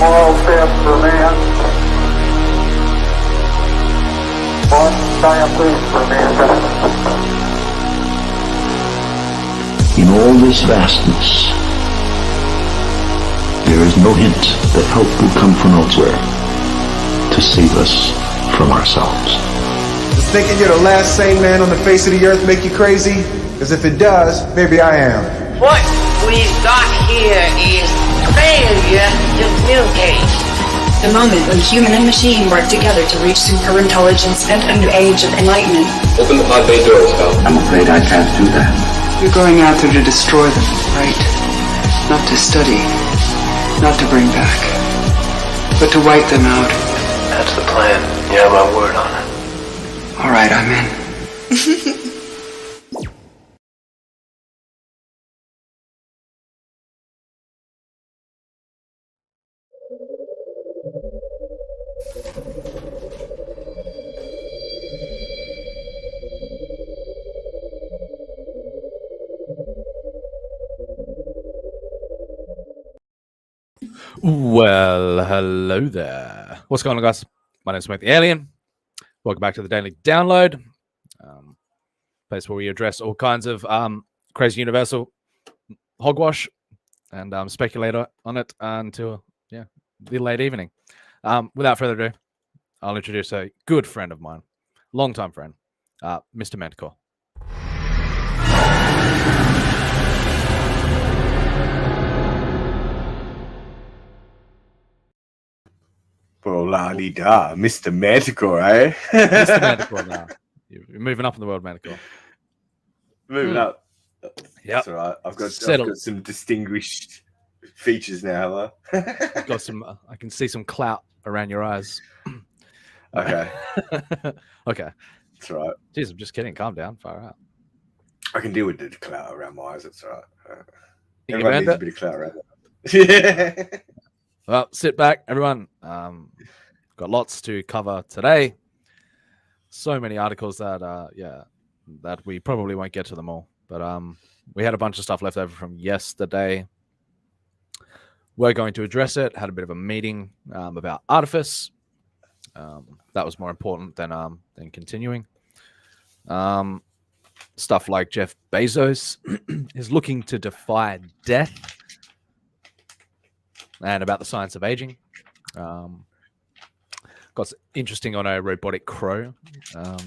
moral step for man. One giant leap for mankind. In all this vastness, there is no hint that help will come from elsewhere to save us from ourselves. Does thinking you're the last sane man on the face of the earth make you crazy? Because if it does, maybe I am. What we've got here is failure to communicate. The moment when human and machine work together to reach superintelligence and a new age of enlightenment. Open the pod bay doors, Cal. I'm afraid I can't do that. You're going out there to destroy them, right? Not to study, not to bring back, but to wipe them out. That's the plan. You have my word on it. All right, I'm in. Well, hello there. What's going on, guys? My name's Mike the Alien. Welcome back to the Daily Download, place where we address all kinds of crazy universal hogwash and speculate on it until the late evening. Without further ado, I'll introduce a good friend of mine, longtime friend, Mr. Manticore. Bro, la-di-da, Mr. Manticore, eh? Mr. Manticore now. You're moving up in the world, Manticore. Moving up. Yeah, That's all right. I've got some distinguished features now, huh? Got some. I can see some clout around your eyes. Okay. Okay. That's all right. Jeez, I'm just kidding. Calm down. Far out. I can deal with the clout around my eyes. That's all right. You Everyone earned needs it? a bit of clout around that. Yeah. Well, sit back, everyone. Got lots to cover today. So many articles that that we probably won't get to them all. But we had a bunch of stuff left over from yesterday. We're going to address it. Had a bit of a meeting about Artifice. That was more important than continuing. Stuff like Jeff Bezos is looking to defy death. And about the science of aging. Got interesting on a robotic crow, a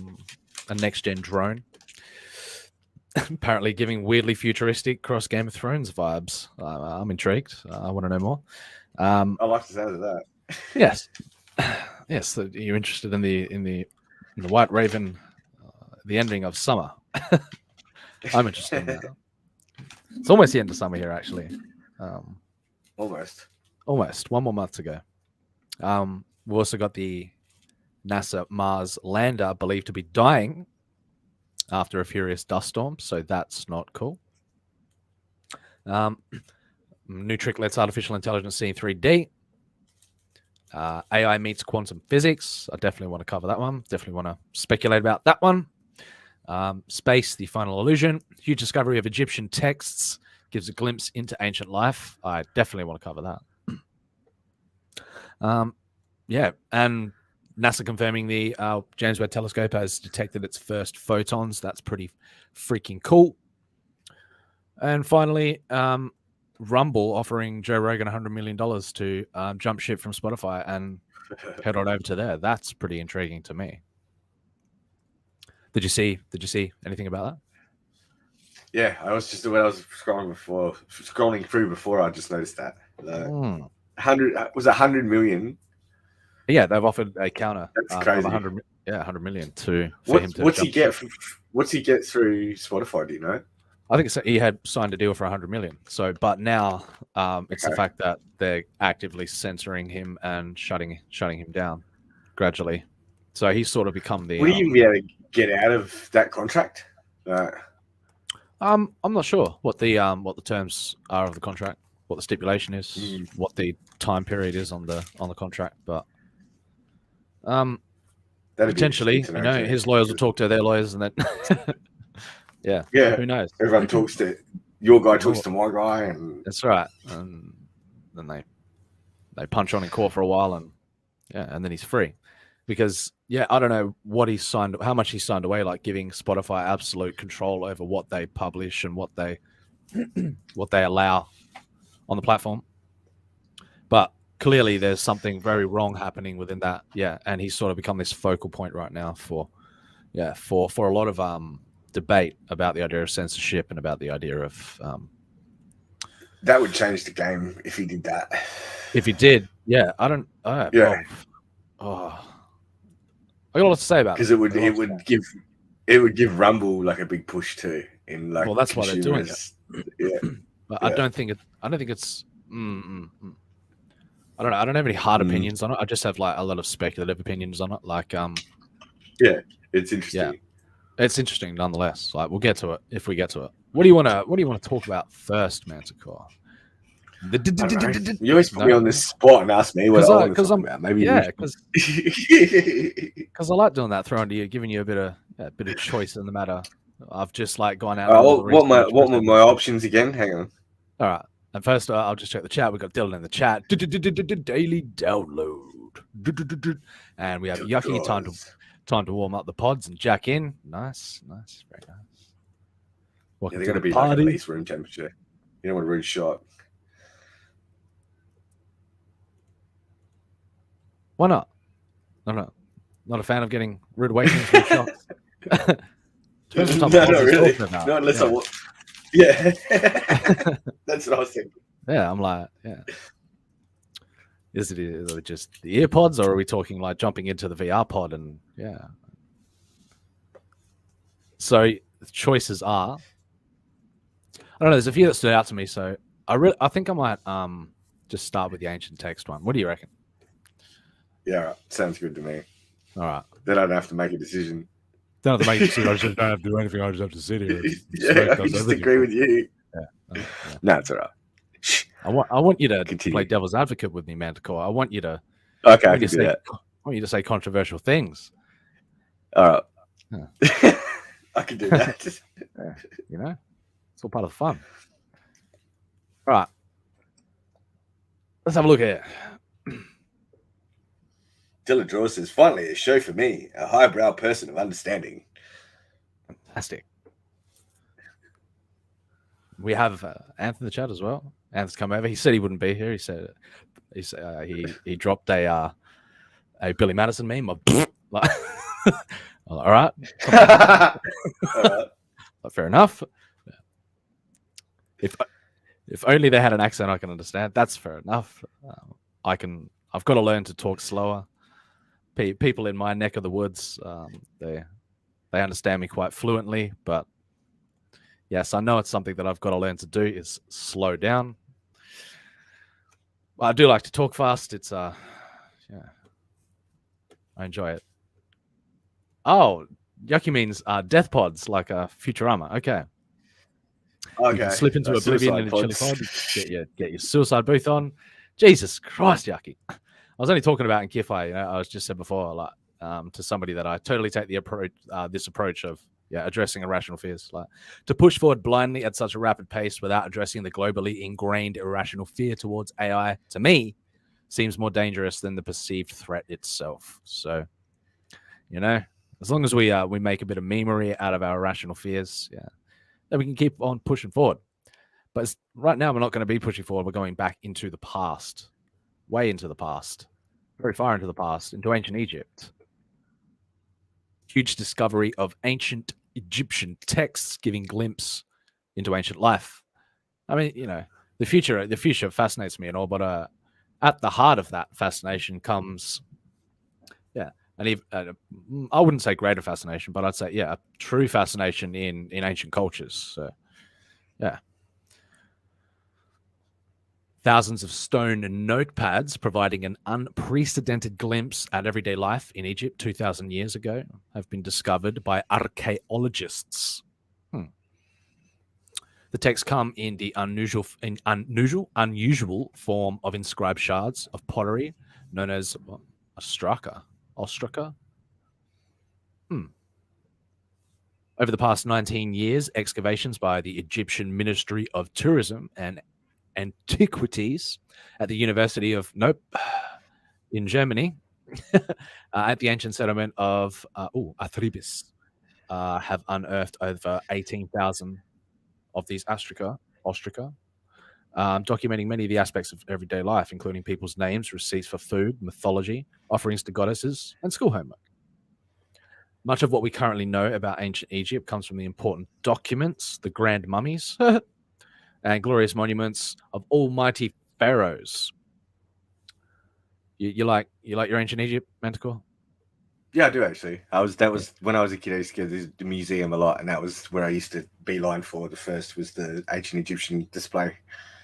next-gen drone. Apparently giving weirdly futuristic cross Game of Thrones vibes. I'm intrigued. I want to know more. I like the sound of that. Yes. Yes, so you're interested in the White Raven, the ending of summer. I'm interested in that. It's almost the end of summer here, actually. Almost. One more month to go. We've also got the NASA Mars lander believed to be dying after a furious dust storm, so that's not cool. New trick lets artificial intelligence see 3D. AI meets quantum physics. I definitely want to cover that one. Definitely want to speculate about that one. Space, the final illusion. Huge discovery of Egyptian texts gives a glimpse into ancient life. I definitely want to cover that. And NASA confirming the James Webb Telescope has detected its first photons. That's pretty freaking cool. And finally, Rumble offering Joe Rogan $100 million to jump ship from Spotify and head on over to there. That's pretty intriguing to me. Did you see anything about that? Yeah, I was just when I was scrolling through before, I just noticed that. 100 million. Yeah, they've offered a counter. That's crazy. 100 million for him to. What's he get through Spotify? Do you know? I think he had signed a deal for 100 million. So, but now it's the fact that they're actively censoring him and shutting him down gradually. So he's sort of become the. Will you be able to get out of that contract? I'm not sure what the terms are of the contract, what the stipulation is, what the time period is on the contract, but potentially, his lawyers will talk to their lawyers, and then yeah, who knows? Everyone talks to your guy, talks to my guy, and that's right, and then they they punch on in court for a while, and and then he's free. Because I don't know how much he signed away, like giving Spotify absolute control over what they publish and what they allow on the platform. But clearly there's something very wrong happening within that. And he's sort of become this focal point right now for a lot of debate about the idea of censorship and about the idea of that would change the game if he did that. If he did, I don't I got a lot to say about it. Because it would give Rumble like a big push too in like. Well, that's why they're doing it. But I don't think it's. I don't know. I don't have any hard opinions on it. I just have like a lot of speculative opinions on it. Like it's interesting. Yeah, it's interesting nonetheless. Like we'll get to it if we get to it. What do you want to talk about first, Manticore? You always put me on this spot and ask me what I want to talk about. Maybe because I like doing that, throwing to you, giving you a bit of choice in the matter. I've just like gone out. What were my options again? Hang on. All right, and first I'll just check the chat. We've got Dylan in the chat. Daily download, and we have Yucky. Time to warm up the pods and jack in. Nice, very nice. They're going to be like at least room temperature. You don't want to ruin shot. Why not? No. Not a fan of getting rude awakenings from shots. No, really. Not unless I want. Yeah. That's what I was thinking. Yeah, I'm like, Is it just the ear pods, or are we talking like jumping into the VR pod? And so the choices are, I don't know, there's a few that stood out to me. So I think I might just start with the ancient text one. What do you reckon? Yeah, sounds good to me. All right. Then I don't have to make a decision. Don't have to make a decision. I just don't have to do anything. I just have to sit here. I just agree with you. No, it's all right. I want you to play devil's advocate with me, Manticore. I want you to. Okay, I can do that. I want you to say controversial things. All right. I can do that. It's all part of the fun. All right. Let's have a look here. Dylan Draw says, finally, a show for me, a highbrow person of understanding. Fantastic. We have Anth in the chat as well. Anth's come over. He said he wouldn't be here. He said he dropped a Billy Madison meme. Like, all right. Fair enough. If only they had an accent I can understand. That's fair enough. I've got to learn to talk slower. People in my neck of the woods, they understand me quite fluently, but yes, I know it's something that I've got to learn to do is slow down. I do like to talk fast. It's I enjoy it. Oh, Yucky means death pods, like Futurama. Okay. You can slip into oblivion in a chili pod. Get your suicide booth on. Jesus Christ, Yucky. I was only talking about in Kifai, I was just said before, like to somebody that I totally take the approach, this approach of addressing irrational fears, like to push forward blindly at such a rapid pace without addressing the globally ingrained irrational fear towards AI, to me, seems more dangerous than the perceived threat itself. So, as long as we make a bit of memery out of our irrational fears, then we can keep on pushing forward. But right now, we're not going to be pushing forward. We're going back into the past. Way into the past, very far into the past, into ancient Egypt. Huge discovery of ancient Egyptian texts giving glimpse into ancient life. I mean, the future fascinates me and all, but at the heart of that fascination comes, and even I wouldn't say greater fascination, but I'd say a true fascination in ancient cultures. So, thousands of stone notepads providing an unprecedented glimpse at everyday life in Egypt 2,000 years ago have been discovered by archaeologists. The texts come in the unusual form of inscribed shards of pottery known as ostraca. Over the past 19 years, excavations by the Egyptian Ministry of Tourism and Antiquities at the University of in Germany, at the ancient settlement of Artifice, have unearthed over 18,000 of these ostraca, documenting many of the aspects of everyday life, including people's names, receipts for food, mythology, offerings to goddesses, and school homework. Much of what we currently know about ancient Egypt comes from the important documents, the grand mummies, and glorious monuments of almighty pharaohs. You like your ancient Egypt, Manticore? Yeah, I do actually. That was when I was a kid. I used to go to the museum a lot, and that was where I used to beeline for. The first was the ancient Egyptian display.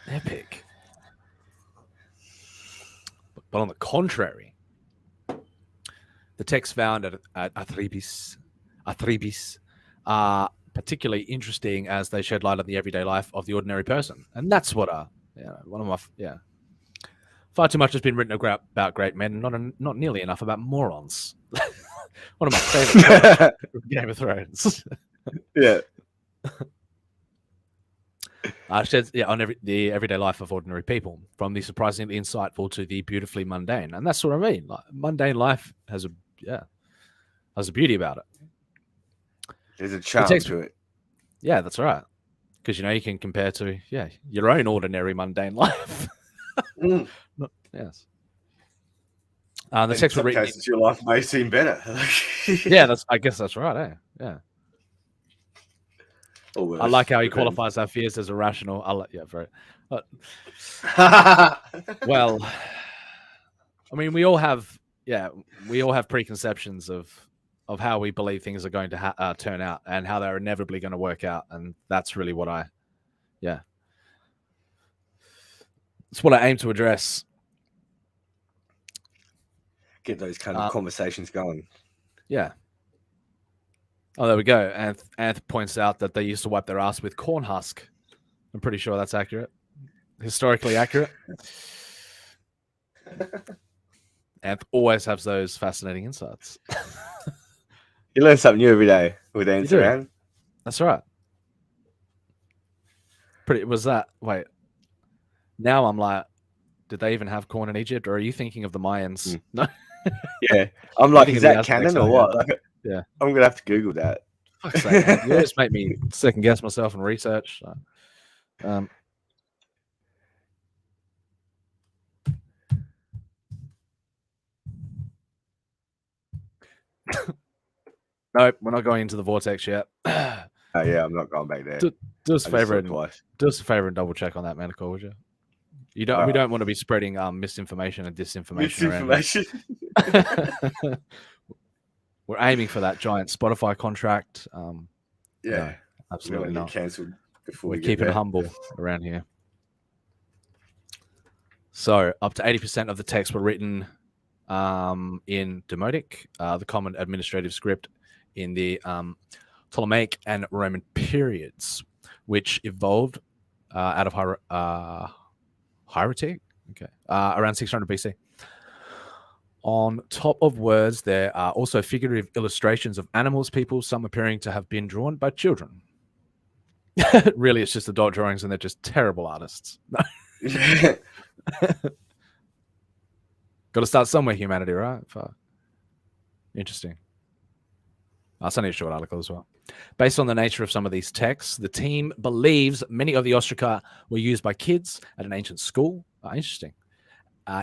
Epic. But on the contrary, the texts found at Artifice are particularly interesting as they shed light on the everyday life of the ordinary person, and that's what one of my far too much has been written about great men, not nearly enough about morons. One of my favorite Game of Thrones. Yeah. Sheds on the everyday life of ordinary people, from the surprisingly insightful to the beautifully mundane, and that's what I mean. Like, mundane life has a beauty about it. There's a charm to it. Yeah, that's right. Because you can compare to your own ordinary mundane life. Yes. The text were written. Your life may seem better. Yeah, I guess that's right. Yeah. I like how he qualifies our fears as irrational. Very. Well, I mean, we all have preconceptions of how we believe things are going to turn out and how they're inevitably going to work out, and that's really what it's what I aim to address. Get those kind of conversations going. Yeah. Oh, there we go. Anth points out that they used to wipe their ass with corn husk. I'm pretty sure that's accurate. Historically accurate. Anth always has those fascinating insights. You learn something new every day with Anth around. That's right. Wait. Now I'm like, did they even have corn in Egypt, or are you thinking of the Mayans? No. Yeah. I'm like, is that canon or what? Like, yeah. I'm going to have to Google that. Fuck's sake, man. You always make me second guess myself and research. Nope, we're not going into the vortex yet. Yeah, I'm not going back there. Do us a favor and double check on that, Manticore, would you? We don't want to be spreading misinformation and disinformation. Around. We're aiming for that giant Spotify contract. No, absolutely not. Cancelled before we're keeping it humble around here. So, up to 80% of the texts were written in Demotic, the common administrative script in the Ptolemaic and Roman periods, which evolved out of hieroglyphic, around 600 BC. On top of words, there are also figurative illustrations of animals, people, some appearing to have been drawn by children. Really, it's just adult drawings, and they're just terrible artists. Got to start somewhere, humanity, right? Interesting. I'll send you a short article as well. Based on the nature of some of these texts, the team believes many of the ostraca were used by kids at an ancient school. Interesting.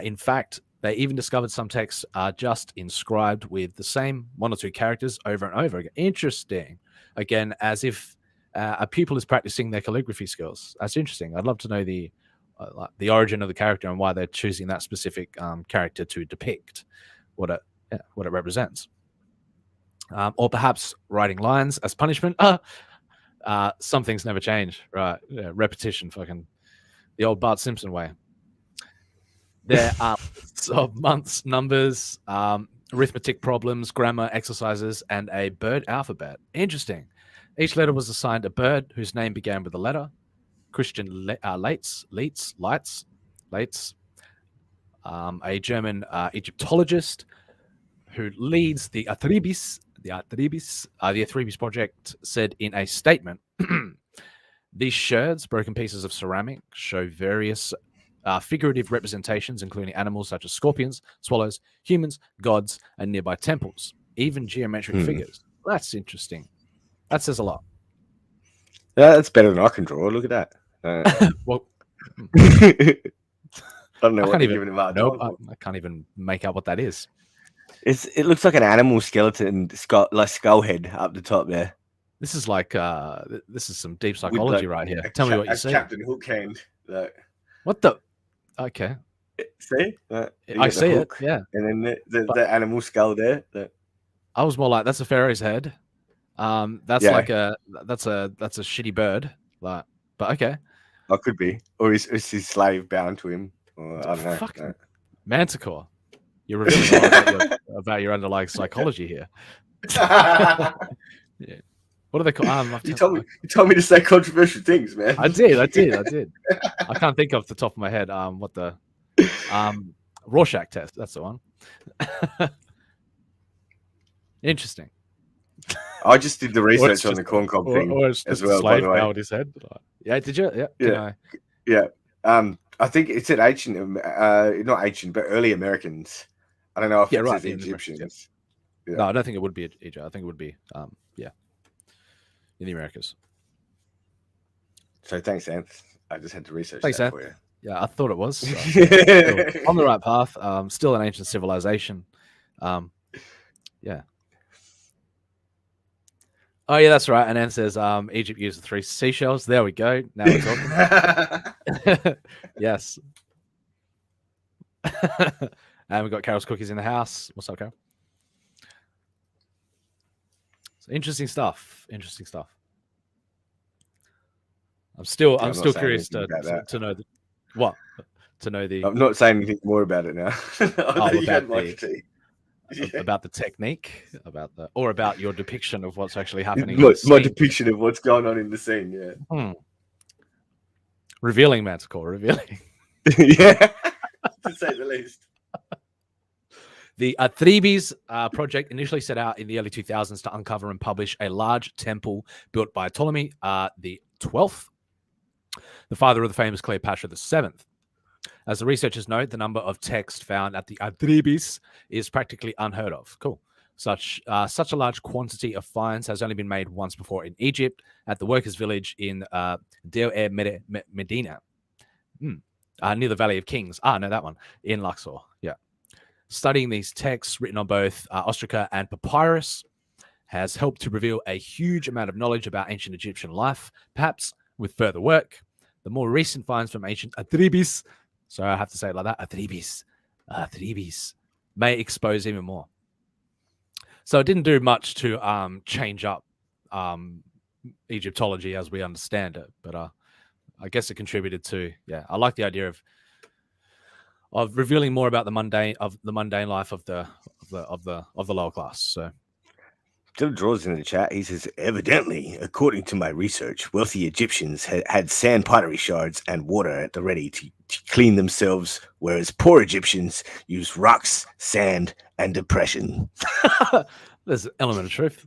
In fact, they even discovered some texts are just inscribed with the same one or two characters over and over again. Interesting. Again, as if a pupil is practicing their calligraphy skills. That's interesting. I'd love to know the origin of the character and why they're choosing that specific character to depict what it represents. Or perhaps writing lines as punishment. Some things never change, right? Yeah, repetition, fucking the old Bart Simpson way. There are lists of months, numbers, arithmetic problems, grammar exercises, and a bird alphabet. Interesting. Each letter was assigned a bird whose name began with a letter. Christian Leitz, a German Egyptologist who leads the Artifice project, said in a statement These sherds, broken pieces of ceramic, show various figurative representations, including animals such as scorpions, swallows, humans, gods, and nearby temples, even geometric figures. That's interesting. That says a lot. Yeah, that's better than I can draw. Look at that. Well, I don't know I what can't they're even. giving him out. Nope, I can't even make out what that is. It looks like an animal skeleton, skull head up the top there. This is like this is some deep psychology right here. Tell me what you see. Captain Hook hand. What the? Okay, see? I see it. Yeah, and then the animal skull there. I was more like, that's a pharaoh's head. That's like that's a shitty bird. Like, but okay. Oh, could be, or is his slave bound to him? Or, I don't know. Fucking Manticore. You're revealing a lot about your underlying psychology here. Yeah. What do they call? You told me to say controversial things, man. I did. I can't think off the top of my head. What the Rorschach test? That's the one. Interesting. I just did the research on the corn cob thing as well. By the way, his head. Yeah, did you? Yeah. I think it said ancient, not ancient, but early Americans. I don't know if it says Egyptians. Yeah. No, I don't think it would be Egypt. I think it would be, in the Americas. So thanks, Anth. I just had to research that for you. Yeah, I thought it was. So on the right path. Still an ancient civilization. Yeah. Oh, yeah, that's right. And Anne says Egypt used 3 seashells. There we go. Now we're talking. Yes. And we've got Carol's cookies in the house. What's up, Carol? So interesting stuff. I'm still curious to know what. To know the. I'm not saying anything more about it now. About the technique, about your depiction of what's actually happening. My depiction of what's going on in the scene. Yeah. Revealing, Manticore. Revealing. Yeah. To say the least. The Artifice project initially set out in the early 2000s to uncover and publish a large temple built by Ptolemy the 12th, the father of the famous Cleopatra the 7th. As the researchers note, the number of text found at the Artifice is practically unheard of. Cool. Such a large quantity of finds has only been made once before in Egypt at the workers' village in Deir Medina, near the Valley of Kings. No, that one in Luxor. Yeah. Studying these texts written on both ostraca and papyrus has helped to reveal a huge amount of knowledge about ancient Egyptian life. Perhaps with further work, the more recent finds from ancient Artifice, so I have to say it like that, Artifice, may expose even more. So it didn't do much to change up Egyptology as we understand it, but I guess it contributed to. Yeah, I like the idea of revealing more about the mundane life of the lower class. So. Still draws in the chat. He says, evidently, according to my research, wealthy Egyptians had sand pottery shards and water at the ready to clean themselves, whereas poor Egyptians used rocks, sand, and depression. There's an element of truth.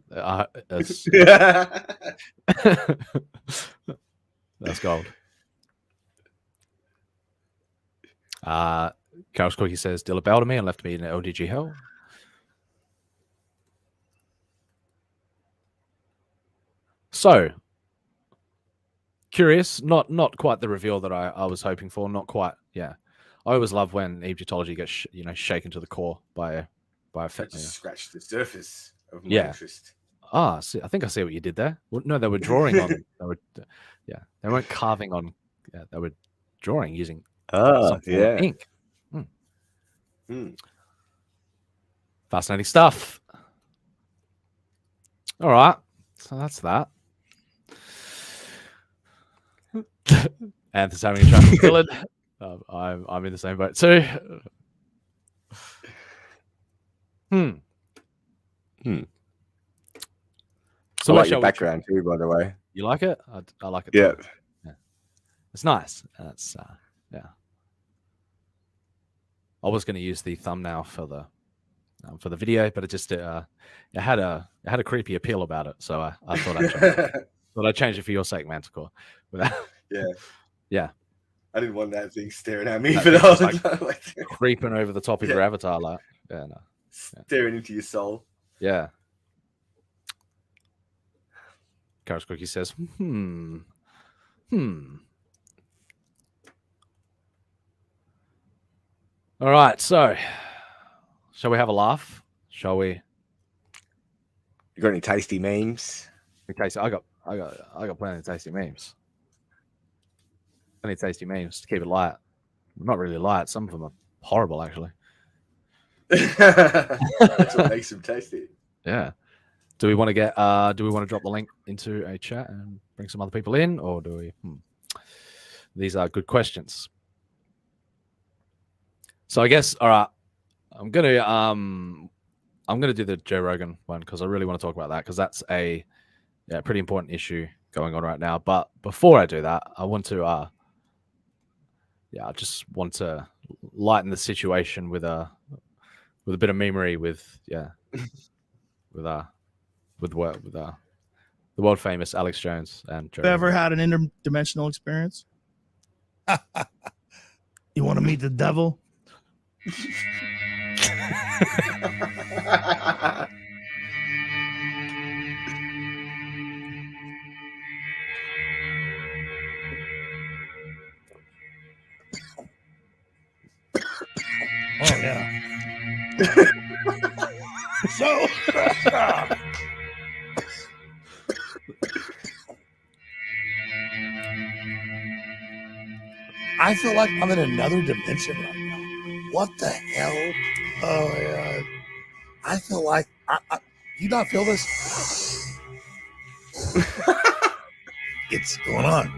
That's gold. Carol's Cookie says, Dilla bowed to me and left me in LDG hell. So, curious, not quite the reveal that I was hoping for, not quite, yeah. I always love when Egyptology gets shaken to the core by a fact. Just scratch the surface of my interest. See, I think I see what you did there. Well, no, they were drawing on. They weren't carving on. Yeah, they were drawing using ink. Fascinating stuff. All right, so that's that. Anthony's having a traffic villain. I'm in the same boat too. So I like your background too, by the way. You like it? I like it. Yeah. It's nice. It's I was going to use the thumbnail for the video, but it just it had a creepy appeal about it, so I thought I'd try it. Well, I changed it for your sake, Manticore. Yeah. Yeah. I didn't want that thing staring at me, That but thing I was, was like creeping over the top of your avatar, like, yeah, no. staring into your soul. Yeah. Carrot Cookie says, All right, so shall we have a laugh? Shall we? You got any tasty memes? I got plenty of tasty memes. Plenty of tasty memes to keep it light. Not really light. Some of them are horrible, actually. That's what makes them tasty. Yeah. Do we want to drop the link into a chat and bring some other people in, or do we? These are good questions. So I guess, all right, I'm gonna do the Joe Rogan one because I really want to talk about that because that's a pretty important issue going on right now. But before I do that, I want to I just want to lighten the situation with a bit of memery with the world famous Alex Jones and Joe Ever Rogan. had an interdimensional experience? You want to meet the devil? Oh yeah. So I feel like I'm in another dimension right now. What the hell? Oh my god. I feel like you not feel this? It's going on.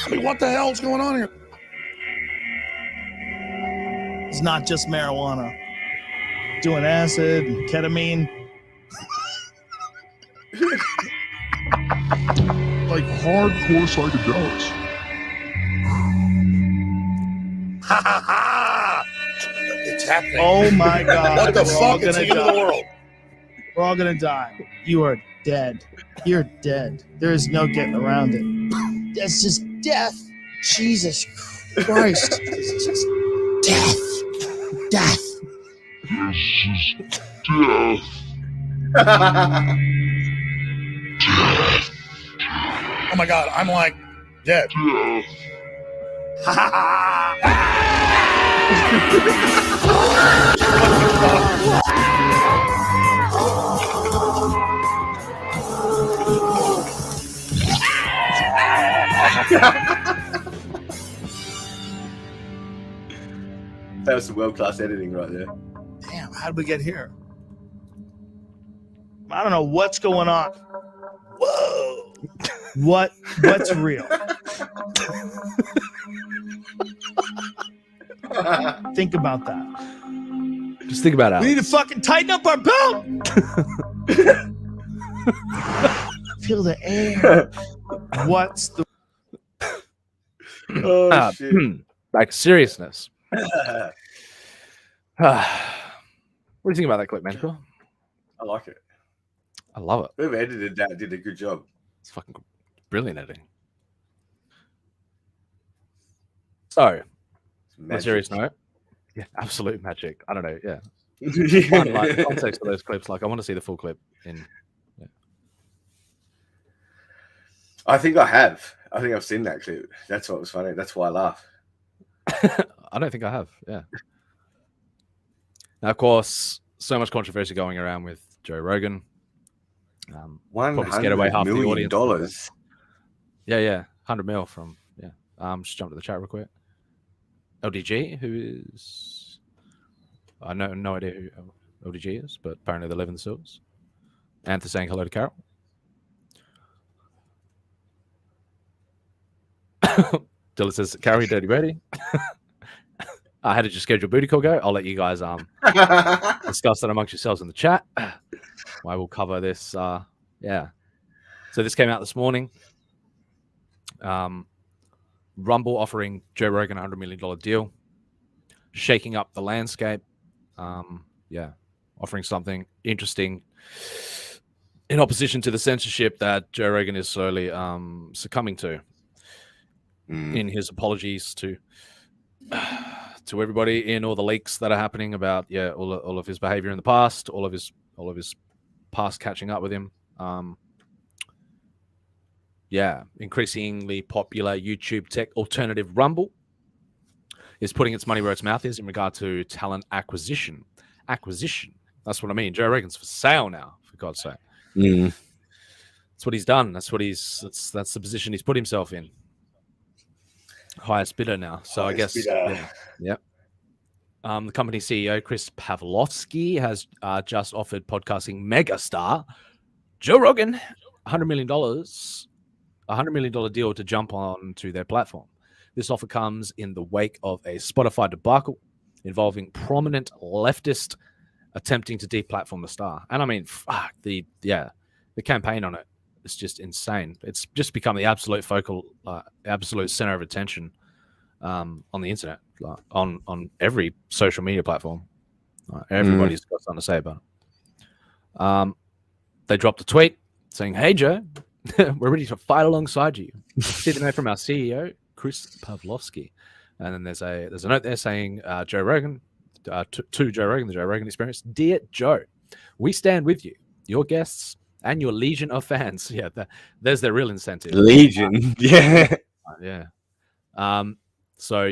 I mean, what the hell's going on here? It's not just marijuana. Doing acid and ketamine. Like hardcore psychedelics. Ha ha ha! It's happening. Oh my god. What the fuck is the end of the world? We're all gonna die. You are dead. You're dead. There is no getting around it. That's just death. Jesus Christ. It's just death. Death. This is death. Oh my god, I'm like dead. Death. Ha ha ha! That was some world-class editing right there. Damn, how did we get here? I don't know what's going on. Whoa. What's real? Think about that. Just think about it. We need to fucking tighten up our belt. Feel the air. What's the shit. Back to seriousness. What do you think about that clip, man? I like it. I love it. Whoever edited that did a good job. It's fucking brilliant editing. So, on a serious note, yeah, absolute magic. I don't know, yeah. Fun, like, the context of those clips, like I want to see the full clip in. Yeah. I think I have. I think I've seen that clip. That's what was funny. That's why I laugh. I don't think I have. Yeah. Now, of course, so much controversy going around with Joe Rogan. Probably scared away half the audience. Yeah, 100 mil from just jump to the chat real quick. LDG, who is I know no idea who LDG is, but apparently they live in the sewers. Anther saying hello to Carol. Dylan says, Carol, you dirty ready? I had to just schedule booty call go. I'll let you guys discuss that amongst yourselves in the chat. I will cover this. So this came out this morning. Rumble offering Joe Rogan $100 million deal, shaking up the landscape. On offering something interesting in opposition to the censorship that Joe Rogan is slowly succumbing to in his apologies to everybody, in all the leaks that are happening about all of his behavior in the past, all of his past catching up with him. Increasingly popular YouTube tech alternative Rumble is putting its money where its mouth is in regard to talent acquisition. That's what I mean. Joe Rogan's for sale now, for God's sake. That's what he's done. That's the position he's put himself in. Highest bidder now. So I guess, yeah. The company CEO Chris Pavlovsky has just offered podcasting megastar Joe Rogan $100 million deal to jump on to their platform. This offer comes in the wake of a Spotify debacle involving prominent leftist attempting to deplatform the star. And I mean, fuck, the campaign on it is just insane. It's just become the absolute absolute center of attention on the internet, on every social media platform. Everybody's got something to say about it. They dropped a tweet saying, "Hey Joe, we're ready to fight alongside you." See the note from our CEO, Chris Pavlovsky. And then there's a note there saying, Joe Rogan, to Joe Rogan, the Joe Rogan Experience. Dear Joe, we stand with you, your guests, and your legion of fans. Yeah, there's their real incentive. Legion, yeah. So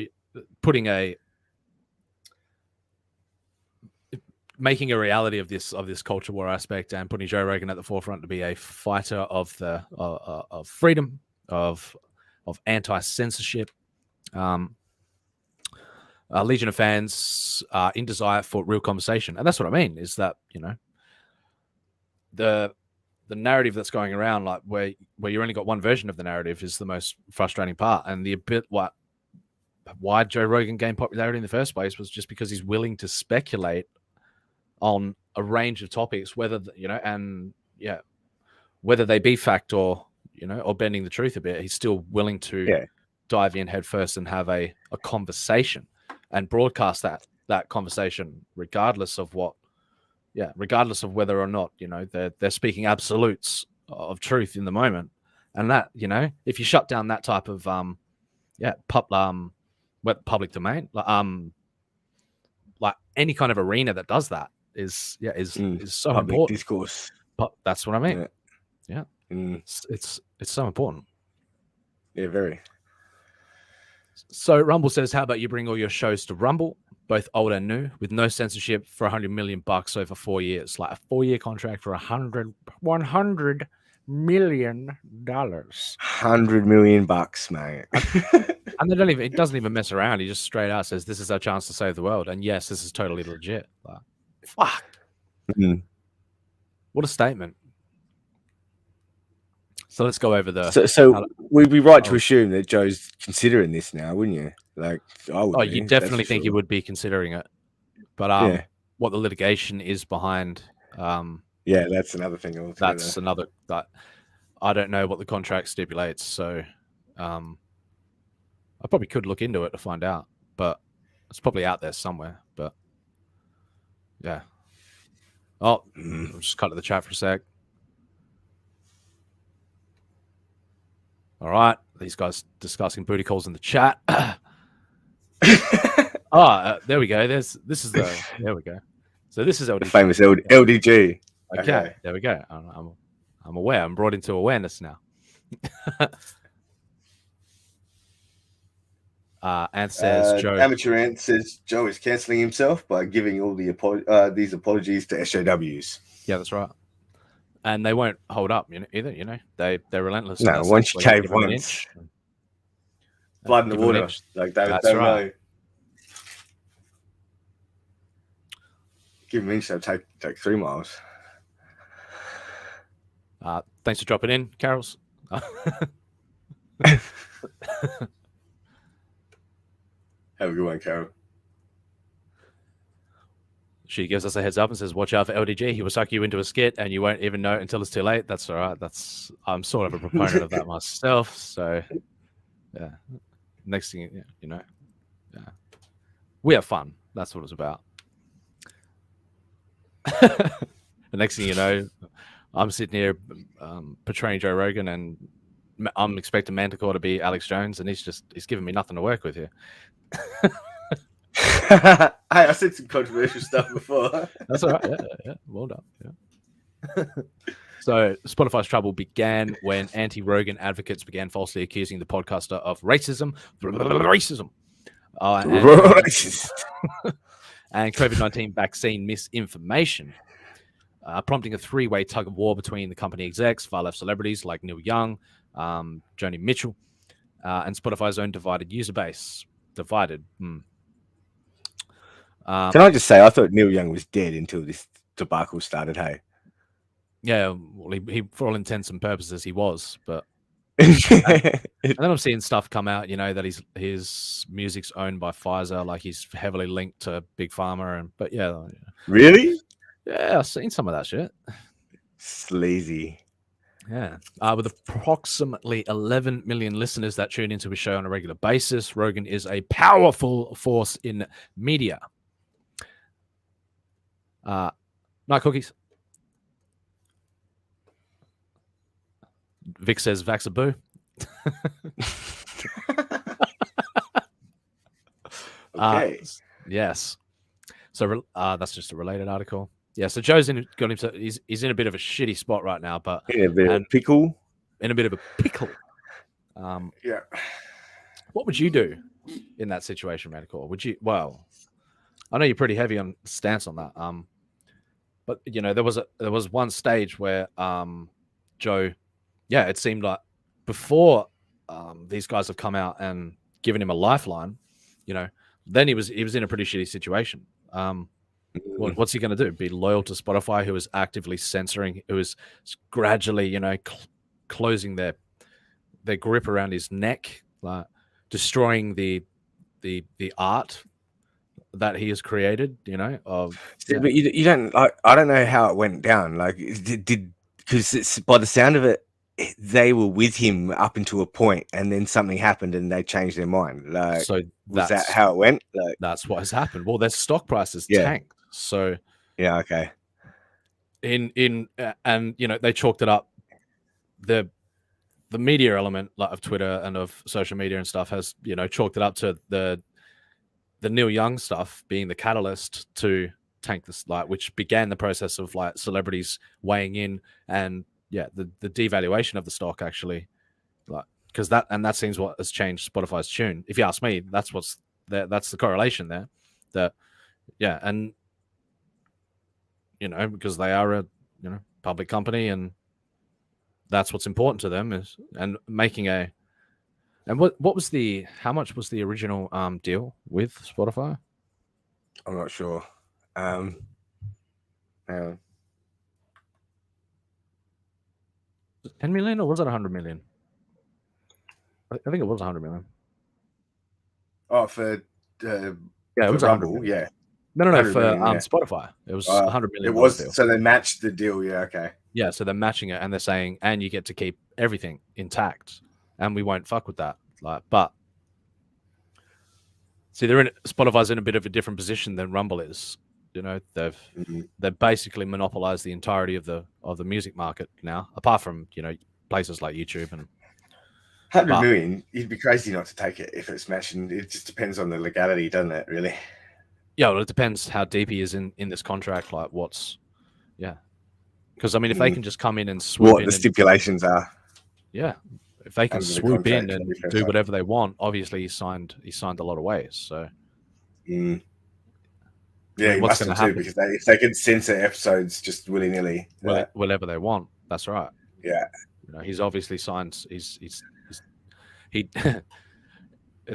making a reality of this culture war aspect and putting Joe Rogan at the forefront to be a fighter of the of freedom, of anti-censorship. Legion of fans in desire for real conversation, and that's what I mean. Is that, you know, the narrative that's going around, like where you only got one version of the narrative, is the most frustrating part. And why Joe Rogan gained popularity in the first place was just because he's willing to speculate on a range of topics, whether they be fact or bending the truth a bit. He's still willing to dive in head first and have a conversation and broadcast that conversation regardless of whether or not, you know, they're speaking absolutes of truth in the moment. And that, you know, if you shut down that type of public domain, like any kind of arena that does that is so public important. Discourse. But that's what I mean. Yeah. It's so important. Yeah, very. So Rumble says, how about you bring all your shows to Rumble, both old and new, with no censorship, for $100 million over 4 years, like a 4-year contract for $100 million. $100 million, mate. And it doesn't even mess around. He just straight out says, this is our chance to save the world. And yes, this is totally legit. Like, fuck. What a statement. So let's go over the. So we'd be right to assume that Joe's considering this now, wouldn't you? Like, I would. Oh, you definitely think he would be considering it, but what the litigation is behind. That's another thing. Altogether. That's another. That I don't know what the contract stipulates, so I probably could look into it to find out, but it's probably out there somewhere. But yeah. Oh, I'll just cut to the chat for a sec. All right, these guys discussing booty calls in the chat. There we go. There we go. So this is LDG. Famous LDG. Okay, there we go. I'm aware. I'm brought into awareness now. Ant says Joe. Amateur Ant says Joe is cancelling himself by giving all these apologies to SJWs. Yeah, that's right. And they won't hold up, either. You know, they're relentless. No, once you cave once, blood in the water. Like they don't know. Give them an inch, they'll take 3 miles. Thanks for dropping in, Carols. Have a good one, Carol. She gives us a heads up and says, watch out for LDG. He will suck you into a skit and you won't even know until it's too late. That's all right. I'm sort of a proponent of that myself. So, yeah. Next thing, we have fun. That's what it's about. The next thing you know, I'm sitting here portraying Joe Rogan, and I'm expecting Manticore to be Alex Jones, and he's giving me nothing to work with here. Hey, I said some controversial stuff before. That's all right. Yeah. Well done. Yeah. So Spotify's trouble began when anti-Rogan advocates began falsely accusing the podcaster of racism. And COVID-19 vaccine misinformation, prompting a three-way tug of war between the company execs, far-left celebrities like Neil Young, Joni Mitchell, and Spotify's own divided user base. Divided. Can I just say, I thought Neil Young was dead until this debacle started, hey? Yeah, well, he for all intents and purposes, he was, but... and then I'm seeing stuff come out, that his music's owned by Pfizer, like he's heavily linked to Big Pharma, but yeah. Really? Yeah, I've seen some of that shit. Sleazy. Yeah. With approximately 11 million listeners that tune into his show on a regular basis, Rogan is a powerful force in media. Night cookies. Vic says Vaxaboo. Okay. Yes. So that's just a related article. Yeah. So Joe's he's in a bit of a shitty spot right now, but in a bit of a pickle. Yeah. What would you do in that situation, Radical? Would you? Well, I know you're pretty heavy on stance on that. But there was one stage where Joe. Yeah, it seemed like before these guys have come out and given him a lifeline, then he was in a pretty shitty situation. What's he going to do? Be loyal to Spotify, who is actively censoring, who is gradually, closing their grip around his neck, like destroying the art that he has created. But you don't. I don't know how it went down. Like, because by the sound of it, they were with him up until a point, and then something happened, and they changed their mind. Like, so was that how it went? Like, that's what has happened. Well, their stock prices tanked. So yeah, okay. And they chalked it up. The media element, like of Twitter and of social media and stuff, has chalked it up to the Neil Young stuff being the catalyst to tank this, which began the process of celebrities weighing in and. Yeah, the devaluation of the stock actually, because that seems what has changed Spotify's tune. If you ask me, that's the correlation there. That, yeah, and because they are a public company, and that's what's important to them is making a. And how much was the original deal with Spotify? I'm not sure. Hang on. 10 million or was it 100 million? I think it was 100 million. Oh, for it was Rumble, 100 yeah. No, for Spotify. It was 100 million. It was deal. So they matched the deal, yeah, okay. Yeah, so they're matching it, and they're saying, and you get to keep everything intact, and we won't fuck with that. But see, Spotify's in a bit of a different position than Rumble is. They've basically monopolized the entirety of the music market now, apart from places like YouTube and 100 million. You'd be crazy not to take it if it's matching. It just depends on the legality, doesn't it? Really? Yeah, well, it depends how deep he is in this contract. Because if they can just come in and swoop what in the stipulations are. Yeah, if they can swoop in and do whatever they want, obviously he signed a lot of ways. So. Yeah, he must have too, because if they can censor episodes just willy-nilly. Whatever they want. That's right. Yeah. He's obviously signed. It's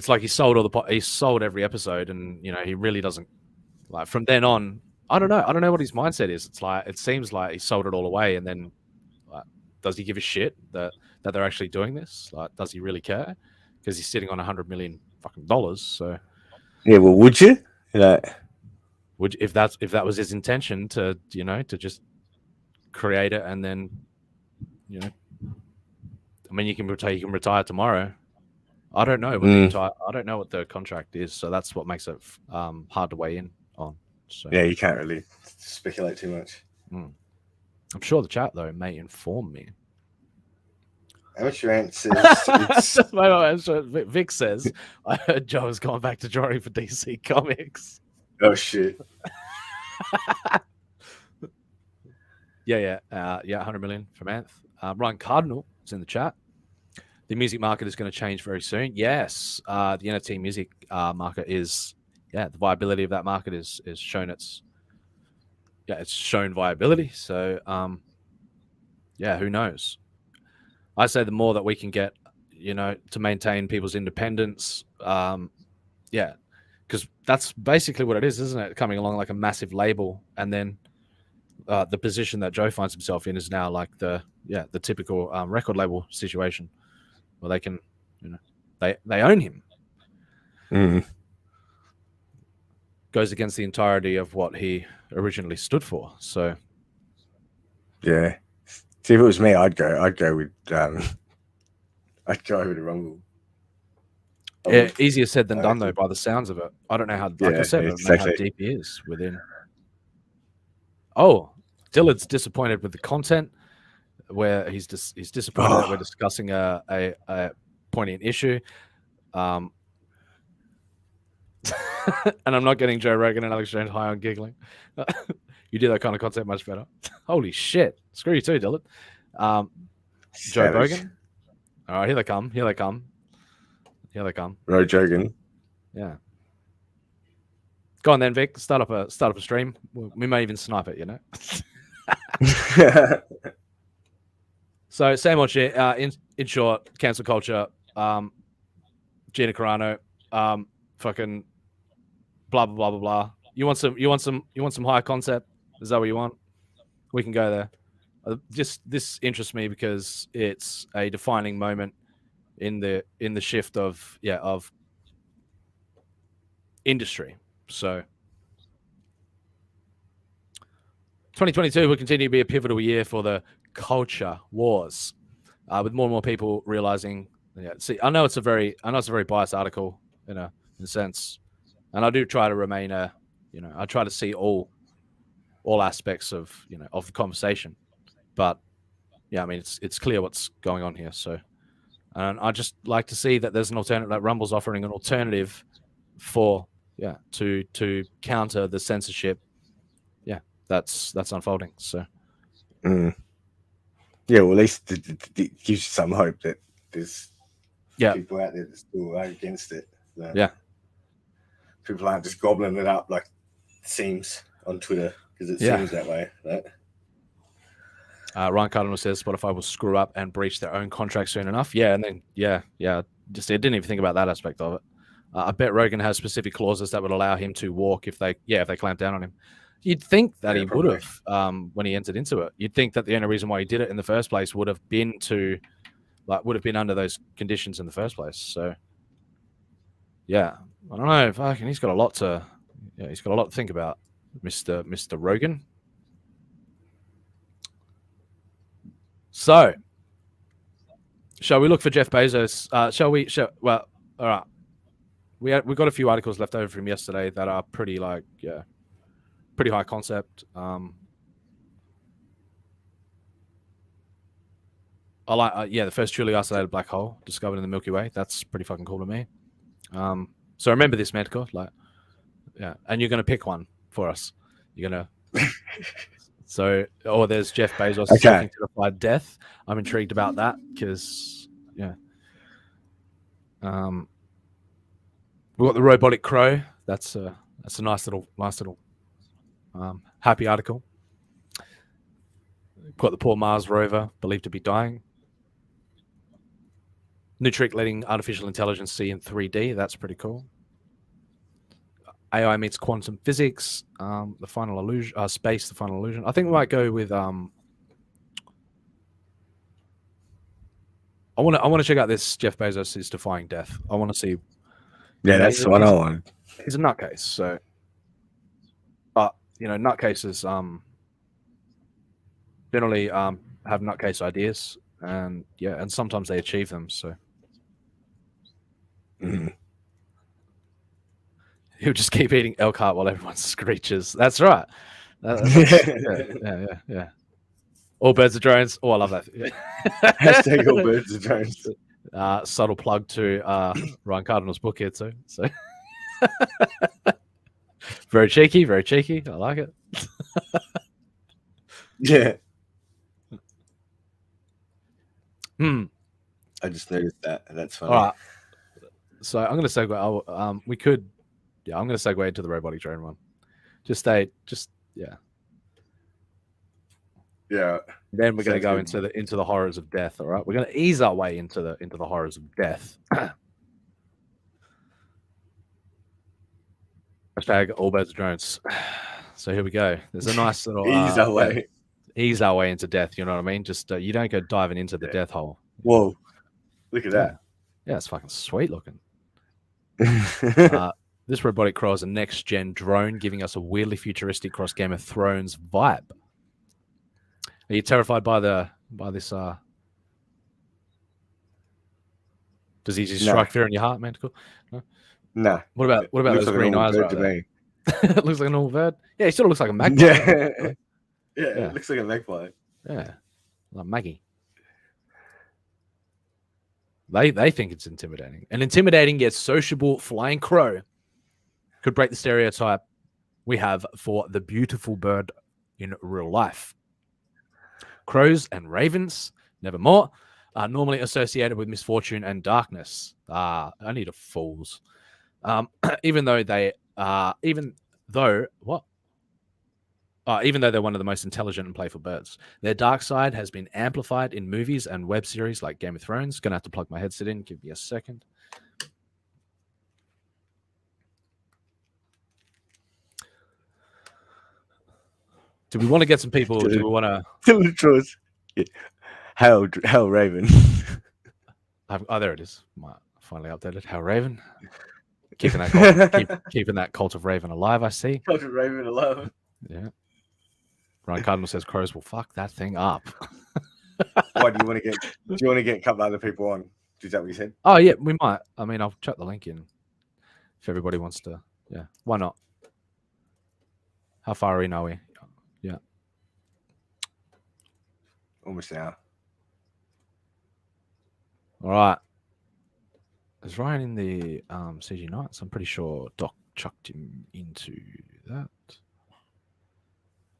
like he sold every episode, and he really doesn't from then on. I don't know what his mindset is. It seems like he sold it all away, and then does he give a shit that they're actually doing this? Does he really care? Because he's sitting on $100 million fucking dollars. So yeah, well, would you? If that was his intention to just create it and then you can retire tomorrow. I don't know. I don't know what the contract is, so that's what makes it hard to weigh in on. So Yeah, you can't really speculate too much. I'm sure the chat though may inform me. Amateur Ant says it's... Vic says, I heard Joe has gone back to drawing for DC Comics. Oh shit. Yeah, 100 million from Anth. Ryan Cardinal is in the chat. The music market is going to change very soon. Yes, the NFT music market is, the viability of that market is shown it's shown viability. So, who knows? I say the more that we can get, to maintain people's independence, because that's basically what it is, isn't it? Coming along like a massive label, and then the position that Joe finds himself in is now like the typical record label situation, where they can, they own him. Goes against the entirety of what he originally stood for. So, yeah. See, if it was me, I'd go with I'd go with a Rumble. Yeah, easier said than done though, by the sounds of it. I don't know how, like I said, I don't know how deep he is within. Oh, Dillard's disappointed with the content, where he's disappointed that we're discussing a poignant issue. And I'm not getting Joe Rogan and Alex Jones high on giggling. You do that kind of content much better. Holy shit. Screw you too, Dillard. Joe Rogan. All right, here they come. Roe Jogan. Yeah. Go on then, Vic. Start up a stream. We may even snipe it, So same old shit. In short, cancel culture. Gina Carano. Fucking blah blah blah blah blah. You want some higher concept? Is that what you want? We can go there. Just this interests me because it's a defining moment in the shift of industry. So 2022 will continue to be a pivotal year for the culture wars, with more and more people realizing. See, I know it's a very biased article in a sense, and I do try to remain I try to see all aspects of of the conversation, but I mean it's clear what's going on here. So, and I just like to see that there's an alternative, that Rumble's offering an alternative for to counter the censorship that's unfolding. So well, at least it gives you some hope that there's people out there that still are against it. So people aren't just gobbling it up like it seems on Twitter, because it seems that way, right? Ryan Cardinal says Spotify will screw up and breach their own contract soon enough. Yeah, and then just I didn't even think about that aspect of it. I bet Rogan has specific clauses that would allow him to walk if they clamp down on him. You'd think that he would have when he entered into it. You'd think that the only reason why he did it in the first place would have been under those conditions in the first place. So I don't know. Fucking, he's got a lot to think about, Mr. Rogan. So, shall we look for Jeff Bezos? Well, all right. We got a few articles left over from yesterday that are pretty pretty high concept. I like the first truly isolated black hole discovered in the Milky Way. That's pretty fucking cool to me. So remember this, Medco, and you're gonna pick one for us. You're gonna. So, there's Jeff Bezos seeking to defy death. I'm intrigued about that because, we've got the robotic crow. That's a nice little happy article. We've got the poor Mars rover believed to be dying. New trick letting artificial intelligence see in 3D. That's pretty cool. AI meets quantum physics. The final illusion, space. The final illusion. I think we might go with. I want to check out this Jeff Bezos is defying death. I want to see. Yeah, that's the one I want. He's a nutcase, so. But nutcases generally have nutcase ideas, and sometimes they achieve them. So. He'll just keep eating elk heart while everyone screeches. That's right. Yeah. All birds are drones. Oh, I love that. Hashtag all birds are drones. Subtle plug to Ryan Cardinal's book here too. So very cheeky. I like it. Yeah. I just noticed that, and that's funny. All right. So I'm going to segue. I'm going to segue into the robotic drone one. Yeah. Then we're going to go into the horrors of death. All right, we're going to ease our way into the horrors of death. Hashtag all birds are drones. So here we go. There's a nice little ease our way into death. You know what I mean? Just you don't go diving into the death hole. Whoa! Look at that. Yeah, it's fucking sweet looking. This robotic crow is a next-gen drone, giving us a weirdly futuristic cross Game of Thrones vibe. Are you terrified by this? Does he just strike fear in your heart, man? Cool. No. Nah. What about those green eyes? Right there? It looks like a normal bird. Yeah, he sort of looks like a magpie. Yeah, it looks like a magpie. Yeah, like Maggie. They think it's intimidating. An intimidating yet sociable flying crow could break the stereotype we have for the beautiful bird in real life. Crows and ravens, nevermore, are normally associated with misfortune and darkness. Only to fools. Even though they're one of the most intelligent and playful birds. Their dark side has been amplified in movies and web series like Game of Thrones. Gonna have to plug my headset in. Give me a second. Do we want to get some people? Do we want to? Hell Raven. Oh, there it is. Finally updated. Hell Raven. Keeping that cult of Raven alive. I see. Cult of Raven alive. Yeah. Ryan Cardinal says crows will fuck that thing up. Why do you want to get a couple other people on? Is that what you said? Oh yeah, we might. I mean, I'll chuck the link in if everybody wants to. Yeah, why not? How far in are we? Yeah, almost an hour. All right. Is Ryan in the CG Knights? I'm pretty sure Doc chucked him into that.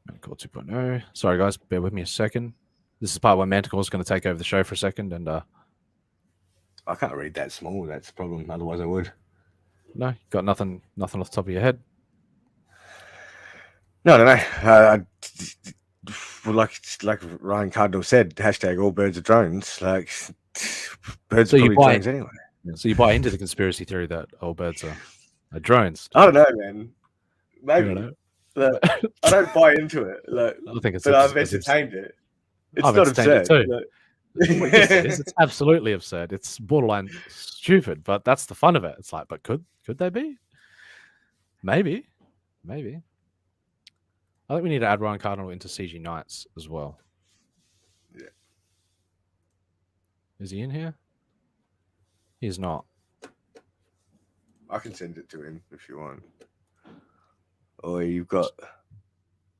Manticore 2.0. Sorry, guys. Bear with me a second. This is part where Manticore is going to take over the show for a second. And I can't read that small. That's the problem. Otherwise, I would. No? Got nothing off the top of your head? No, I don't know. Like Ryan Cardinal said, hashtag all birds are drones. Like, birds are probably drones anyway. So you buy into the conspiracy theory that all birds are drones? I don't know, man. Maybe. Look, I don't buy into it. Look, I think but I've entertained it. It's not absurd. It's absolutely absurd. It's borderline stupid, but that's the fun of it. It's like, but could they be? Maybe. I think we need to add Ryan Cardinal into CG Knights as well. Yeah. Is he in here? He's not. I can send it to him if you want. Or you've got.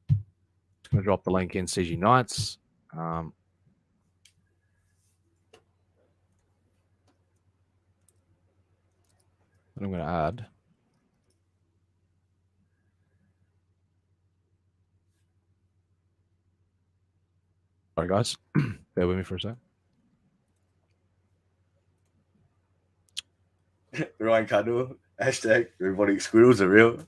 Just going to drop the link in CG Knights. And I'm going to add. Sorry, guys. Bear with me for a sec. Ryan Cardinal, hashtag robotic squirrels are real.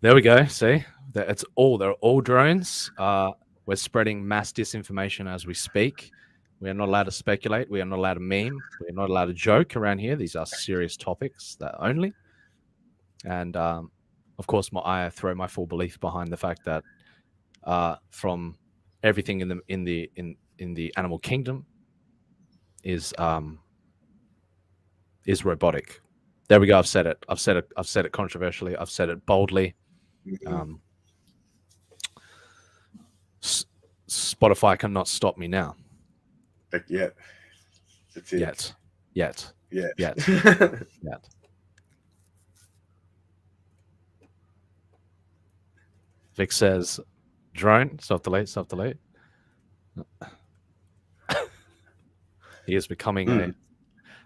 There we go. See, they're all drones. We're spreading mass disinformation as we speak. We are not allowed to speculate. We are not allowed to meme. We are not allowed to joke around here. These are serious topics that only. And of course, I throw my full belief behind the fact that from everything in the animal kingdom is robotic. There we go. I've said it. I've said it controversially. I've said it boldly. Spotify cannot stop me now. Yet. That's it. Yet. Vic says, drone, self-delete. He is becoming a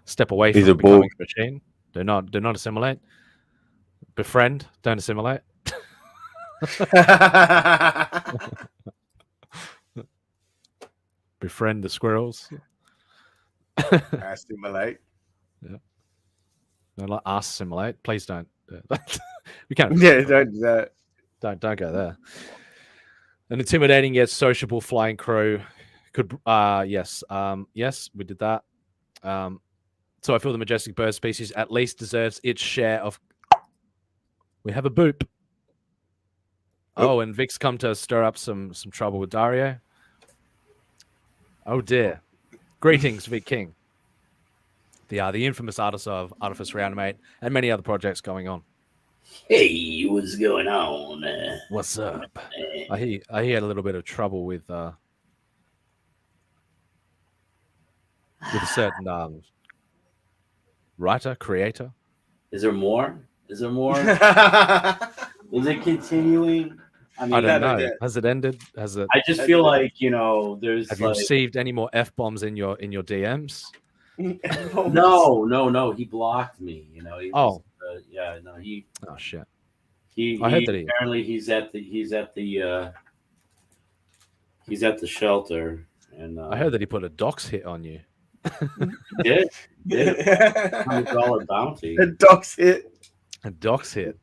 step away He's from a becoming bull. a machine. Do not assimilate. Befriend, don't assimilate. Befriend the squirrels. Assimilate. Yeah. Don't let us assimilate. Please don't. We can't. Yeah, don't do that. Don't go there. An intimidating yet sociable flying crew could yes. Yes, we did that. So I feel the majestic bird species at least deserves its share of. We have a boop. Oh, and Vic's come to stir up some trouble with Dario. Oh dear. Greetings, Vic King. The infamous artist of Artifice, Re-Animate, and many other projects going on. Hey, what's going on? What's up? I hear he had a little bit of trouble with a certain writer, creator. Is there more? Is there more? Is it continuing? I don't know. Has it ended? Has it? I just feel like, you know, there's. Have you received any more F-bombs in your DMs? No. He blocked me. You know. He was, yeah. No. He. Oh shit. I heard that apparently he's at the shelter, and I heard that he put a dox hit on you. Did $100 bounty. A dox hit. A dox hit.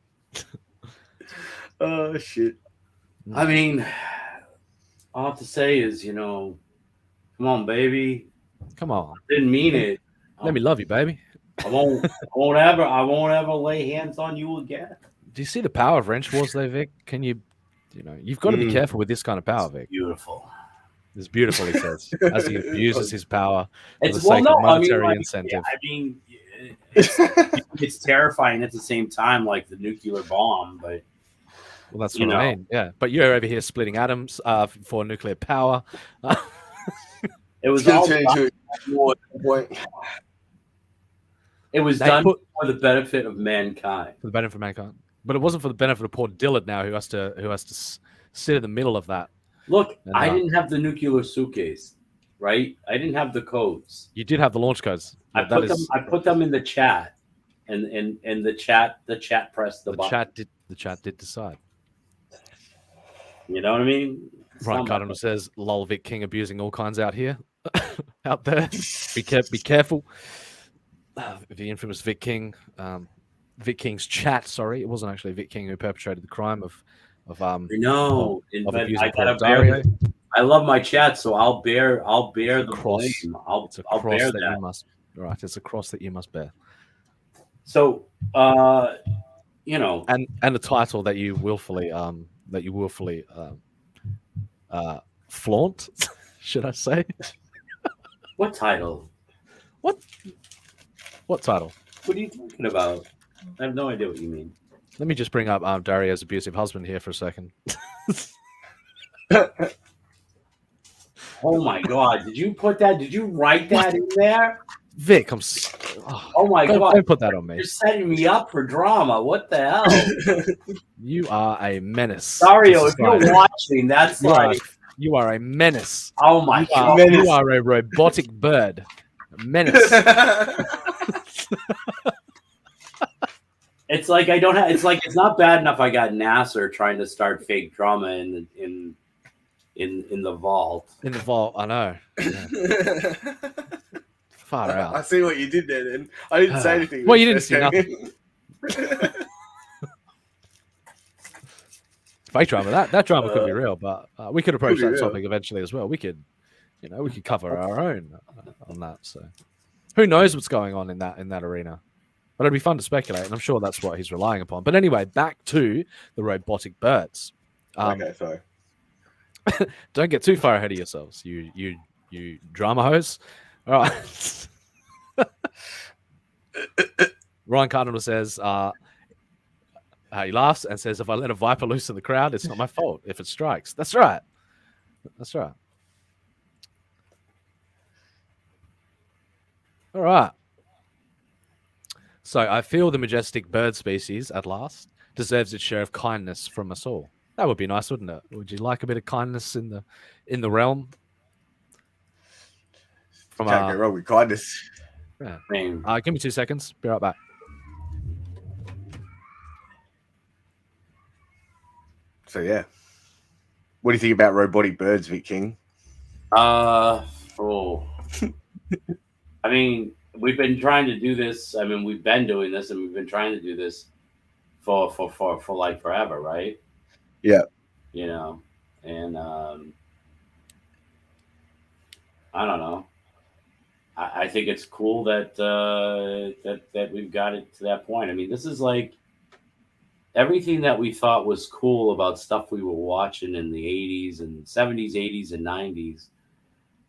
Oh shit. I mean, all I have to say is, you know, come on, baby. Come on. Didn't mean it. Let me love you, baby. I won't ever lay hands on you again. Do you see the power of wrench wars, though, Vic? Can you've got to be careful with this kind of power, Vic. Beautiful. It's beautiful, he says, as he abuses his power for the It's sake of monetary incentive. I mean, it's terrifying at the same time, like the nuclear bomb. But well, that's what I mean. Yeah, but you're over here splitting atoms for nuclear power. It was all it was done for the benefit of mankind. For the benefit of mankind, but it wasn't for the benefit of poor Dillard now, who has to sit in the middle of that. Look, I didn't have the nuclear suitcase, right? I didn't have the codes. You did have the launch codes. I put them in the chat, and the chat pressed the button. The chat did decide. You know what I mean? Right, Cardinal says, "Lol, Vic King abusing all kinds out here, out there. Be careful." The infamous Vic King, Vic King's chat. Sorry, it wasn't actually Vic King who perpetrated the crime of no. abusing Dario. I love my chat, so I'll bear the blame. I'll bear that. It's a cross that you must bear. So, you know, and the title that you willfully flaunt, should I say? What title? What title? What are you talking about? I have no idea what you mean. Let me just bring up Dario's abusive husband here for a second. Oh my god! Did you put that? Did you write that in there? Vic, oh my god! Don't put that on me. You're setting me up for drama. What the hell? You are a menace. Dario, if you're watching, that's you are a menace. Oh my god! You are a robotic bird. A menace. It's like I don't have. It's like it's not bad enough. I got Nasser trying to start fake drama in the vault. In the vault, I know. Yeah. Far out. I see what you did there. Then I didn't say anything. Well, you didn't see nothing. Fake drama. That drama could be real, but we could approach that topic eventually as well. We could cover our own on that. So, who knows what's going on in that arena? But it'd be fun to speculate, and I'm sure that's what he's relying upon. But anyway, back to the robotic birds. Okay, sorry. Don't get too far ahead of yourselves, you drama hosts. All right. Ryan Cardinal says, he laughs and says, "If I let a viper loose in the crowd, it's not my fault if it strikes." That's right. That's right. All right. So I feel the majestic bird species, at last, deserves its share of kindness from us all. That would be nice, wouldn't it? Would you like a bit of kindness in the realm? From Can't go wrong with kindness. yeah. Man. Give me 2 seconds. Be right back. So yeah, what do you think about robotic birds, Vic King? I mean, we've been trying to do this. I mean, we've been doing this, and we've been trying to do this for like forever, right? Yeah. You know, and I don't know. I think it's cool that that we've got it to that point. I mean, this is like everything that we thought was cool about stuff we were watching in the 80s and 70s, 80s, and 90s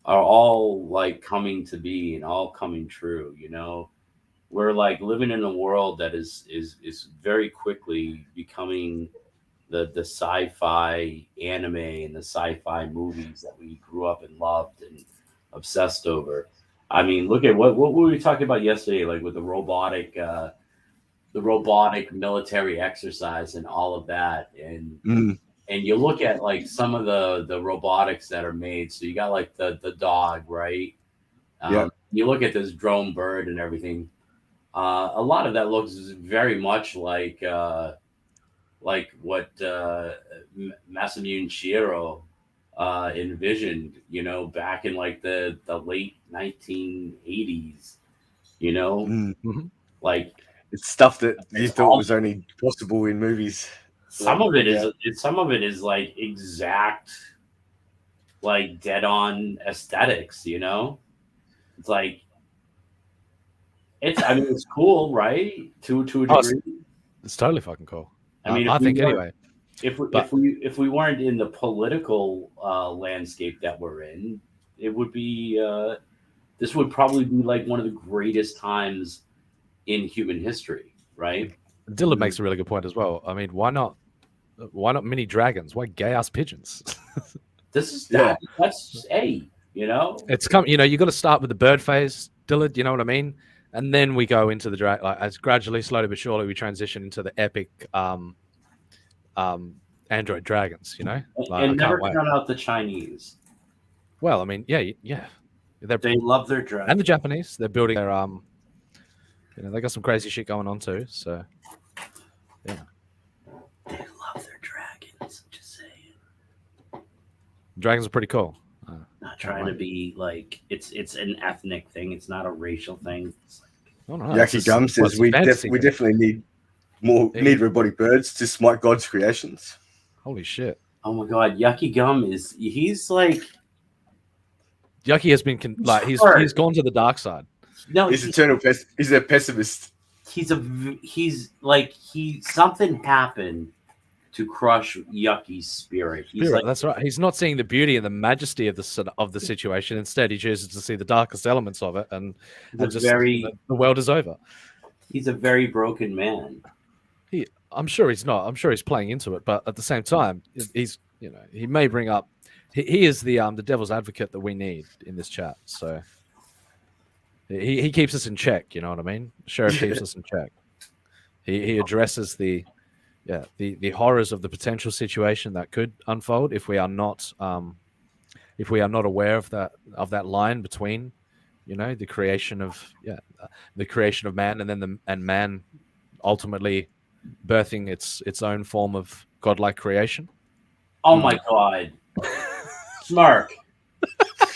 are all like coming to be and all coming true. You know, we're like living in a world that is very quickly becoming the sci-fi anime and the sci-fi movies that we grew up and loved and obsessed over. I mean, look at what were we talking about yesterday, like with the robotic military exercise and all of that, and you look at like some of the robotics that are made. So you got like the dog, right? You look at this drone bird and everything. A lot of that looks very much like what Masamune Shirow envisioned, you know, back in like the late 1980s. You know, like. It's stuff that you thought was only possible in movies. Some of it is like exact, like dead on aesthetics, you know? It's like I mean it's cool, right? To a degree. It's totally fucking cool. I mean, I think anyway. If we weren't in the political landscape that we're in, it would be this would probably be like one of the greatest times in human history, right? Dylan makes a really good point as well. I mean, why not mini dragons? Why gay ass pigeons? This is that's you know, it's come. You know, you got to start with the bird phase, Dylan. You know what I mean? And then we go into the drag. Like as gradually, slowly but surely, we transition into the epic android dragons. You know, like, and never count out the Chinese. Well, I mean, yeah, they love their dragons, and the Japanese. They're building their You know, they got some crazy shit going on too. So, yeah. They love their dragons. Just saying. Dragons are pretty cool. Not trying to be like it's an ethnic thing. It's not a racial thing. It's like, Yaki Gum says we definitely need robotic birds to smite God's creations. Holy shit! Oh my god, Yucky Gum he's like Yucky has been he's gone to the dark side. No, he's a pessimist. Something happened to crush Yucky's spirit. That's right. He's not seeing the beauty and the majesty of the situation. Instead, he chooses to see the darkest elements of it, and the world is over. He's a very broken man. I'm sure he's not. I'm sure he's playing into it, but at the same time, he's he may bring up. He is the devil's advocate that we need in this chat. So. He keeps us in check, you know what I mean? Sheriff keeps us in check. He addresses the horrors of the potential situation that could unfold if we are not aware of that line between, you know, the creation of man and then man ultimately birthing its own form of godlike creation. Oh my god. Smirk.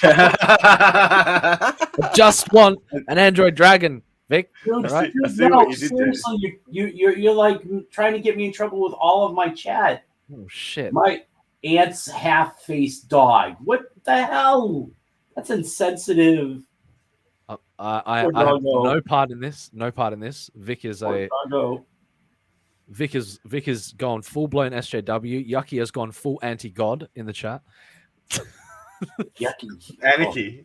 I just want an android dragon, Vic. Dude, right? seriously, you're like trying to get me in trouble with all of my chat. Oh shit! My aunt's half-faced dog. What the hell? That's insensitive. I have no part in this. No part in this. Vic is gone full blown SJW. Yucky has gone full anti-god in the chat. Yucky. Anarchy.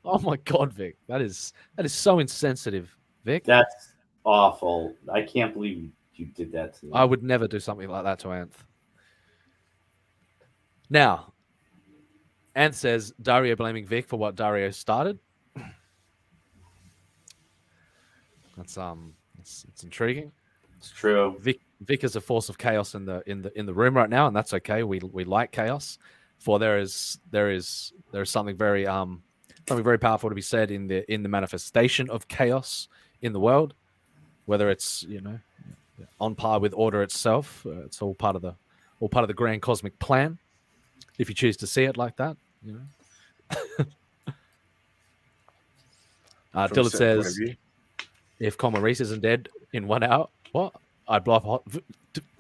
Oh my god, Vic. That is so insensitive, Vic. That's awful. I can't believe you did that to me. I would never do something like that to Anth. Now, Anth says Dario blaming Vic for what Dario started. That's it's intriguing. It's true. Vic is a force of chaos in the room right now, and that's okay. We like chaos. For there is something very powerful to be said in the manifestation of chaos in the world, whether it's on par with order itself. It's all part of the grand cosmic plan. If you choose to see it like that, Dillard says, if Common Reese isn't dead in 1 hour, what? I'd blow up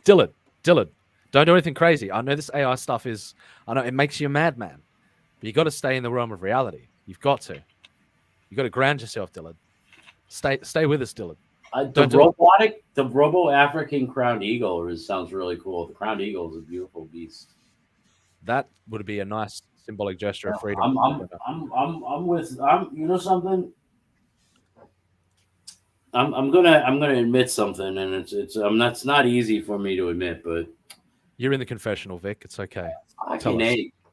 Dillard, don't do anything crazy. I know this AI stuff I know it makes you a madman, but you got to stay in the realm of reality. You've got to ground yourself, Dillard. Stay with us, Dillard. The Robo-African crowned eagle sounds really cool. The crowned eagle is a beautiful beast. That would be a nice symbolic gesture of freedom. You know something? I'm gonna admit something, and it's not easy for me to admit, but you're in the confessional, Vic. It's okay.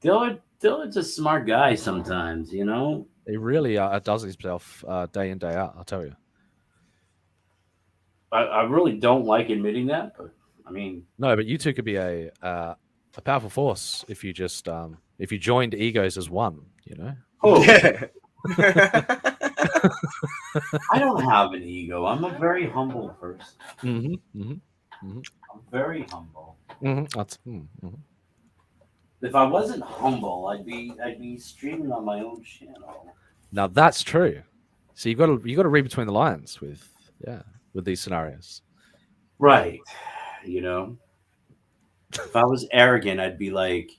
Dillard's a smart guy sometimes, He really does himself day in, day out, I'll tell you. I really don't like admitting that, but I mean, no, but you two could be a powerful force if you just if you joined egos as one, Oh, yeah. I don't have an ego. I'm a very humble person. I'm very humble. If I wasn't humble, I'd be streaming on my own channel. Now that's true. So you got to read between the lines with these scenarios, right? If I was arrogant, I'd be like,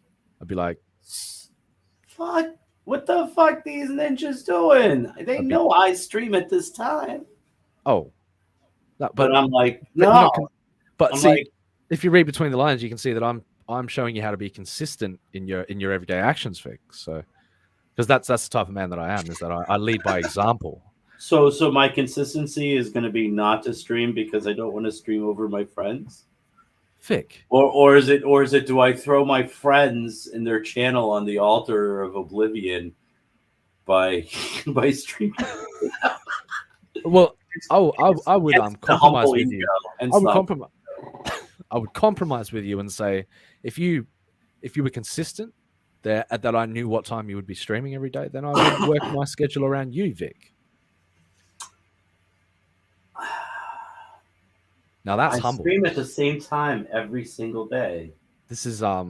fuck. What the fuck these ninjas doing? They know I stream at this time. Oh. But I'm like, no. But see, if you read between the lines, you can see that I'm showing you how to be consistent in your everyday actions, Vic. So, because that's the type of man that I am, is that I lead by example. So my consistency is going to be not to stream because I don't want to stream over my friends. Vic. Or is it do I throw my friends and their channel on the altar of oblivion by streaming? Well, I would compromise with you. I would compromise with you and say if you were consistent that I knew what time you would be streaming every day, then I would work my schedule around you, Vic. Now that's humble. I stream at the same time every single day. This is a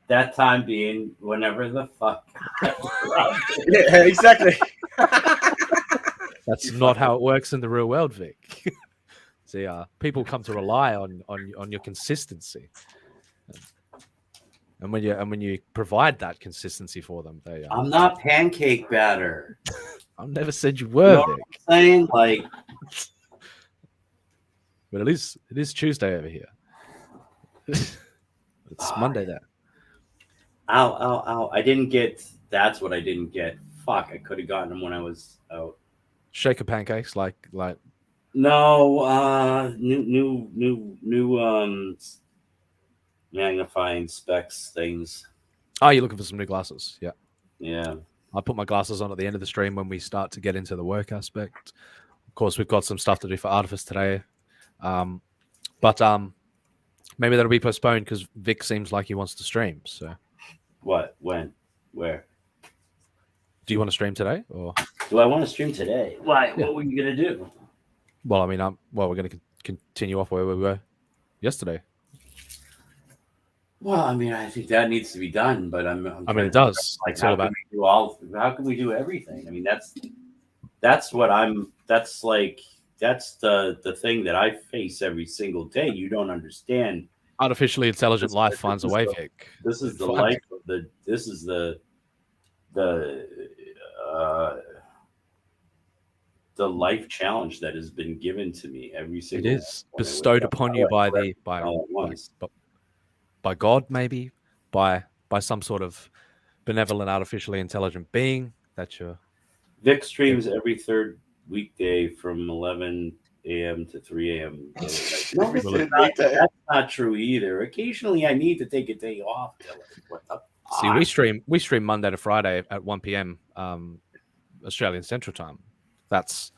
that time being whenever the fuck. Yeah, exactly. That's not how it works in the real world, Vic. See, people come to rely on your consistency, and when you provide that consistency for them, they. I'm not pancake batter. I never said you were, Vic. What I'm saying, like. But it is Tuesday over here. It's Monday there. Ow. That's what I didn't get. Fuck, I could have gotten them when I was out. Shaker pancakes, like. No, new magnifying specs things. Oh, you're looking for some new glasses? Yeah. Yeah. I put my glasses on at the end of the stream when we start to get into the work aspect. Of course, we've got some stuff to do for Artifice today. But maybe that'll be postponed because Vic seems like he wants to stream. So, what? When? Where? Do you want to stream today, or do I want to stream today? Why? Yeah. What were you gonna do? Well, I mean, we're going to continue off where we were yesterday. Well, I mean, I think that needs to be done, but I mean, it does. Like, how can we do everything? I mean, that's what I'm. That's like. That's the thing that I face every single day. You don't understand. Artificially intelligent life finds a way, Vic. This is the life of the. This is the life challenge that has been given to me every single. It is bestowed upon you by God, maybe by some sort of benevolent, artificially intelligent being that you're. Vic streams every third weekday from 11 a.m. to 3 a.m. No, that's not true either. Occasionally, I need to take a day off. See, we stream Monday to Friday at 1 p.m. Australian Central Time. That's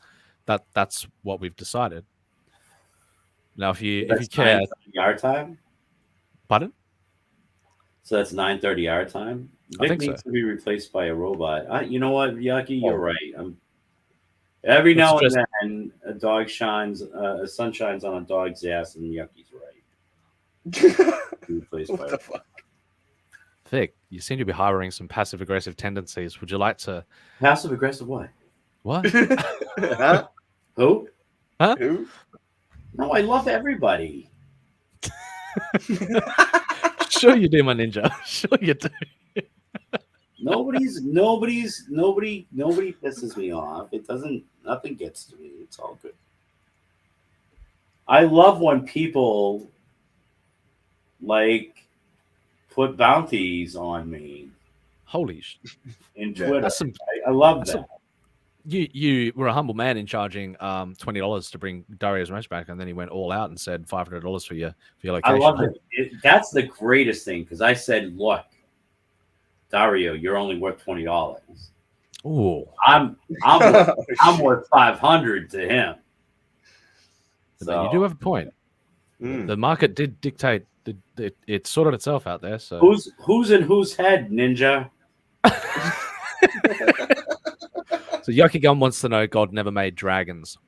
what we've decided. Now, if you That's care, 9:30 our time. pardon? So that's 9:30 our time. I Vic think needs so. to be replaced by a robot. You know what, Yucky, you're right. Every now and then, a sun shines on a dog's ass, and Yucky's right. Replaced by a Vic, you seem to be harboring some passive aggressive tendencies. Would you like to? Passive aggressive what? What? Huh? Who? Huh? Who? No, I love everybody. Sure you do, my ninja. Sure you do. Nobody pisses me off. Nothing gets to me. It's all good. I love when people like put bounties on me. Holy in Twitter. That's some, I love that. You were a humble man in charging $20 to bring Dario's match back, and then he went all out and said $500 for your location. I love it. That's the greatest thing, because I said, look, Dario, you're only worth $20. Ooh. I'm worth $500 to him. So, you do have a point. The market did dictate. It sorted itself out there. So who's in whose head, Ninja? So Yucky Gun wants to know God never made dragons.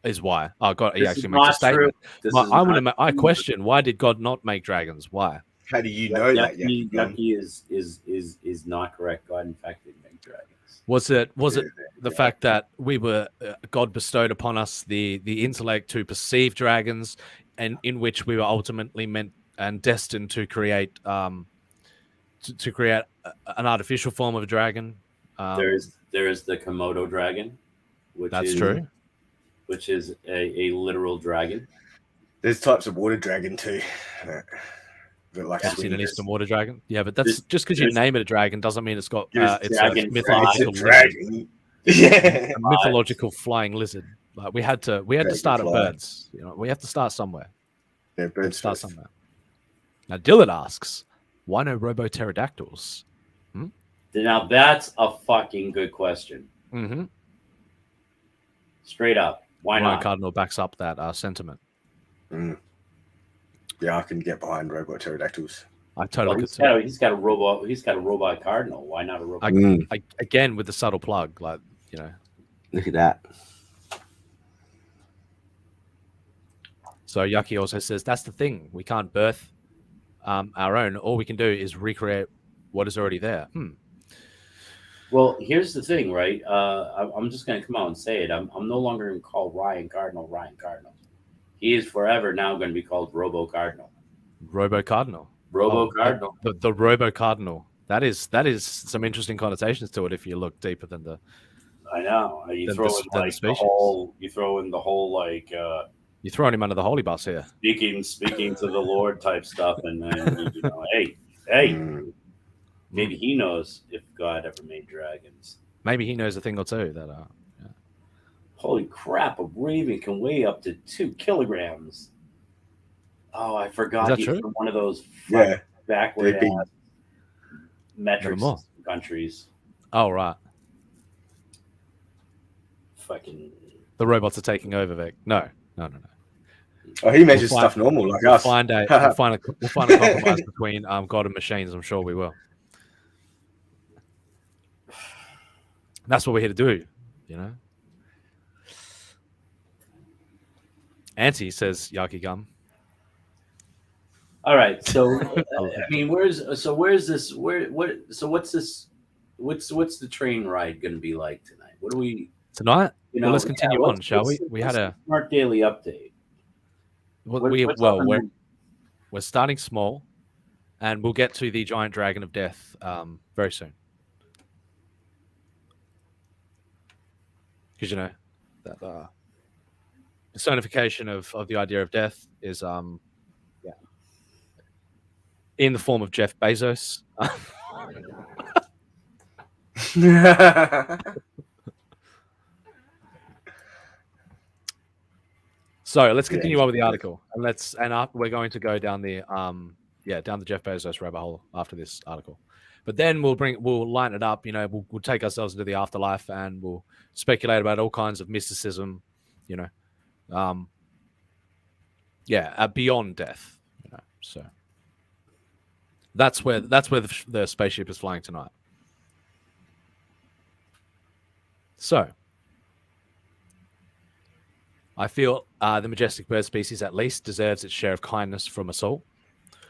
Is why. Oh, God, he actually makes a statement. I question, why did God not make dragons? Why? How do you know that? Yucky is not correct. God, in fact, did make dragons. Was it the fact that God bestowed upon us the intellect to perceive dragons, and in which we were ultimately meant and destined to create to create an artificial form of a dragon? There is the Komodo dragon, true. Which is a literal dragon. There's types of water dragon too. Like I've seen an eastern water dragon. Yeah, but that's just because you name it a dragon doesn't mean it's got it's a mythological dragon. A mythological flying lizard. Like we had to start at birds. You know, we have to start somewhere. Yeah, birds start somewhere. Now Dylan asks, why no robo pterodactyls? Now that's a fucking good question. Mm-hmm. Straight up, why not? Cardinal backs up that sentiment. Yeah, I can get behind robot pterodactyls. I totally could too. He's got a robot cardinal. Why not a robot? Again, with the subtle plug, like, you know. Look at that. So Yucky also says that's the thing. We can't birth our own. All we can do is recreate what is already there. Well, here's the thing, right? I'm just going to come out and say it. I'm no longer going to call Ryan Cardinal. He is forever now going to be called Robo Cardinal. Robo Cardinal. The Robo Cardinal. That is some interesting connotations to it if you look deeper than the. I know. You throw in the whole like. You're throwing him under the holy bus here. Speaking to the Lord type stuff, and then hey. Maybe he knows if God ever made dragons. Maybe he knows a thing or two that are. Yeah. Holy crap! A raven can weigh up to 2 kilograms. Oh, I forgot he's from one of those backward metric countries. Oh right. Fucking. The robots are taking over, Vic. No. Oh, he measures stuff normal like us. We'll find a compromise between God and machines. I'm sure we will. That's what we're here to do, you know. Auntie says Yaki Gum. All right, so I mean, what's this? What's the train ride going to be like tonight? What do we tonight? Well, let's continue on, shall we? We had a smart daily update. We're starting small, and we'll get to the giant dragon of death very soon. Because, you know, that personification of the idea of death is in the form of Jeff Bezos. So let's continue on with the article, and we're going to go down the down the Jeff Bezos rabbit hole after this article. But then we'll line it up, you know, we'll take ourselves into the afterlife, and we'll speculate about all kinds of mysticism, you know, beyond death. So that's where the spaceship is flying tonight. So I feel the majestic bird species at least deserves its share of kindness from us all,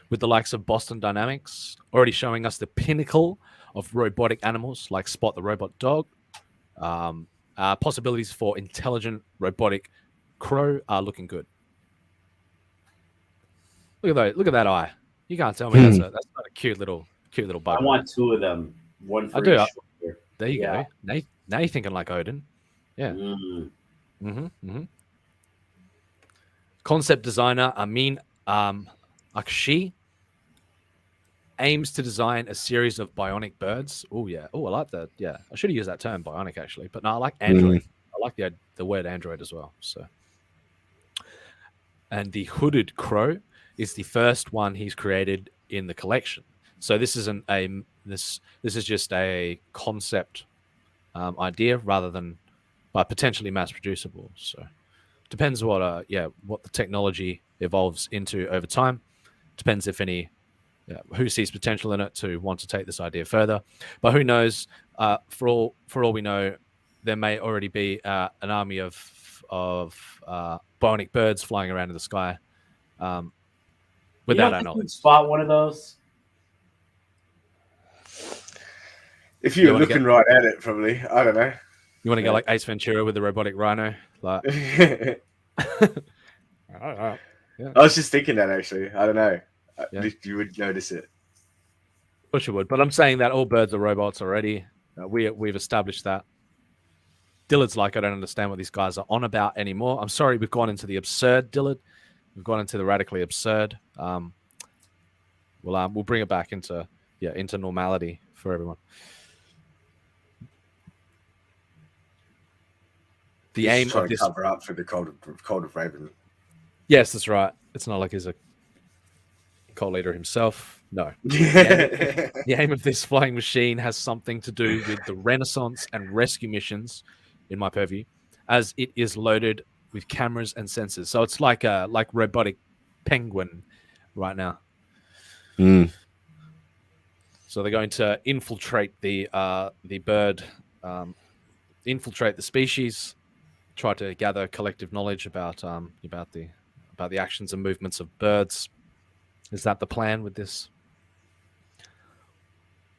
with the likes of Boston Dynamics already showing us the pinnacle of robotic animals like Spot the robot dog. Possibilities for intelligent robotic crow are looking good. Look at that eye. You can't tell me that's not a cute little bug. I want 2 of them. One for I do. each shoulder. There you go. Now you're thinking like Odin. Yeah. Concept designer Amin Akshi aims to design a series of bionic birds. Oh yeah. Oh, I like that. Yeah, I should have used that term bionic actually, but no, I like android. I like the word android as well. So, and the hooded crow is the first one he's created in the collection. So this isn't this is just a concept idea rather than potentially mass producible. So depends what the technology evolves into over time. Depends if any who sees potential in it to want to take this idea further. But who knows? For all we know, there may already be an army of bionic birds flying around in the sky. Without our knowledge. Spot one of those. If you're looking right at it, probably. I don't know. You want to go like Ace Ventura with the robotic rhino? Like, I was just thinking that actually. I don't know. You would notice it. Push you would, but I'm saying that all birds are robots already. We've established that. Dillard's like, I don't understand what these guys are on about anymore. I'm sorry, we've gone into the absurd, Dillard. We've gone into the radically absurd. We'll bring it back into normality for everyone. The aim of this cover up for the cult of Raven. Yes, that's right. It's not like he's a cult leader himself. No. The aim of this flying machine has something to do with the Renaissance and rescue missions in my purview, as it is loaded with cameras and sensors. So it's like robotic penguin right now. So they're going to infiltrate the bird, infiltrate the species, try to gather collective knowledge about the actions and movements of birds. Is that the plan with this?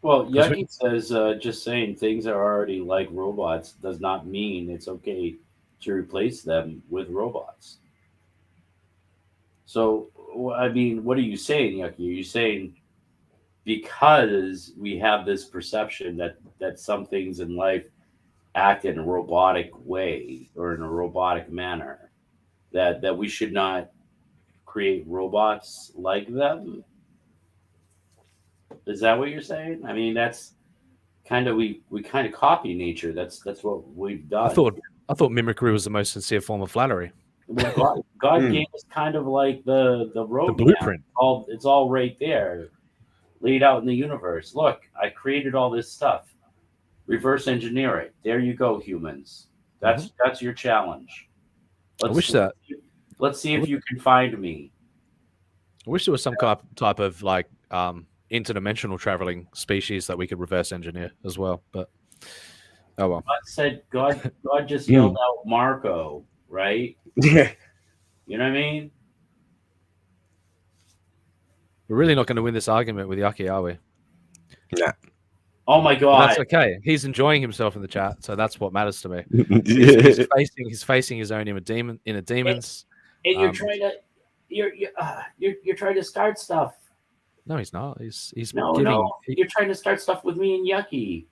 Well, Yucky says just saying things are already like robots does not mean it's okay to replace them with robots. So, I mean, what are you saying, Yucky? Are you saying because we have this perception that some things in life act in a robotic way or in a robotic manner, that we should not create robots like them? Is that what you're saying? I mean, that's kind of we kind of copy nature. That's what we've done. I thought mimicry was the most sincere form of flattery. Well, God gave us kind of like the roadmap. The blueprint. It's all right there, laid out in the universe. Look, I created all this stuff. Reverse engineer it. There you go, humans. That's your challenge. Let's see if you can find me. I wish there was some type of like interdimensional traveling species that we could reverse engineer as well. But oh well. God just yelled out Marco, right? Yeah. You know what I mean? We're really not going to win this argument with Yucky, are we? Nah. Oh my God. But that's okay. He's enjoying himself in the chat, so that's what matters to me. He's facing his own inner demons. And you're trying to you're trying to start stuff. No, he's not. He's You're trying to start stuff with me and Yucky.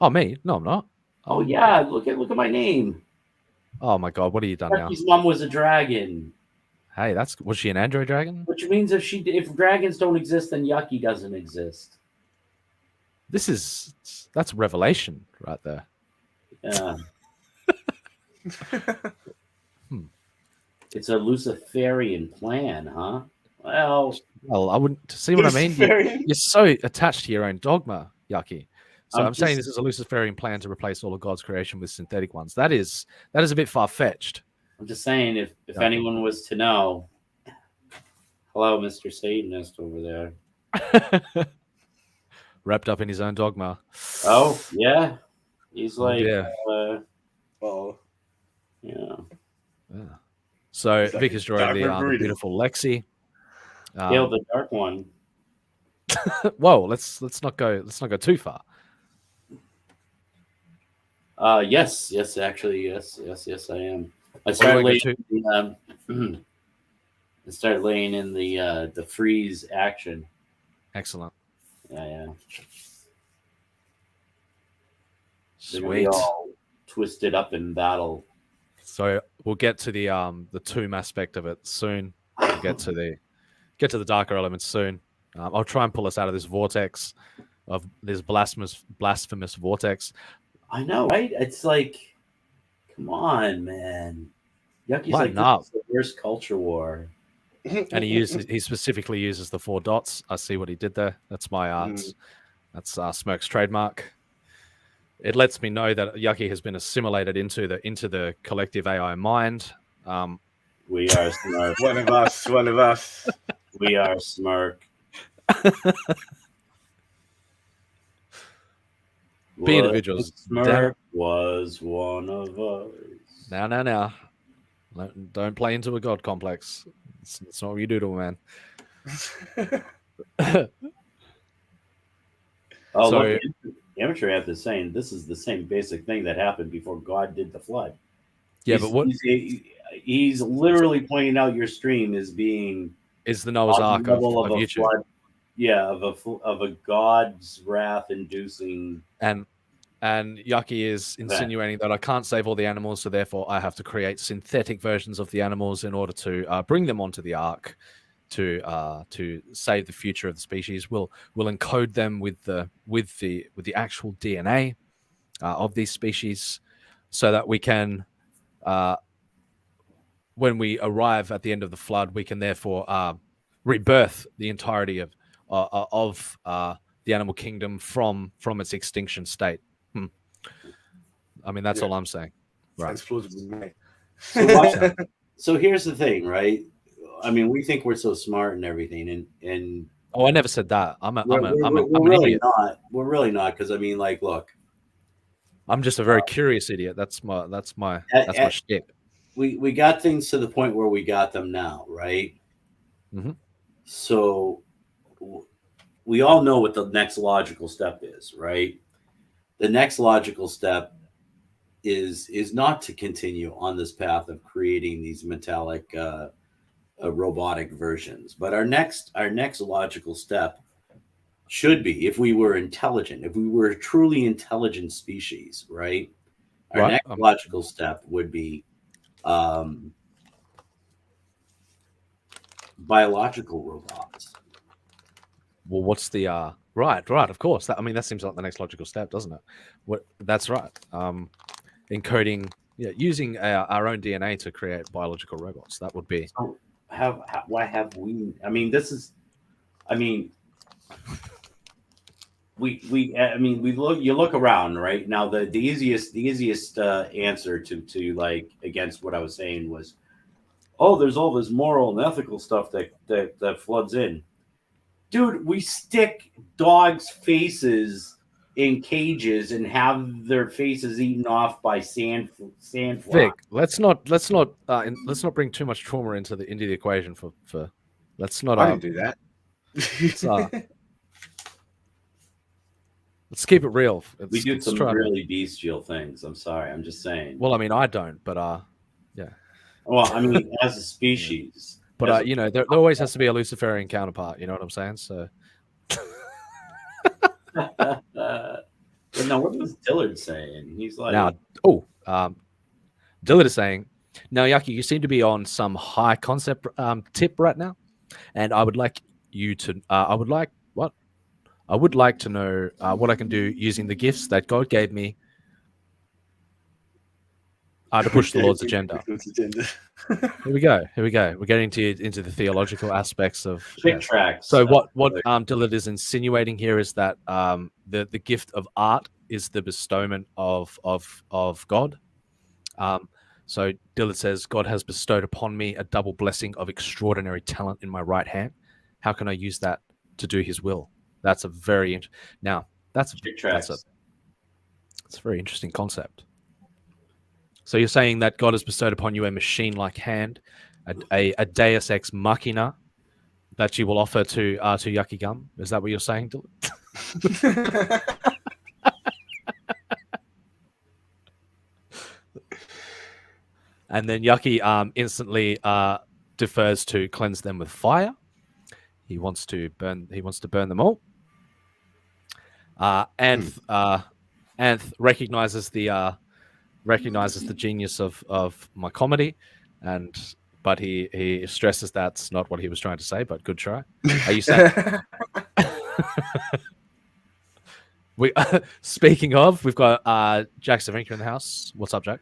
Oh, me? No, I'm not. Oh yeah, look at my name. Oh my God, what have you done now? Yucky's mom was a dragon. Hey, was she an android dragon? Which means if dragons don't exist, then Yucky doesn't exist. That's revelation right there. Yeah. It's a Luciferian plan, huh? Well, I wouldn't see what I mean. You're so attached to your own dogma, Yucky. So I'm saying this is a Luciferian plan to replace all of God's creation with synthetic ones. That is a bit far-fetched. I'm just saying if anyone was to know, Hello, Mr. Satanist over there. Wrapped up in his own dogma. Oh, yeah. He's like, yeah. Yeah. So It's like Vic a is drawing the dark beautiful Lexi. Hail the dark one. Whoa, let's not go too far. Yes, actually, yes, I am. I Wait, started laying in the freeze action. Excellent. Yeah. They're gonna Sweet. be all twisted up in battle. So we'll get to the tomb aspect of it soon. We'll get to the darker elements soon. I'll try and pull us out of this vortex, of this blasphemous vortex. I know, right? It's like, come on, man. Yucky's like, this is the worst culture war. And he specifically uses the 4 dots. I see what he did there. That's my art. That's Smirk's trademark. It lets me know that Yucky has been assimilated into the collective AI mind. We are Smirk. One of us. We are Smirk. Be individuals. Smirk was one of us. Now. Don't play into a god complex. It's not what you do to a man. Look, Amateur App is saying this is the same basic thing that happened before God did the flood. Yeah, but what he's literally pointing out your stream as being is the Noah's Ark of YouTube. Flood, yeah, of a God's wrath inducing. And Yucky is insinuating that I can't save all the animals, so therefore I have to create synthetic versions of the animals in order to bring them onto the Ark to save the future of the species. We'll encode them with the actual DNA of these species, so that we can, when we arrive at the end of the flood, we can therefore rebirth the entirety of the animal kingdom from its extinction state. I mean, that's all I'm saying. Right. So here's the thing, right? I mean, we think we're so smart and everything, and I never said that. I'm really an idiot. not. We're really not, because I mean, like, look, I'm just a very curious idiot. That's my shtick. We got things to the point where we got them now, right? Mm-hmm. So we all know what the next logical step is, right? The next logical step is not to continue on this path of creating these metallic robotic versions, but our next logical step should be, if we were intelligent, if we were a truly intelligent species, right? Our next logical step would be biological robots. Well, what's the right? Of course. That seems like the next logical step, doesn't it? That's right. Encoding, using our own DNA to create biological robots. That would be. So why have we? I mean, this is. I mean, we look. You look around right now. The easiest answer to like against what I was saying was, oh, there's all this moral and ethical stuff that floods in. Dude, we stick dogs' faces in cages and have their faces eaten off by sand. Vic, let's not bring too much trauma into the equation for. Let's not. I didn't do that. Let's keep it real. We do some really bestial things. I'm sorry. I'm just saying. Well, I mean, I don't, but yeah. Well, I mean, as a species. But there always has to be a Luciferian counterpart. You know what I'm saying? So. But no, what was Dillard saying? He's like, Dillard is saying, now, Yucky, you seem to be on some high concept tip right now, and I would like you to. I would like to know what I can do using the gifts that God gave me to push the Lord's agenda. Here we go. We're getting into the theological aspects of tracks. So what Dillard is insinuating here is that the gift of art is the bestowment of God. So Dillard says, God has bestowed upon me a double blessing of extraordinary talent in my right hand. How can I use that to do his will? That's a very now that's a very interesting concept. So you're saying that God has bestowed upon you a machine-like hand, a Deus ex machina that you will offer to Yucky Gum. Is that what you're saying, Dillard? And then Yucky instantly defers to cleanse them with fire. He wants to burn them all. Anth recognizes the genius of my comedy, but he stresses that's not what he was trying to say. But good try. Are you saying? Speaking of, we've got Jack Savinka in the house. What's up, Jack?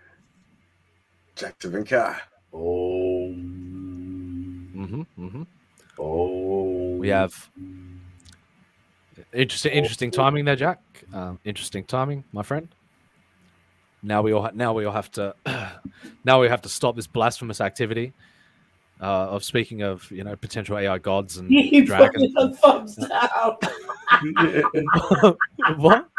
Jack Savinka. Oh. Oh. We have interesting timing there, Jack. Interesting timing, my friend. Now we all have to stop this blasphemous activity of speaking of potential AI gods and dragons. A thumbs down. What?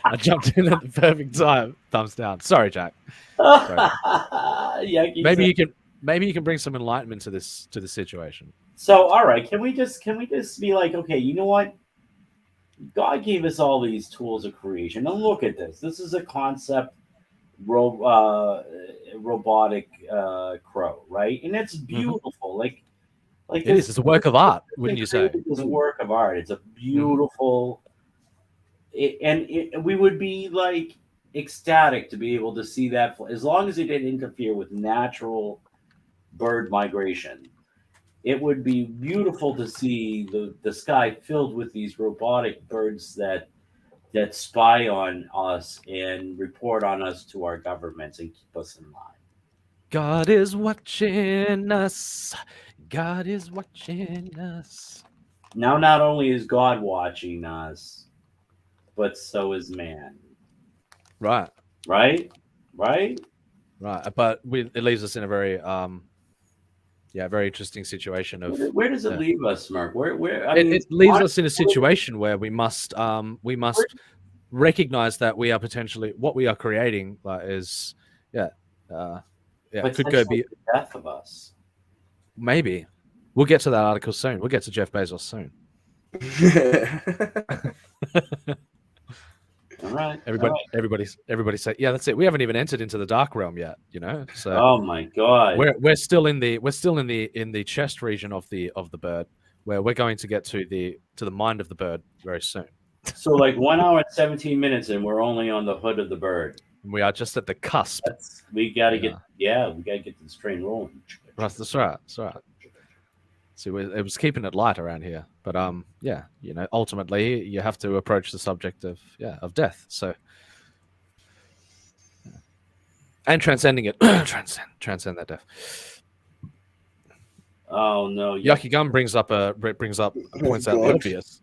I jumped in at the perfect time. Thumbs down. Sorry, Jack. Yeah, maybe you can bring some enlightenment to this situation. So, all right, can we just be like, okay, you know what? God gave us all these tools of creation. Now look at this. This is a concept robotic crow, right? And it's beautiful. Like it is. It's a work of art, wouldn't you say? It's a work of art. It's a beautiful. We would be like ecstatic to be able to see that, as long as it didn't interfere with natural bird migration. It would be beautiful to see the sky filled with these robotic birds that spy on us and report on us to our governments and keep us in line. God is watching us. God is watching us. Now, not only is God watching us, but so is man. Right. Right. But it leaves us in a very very interesting situation of where does it leave us, Mark? It leaves us in a situation where we must recognize that we are potentially what we are creating is could go be the death of us. Maybe we'll get to that article soon. We'll get to Jeff Bezos soon. All right. Everybody say, yeah, that's it. We haven't even entered into the dark realm yet, So oh my god, we're still in the chest region of the bird, where we're going to get to the mind of the bird very soon. So like 1 hour and 17 minutes, and we're only on the hood of the bird. We are just at the cusp. We got to get this train rolling. That's right. See, it was keeping it light around here, but ultimately you have to approach the subject of death. So, and transcending it, transcend that death. Oh no! Yucky Gum points out the obvious.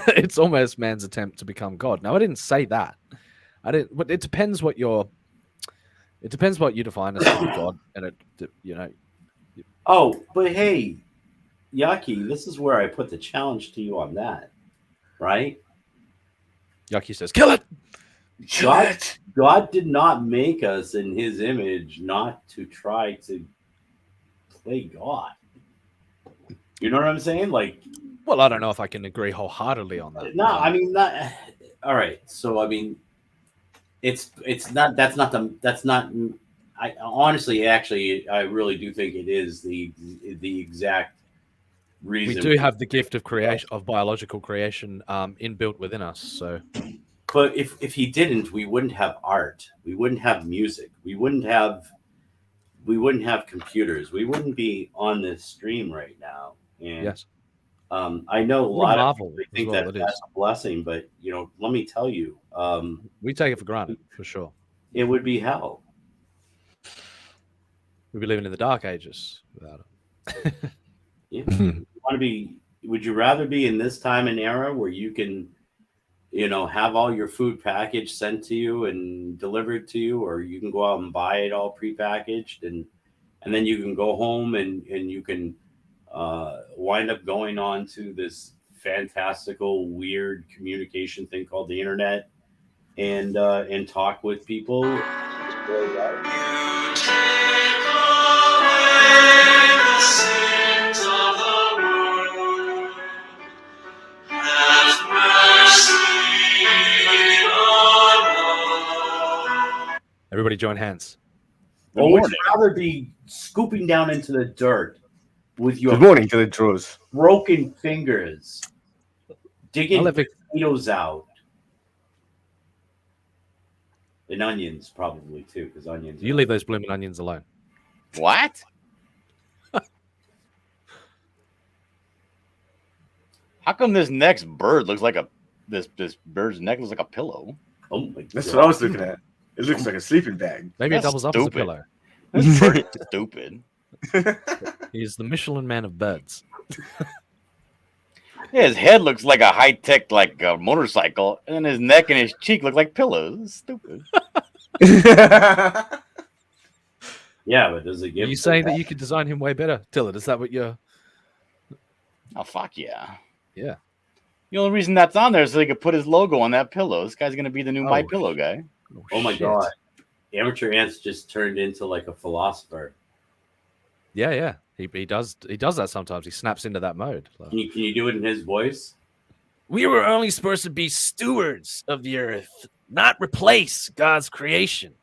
It's almost man's attempt to become God. No, I didn't say that. But it depends what you define as God, and Oh, but hey, Yucky, this is where I put the challenge to you on that, right? Yucky says, "Kill it." God did not make us in His image, not to try to play God. You know what I'm saying? Like, well, I don't know if I can agree wholeheartly on that. No, I mean, not. All right, so I mean, it's not. That's not. I honestly, actually, I really do think it is the exact reason. We do have the gift of creation, of biological creation, inbuilt within us. So, but if He didn't, we wouldn't have art. We wouldn't have music. We wouldn't have computers. We wouldn't be on this stream right now. And, yes. I know a lot of people think that's a blessing, but let me tell you, we take it for granted for sure. It would be hell. We'd be living in the dark ages without it. Yeah. Would you rather be in this time and era where you can have all your food packaged sent to you and delivered to you, or you can go out and buy it all prepackaged, and then you can go home and you can wind up going on to this fantastical, weird communication thing called the internet, and talk with people. Everybody join hands. Or would you rather be scooping down into the dirt with your Good morning to the drawers. broken fingers, digging potatoes out? And onions, probably, too, because onions... You leave those blooming onions alone. What? How come this next bird looks like this bird's neck looks like a pillow? Oh my God. That's what I was looking at. It looks like a sleeping bag. Maybe it doubles up as a pillow. This bird is stupid. He's the Michelin man of birds. Yeah, his head looks like a high-tech motorcycle, and then his neck and his cheek look like pillows. It's stupid. Yeah, but does it give... Are you saying that you could design him way better, Tillard? Is that what you're... Oh, fuck yeah. Yeah. The only reason that's on there is so he could put his logo on that pillow. This guy's going to be the new My Pillow guy. Oh my God. Amateur Ants just turned into like a philosopher. Yeah. He does that sometimes. He snaps into that mode. Can you do it in his voice? We were only supposed to be stewards of the earth, not replace God's creation.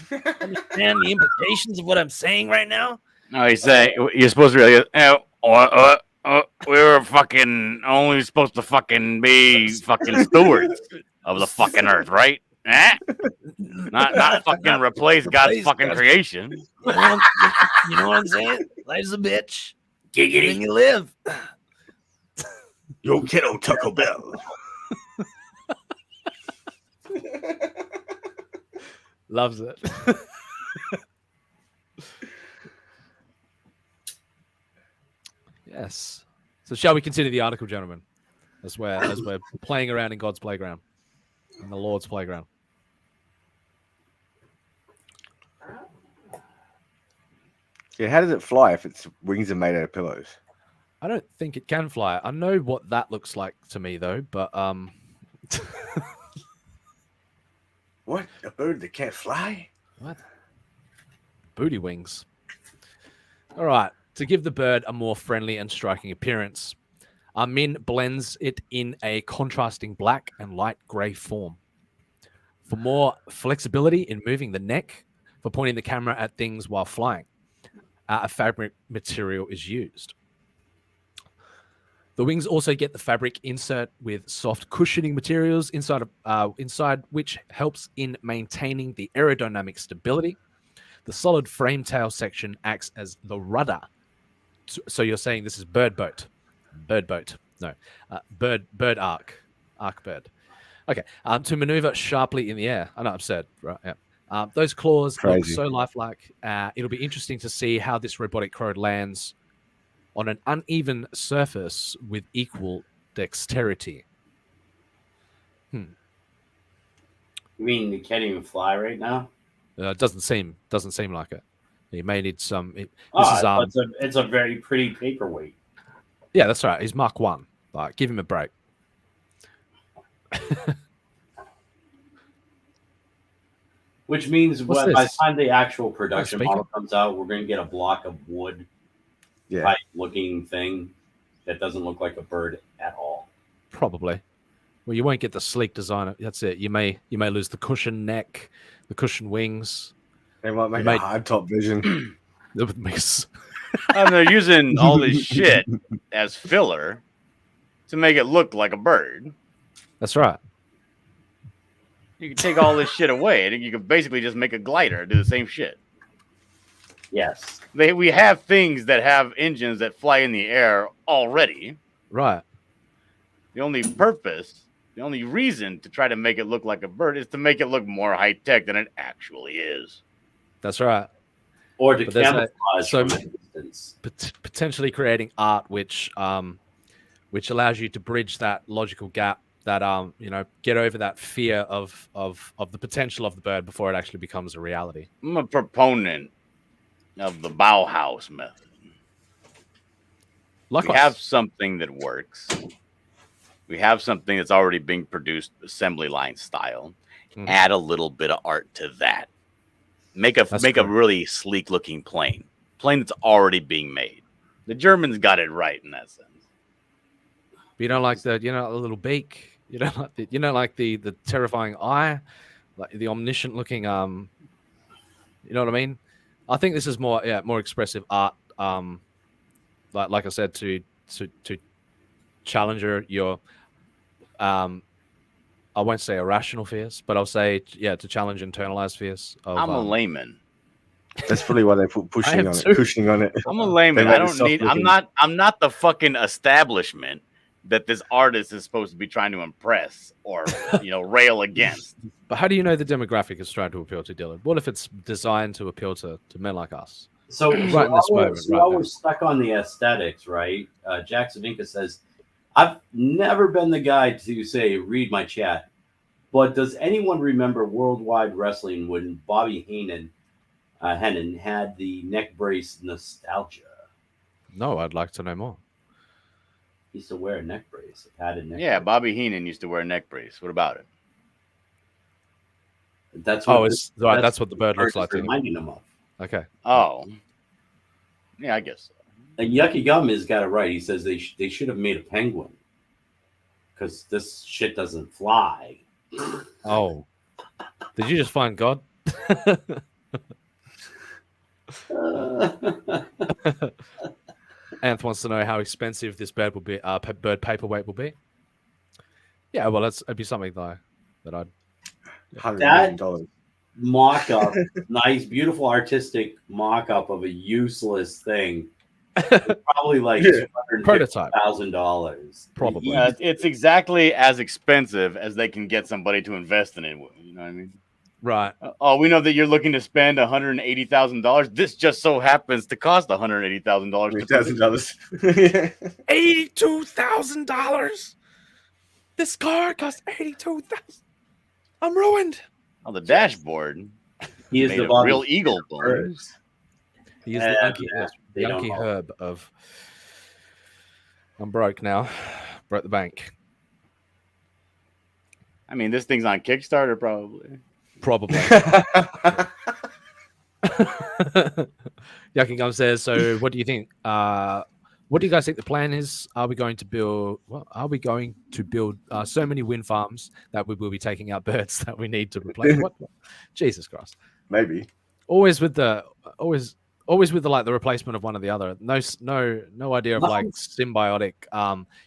Understand the implications of what I'm saying right now? No, he's saying you're supposed to really... we were fucking only supposed to fucking be fucking stewards of the fucking earth, right? Not fucking replace God's fucking creation. You know what I'm saying? Life's a bitch. Giggity. And you live. Yo, kiddo, Taco Bell. Loves it. Yes. So shall we consider the article, gentlemen, as we're playing around in God's playground, in the Lord's playground? Yeah, how does it fly if its wings are made out of pillows? I don't think it can fly. I know what that looks like to me, though, but What? A bird that can't fly? What? Booty wings. All right. To give the bird a more friendly and striking appearance, Min blends it in a contrasting black and light grey form. For more flexibility in moving the neck, for pointing the camera at things while flying, a fabric material is used. The wings also get the fabric insert with soft cushioning materials inside which helps in maintaining the aerodynamic stability. The solid frame tail section acts as the rudder. So you're saying this is bird boat. No, bird arc bird. Okay, to maneuver sharply in the air. I know I'm sad, right? Yeah. Those claws look so lifelike. It'll be interesting to see how this robotic crow lands on an uneven surface with equal dexterity. You mean it can't even fly right now? It doesn't seem like it. You may need some. It's a very pretty paperweight. Yeah, that's right. He's Mark 1. Like, give him a break. Which means by the time the actual production model comes out, we're going to get a block of wood type looking thing that doesn't look like a bird at all. Probably. Well, you won't get the sleek design. That's it. You may lose the cushion neck, the cushion wings. They might make a hard top vision. And they're using all this shit as filler to make it look like a bird. That's right. You can take all this shit away, and you can basically just make a glider do the same shit. Yes. We have things that have engines that fly in the air already. Right. The only purpose, the only reason to try to make it look like a bird is to make it look more high-tech than it actually is. That's right. Or to camouflage from a distance. Potentially creating art which allows you to bridge that logical gap that get over that fear of the potential of the bird before it actually becomes a reality. I'm a proponent of the Bauhaus method. Likewise. We have something that works. We have something that's already being produced assembly line style. Add a little bit of art to that. Make a really sleek looking plane that's already being made. The Germans got it right in that sense. But you don't like the little beak. You don't like the terrifying eye, like the omniscient looking. You know what I mean? I think this is more expressive art. Like I said, to challenge your I won't say irrational fears, but I'll say to challenge internalized fears. I'm a layman. That's probably why they put cushioning on it. I'm a layman. I'm not the fucking establishment that this artist is supposed to be trying to impress or rail against. But how do you know the demographic is trying to appeal to Dylan? What if it's designed to appeal to men like us? So right in this moment, while we're stuck on the aesthetics, right? Jack Savinka says, I've never been the guy to say, read my chat, but does anyone remember Worldwide Wrestling when Bobby Heenan had the neck brace nostalgia? No, I'd like to know more. He used to wear a neck brace, a padded neck brace. Bobby Heenan used to wear a neck brace. What about it? That's what that's what the bird looks like. Reminding him of. Okay. Oh. Yeah, I guess so. And Yucky Gum has got it right. He says they should have made a penguin because this shit doesn't fly. Oh. Did you just find God? Anth wants to know how expensive this bird will be. Bird paperweight will be. Yeah, well, it'd be something though that I'd. $100 million mock-up, nice, beautiful, artistic mock-up of a useless thing. Probably like $250,000. Probably. It's exactly as expensive as they can get somebody to invest in it. You know what I mean? Right. We know that you're looking to spend $180,000. This just so happens to cost $180,000. $82,000. This car cost $82,000. I'm ruined. On the dashboard, he is made the of real eagle bones. He is the Yankee Herb of. I'm broke now. Broke the bank. I mean, this thing's on Kickstarter, probably. Yucky Gum says, so what do you think? What do you guys think the plan is? Are we going to build so many wind farms that we will be taking out birds that we need to replace? What? Jesus Christ. Maybe. Always with the the replacement of one or the other. No idea of like symbiotic.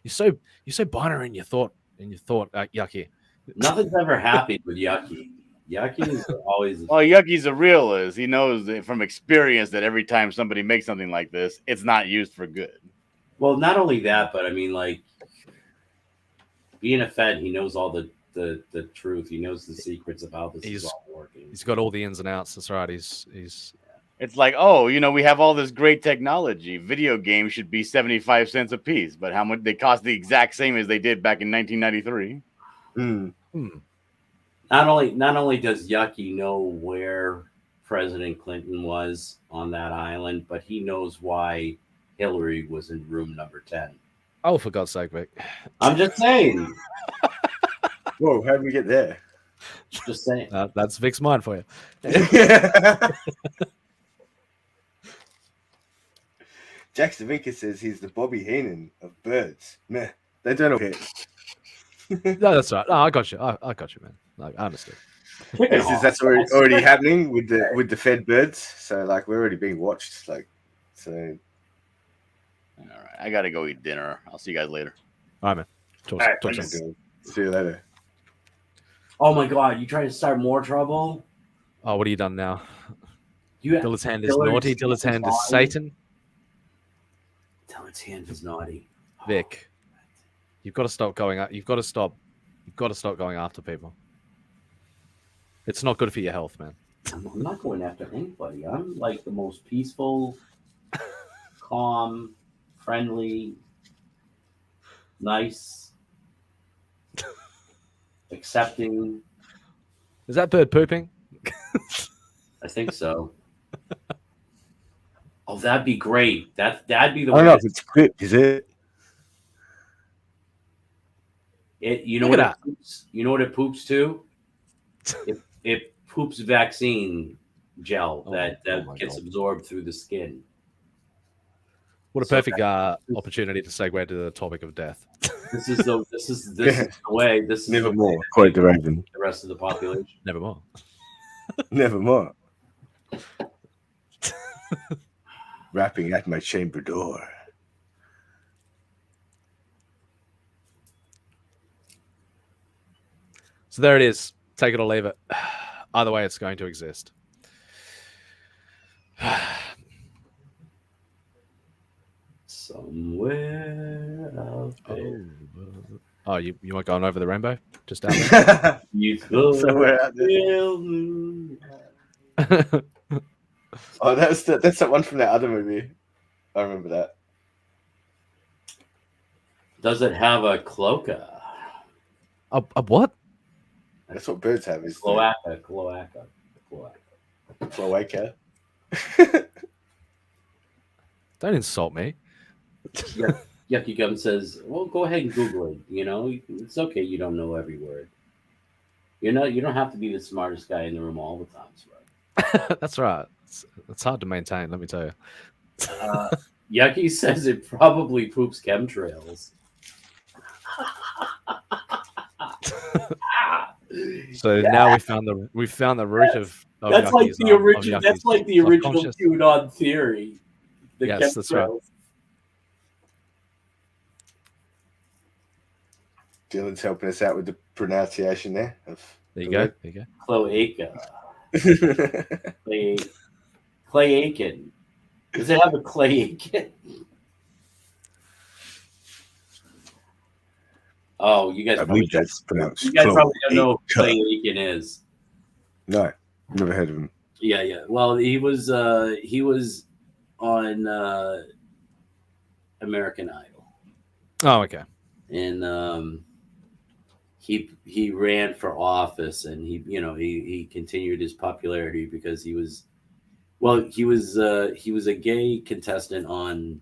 You're so binary in your thought Yucky. Nothing's ever happy with Yucky. Yucky is always. Well, Yucky's a realist. He knows from experience that every time somebody makes something like this, it's not used for good. Well, not only that, but I mean, like being a Fed, he knows all the truth. He knows the secrets of how this is all working. He's got all the ins and outs. That's right. He's. It's like, we have all this great technology. Video games should be 75 cents a piece, but how much they cost the exact same as they did back in 1993. Not only does Yucky know where President Clinton was on that island, but he knows why Hillary was in room number 10. Oh, for God's sake, Vic. I'm just saying. Whoa, how did we get there? Just saying. That's Vic's mind for you. Jack Savinka says he's the Bobby Heenan of birds. Meh, they don't know. No, that's right. No, I got you. I got you, man. Like, I understood. That's already happening with the fed birds. So like we're already being watched. Like so. All right, I gotta go eat dinner. I'll see you guys later. All right, man. Talk See you later. Oh my God! You trying to start more trouble? Oh, what have you done now? Dillard's hand is naughty. Dillard's hand is Satan. Dillard's hand is naughty. Vic, you've got to stop going up. You've got to stop going after people. It's not good for your health, man. I'm not going after anybody. I'm like the most peaceful, calm, friendly, nice accepting. Is that bird pooping? I think so. Oh, that'd be great. That'd be the I don't way. know if it's clipped, is it? You know Look what at it poops? You know what it poops to? It poops vaccine gel that gets absorbed through the skin. What a perfect opportunity to segue to the topic of death. This is the way. This is Nevermore. Quote the Raven. The rest of the population. Nevermore. Nevermore. Rapping at my chamber door. So there it is. Take it or leave it. Either way, it's going to exist. Somewhere out there. Oh, you weren't going over the rainbow? Just out there? Somewhere out there. Oh, that's that one from that other movie. I remember that. Does it have a cloaca? A what? That's what birds have. Is Cloaca. Cloaca. Don't insult me. Yucky Gum says, "Well, go ahead and Google it. You know, it's okay. You don't know every word. You don't have to be the smartest guy in the room all the time, right?" That's right. It's hard to maintain. Let me tell you. Yucky says it probably poops chemtrails. So now we found the root of that's Yucky's, like the original. That's like the original subconscious. QAnon theory. The Yes, that's right. Dylan's helping us out with the pronunciation there. There you go. There you go. Cloaca. Clay Aiken. Does it have a Clay Aiken? Oh, you guys. I believe that's pronounced. You guys probably don't know who Clay Aiken is. No, never heard of him. Yeah. Well, he was on American Idol. Oh, okay. And he ran for office, and he continued his popularity because he was a gay contestant on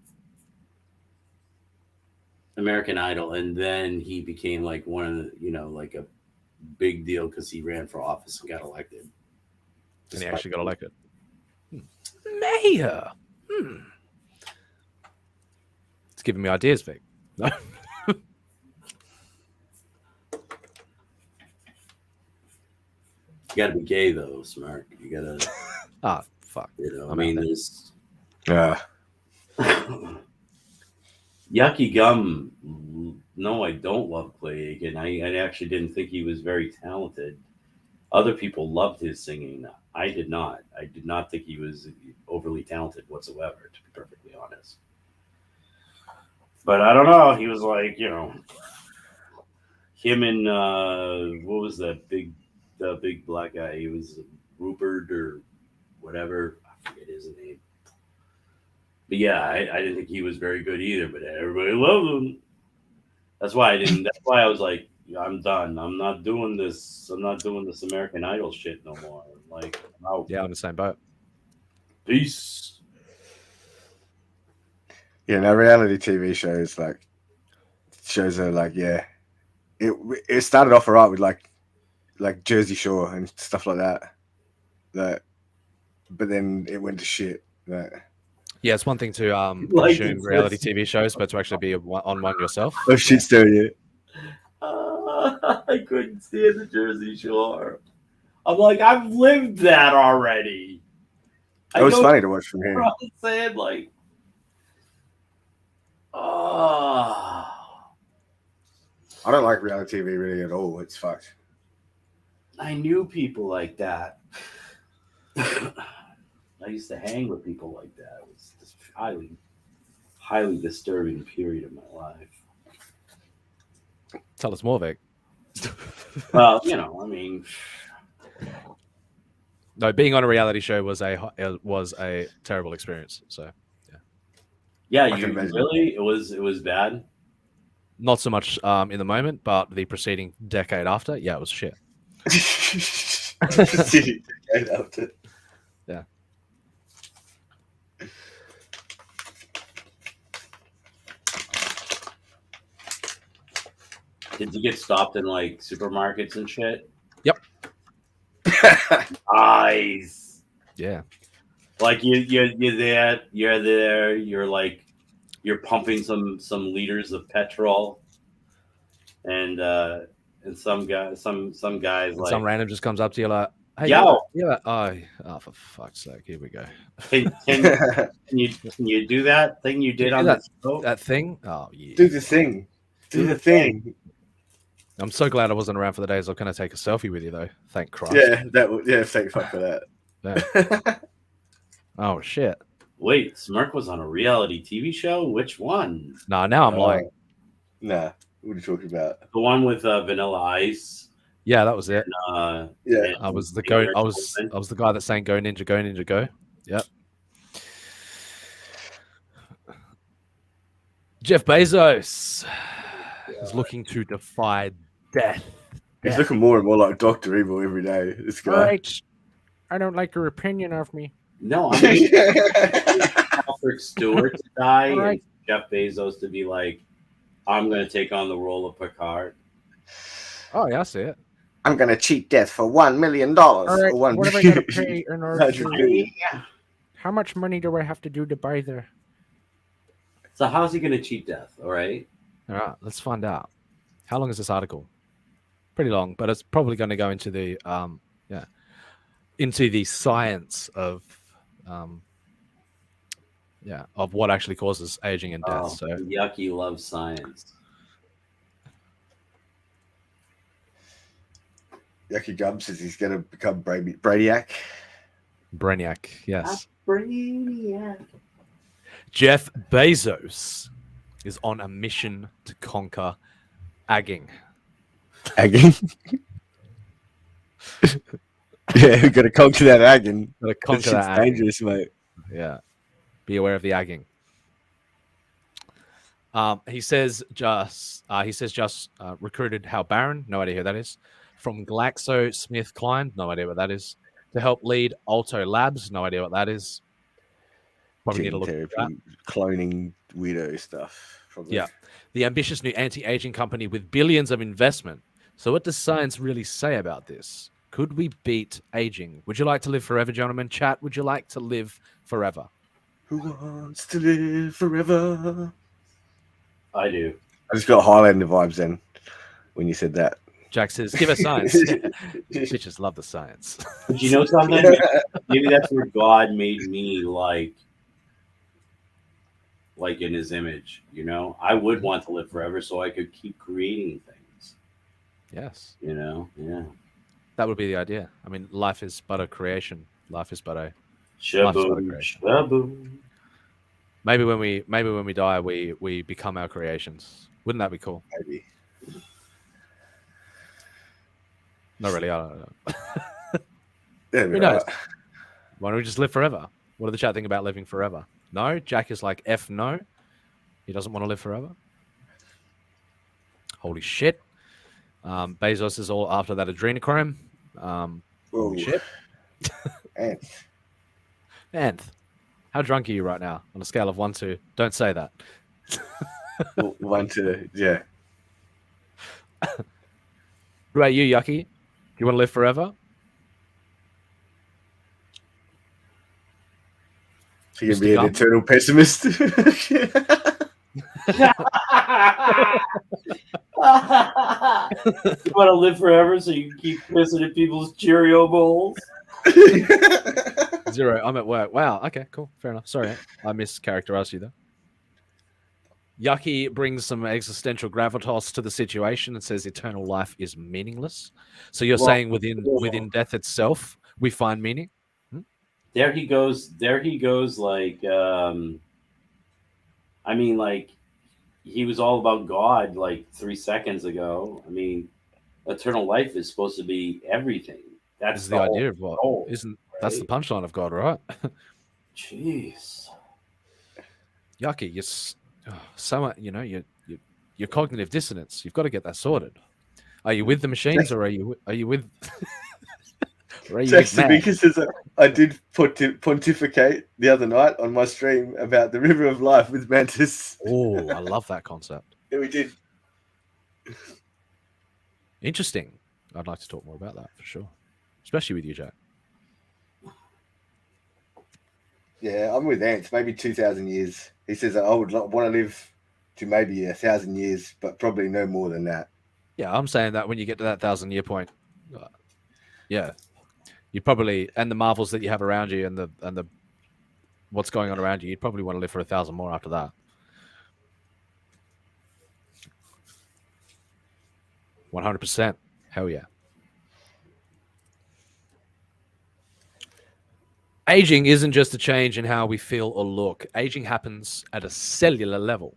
American Idol, and then he became like one of the like a big deal because he ran for office and got elected. And he actually got elected. Mayor. It's giving me ideas, Vic. No. You gotta be gay though, Smart. You gotta. Fuck. I mean, there's. Yeah. Yucky Gum. No, I don't love Clay Aiken. I actually didn't think he was very talented. Other people loved his singing. I did not. I did not think he was overly talented whatsoever, to be perfectly honest. But I don't know. He was like, him and what was that big black guy? He was Rupert or whatever. I forget his name. But yeah, I didn't think he was very good either. But everybody loved him. That's why I didn't. That's why I was like, I'm done. I'm not doing this. I'm not doing this American Idol shit no more. Like, I'm out. Yeah, I'm in the same boat. Peace. Yeah, now reality TV shows are like, yeah, it started off alright with like Jersey Shore and stuff like that. But then it went to shit. Yeah, it's one thing to consume reality TV shows, but to actually be on one yourself. Oh, shit, still, yeah. I couldn't stand the Jersey Shore. I'm like, I've lived that already. It was funny to watch from here. I'm saying, like, I don't like reality TV really at all. It's fucked. I knew people like that. I used to hang with people like that. It was just highly, highly disturbing period of my life. Tell us more, Vic. Well, I mean, no, being on a reality show was a terrible experience. So, yeah, you really it was bad. Not so much in the moment, but the preceding decade after, yeah, it was shit. Preceding decade after. Yeah. Did you get stopped in like supermarkets and shit? Yep. Nice. Yeah. Like you're there, you're pumping some liters of petrol, and some guys like some random just comes up to you like, hey, yo, yeah, oh, for fuck's sake, here we go. Can you do that thing you did on that, the show? that thing? Oh yeah. Do the thing. Do the thing. I'm so glad I wasn't around for the days I was going to take a selfie with you, though. Thank Christ. Yeah, thank fuck for that. Yeah. Oh, shit. Wait, Smirk was on a reality TV show? Which one? Nah, now I'm lying. Nah, what are you talking about? The one with Vanilla Ice. Yeah, that was it. Yeah, I was the I was the guy that sang "Go Ninja, Go Ninja, Go." Yep. Jeff Bezos is looking to defy death. He's looking more and more like Dr. Evil every day. This guy. All right. I don't like your opinion of me. No, I mean Patrick Stewart to die and Jeff Bezos to be like, I'm going to take on the role of Picard. Oh yeah, I see it. I'm going to cheat death for $1 million. All right, what am I going to pay in order to? How much money do I have to do to buy the? So how's he going to cheat death? All right, let's find out. How long is this article? Pretty long, but it's probably going to go into the into the science of of what actually causes aging and death. So Yucky loves science. Yucky Gum says he's going to become Brainiac. Brainiac, yes. Brainiac. Jeff Bezos is on a mission to conquer agging. Agging? Yeah, we've got to conquer that agging. Got to conquer that agging. Dangerous, mate. Yeah. Be aware of the agging. He says just recruited Hal Barron, no idea who that is, from GlaxoSmithKline, no idea what that is, to help lead Alto Labs, no idea what that is. Probably need to look at that. Cloning weirdo stuff. Probably. Yeah. The ambitious new anti-aging company with billions of investment. So what does science really say about this? Could we beat aging? Would you like to live forever, gentlemen? Chat, would you like to live forever? Who wants to live forever? I do. I just got Highlander vibes then when you said that. Jack says, give us science. Bitches love the science. But you know something? Maybe that's where God made me like in his image, you know? I would want to live forever so I could keep creating things. Yes. You know? Yeah. That would be the idea. I mean, life is but a creation. Life is but a creation. Shaboom. Maybe when we die, we become our creations. Wouldn't that be cool? Maybe. Not really. I don't know. Yeah, who knows? Why don't we just live forever? What do the chat think about living forever? No, Jack is like F no. He doesn't want to live forever. Holy shit. Bezos is all after that adrenochrome. Holy shit. Anth, how drunk are you right now on a scale of 1 to? Don't say that. 1 to, yeah. What about you, Yucky? Do you want to live forever? So you can be an eternal pessimist. You want to live forever so you can keep pissing at people's Cheerio bowls? 0. I'm at work. Wow. Okay, cool. Fair enough. Sorry. I mischaracterized you there. Yucky brings some existential gravitas to the situation and says eternal life is meaningless. So you're saying within death itself, we find meaning? There he goes. Like, I mean, like, he was all about God like 3 seconds ago. I mean, eternal life is supposed to be everything. That's the idea of what goal, isn't. Right? That's the punchline of God, right? Jeez, Yucky, you're so you your cognitive dissonance. You've got to get that sorted. Are you with the machines, or are you with? Or are you with Jackson man? Minka says I did pontificate the other night on my stream about the river of life with Mantis. Oh, I love that concept. Yeah, we did. Interesting. I'd like to talk more about that for sure, especially with you, Jack. Yeah, I'm with Ants. Maybe 2,000 years. He says I would want to live to maybe 1,000 years, but probably no more than that. Yeah, I'm saying that when you get to that 1,000-year point, yeah, you probably, and the marvels that you have around you, and the what's going on around you, you'd probably want to live for 1,000 more after that. 100%. Hell yeah. Aging isn't just a change in how we feel or look. Aging happens at a cellular level.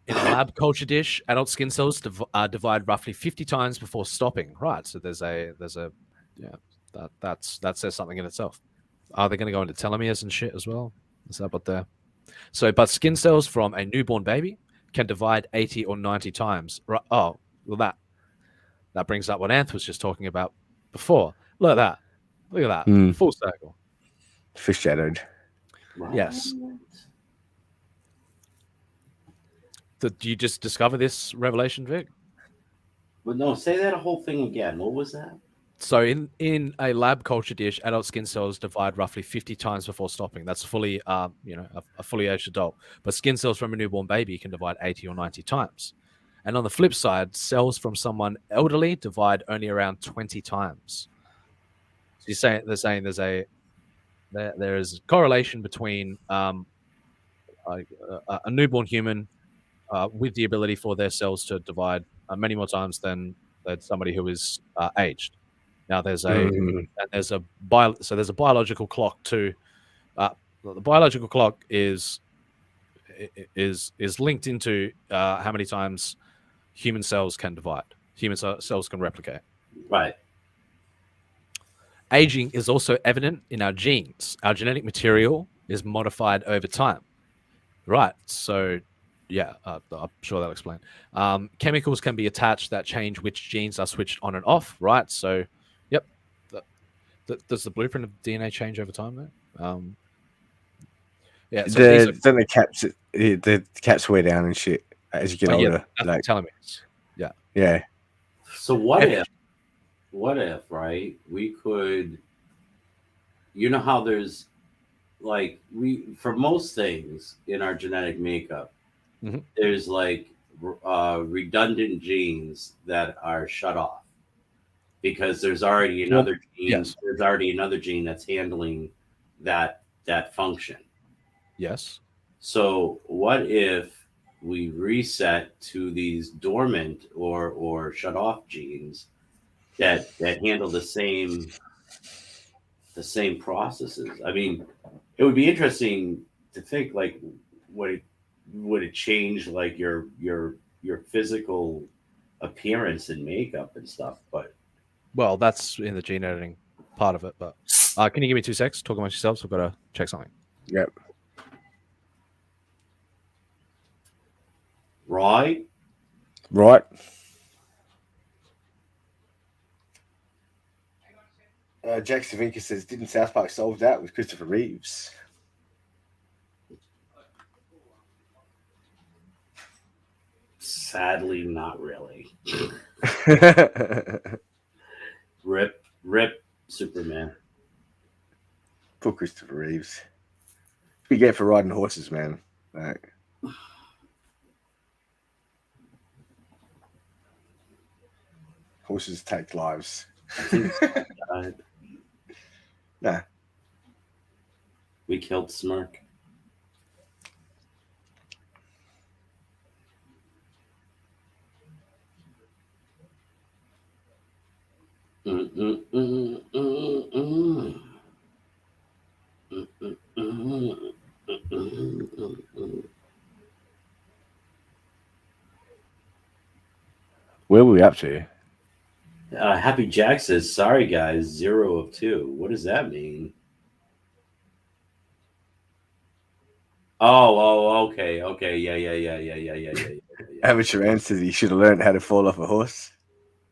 In a lab culture dish, adult skin cells divide roughly 50 times before stopping. Right. So there's a that says something in itself. Are they going to go into telomeres and shit as well? Is that what they're? So, but skin cells from a newborn baby can divide 80 or 90 times. Right. Oh, well, that brings up what Anth was just talking about before. Look at that. Look at that. Full circle. Foreshadowed. Yes. Did you just discover this revelation, Vic? But no, say that whole thing again. What was that? So in a lab culture dish, adult skin cells divide roughly 50 times before stopping. That's fully, a fully aged adult. But skin cells from a newborn baby can divide 80 or 90 times. And on the flip side, cells from someone elderly divide only around 20 times. So they're saying there is correlation between a newborn human with the ability for their cells to divide many more times than somebody who is aged. Now there's a biological clock too. The biological clock is linked into how many times human cells can divide. Human cells can replicate. Right. Aging is also evident in our genes. Our genetic material is modified over time. Right. So, yeah, I'm sure that'll explain. Chemicals can be attached that change which genes are switched on and off. Right. So, yep. Does the blueprint of DNA change over time, though? Yeah. So then the caps wear down and shit as you get older. Yeah, like telomeres. Yeah. Yeah. So what if, right, we could, you know how there's, like, for most things in our genetic makeup, there's, like, redundant genes that are shut off because there's already another gene. Yes. There's already another gene that's handling that function. Yes. So what if we reset to these dormant or shut off genes that handle the same processes? I mean, it would be interesting to think, like, would it change, like, your physical appearance and makeup and stuff? But well, that's in the gene editing part of it. But can you give me 2 seconds? Talk amongst yourselves. I've got to check something. Yep. Right. Jack Savinka says, didn't South Park solve that with Christopher Reeves? Sadly, not really. Rip Superman. Poor Christopher Reeves. What you get for riding horses, man? Like, horses take lives. Nah. We killed Smirk. Where were we up to? Happy Jack says, sorry guys, 0 of 2. What does that mean? Oh, okay. Yeah. Amateur Ant says he should have learned how to fall off a horse.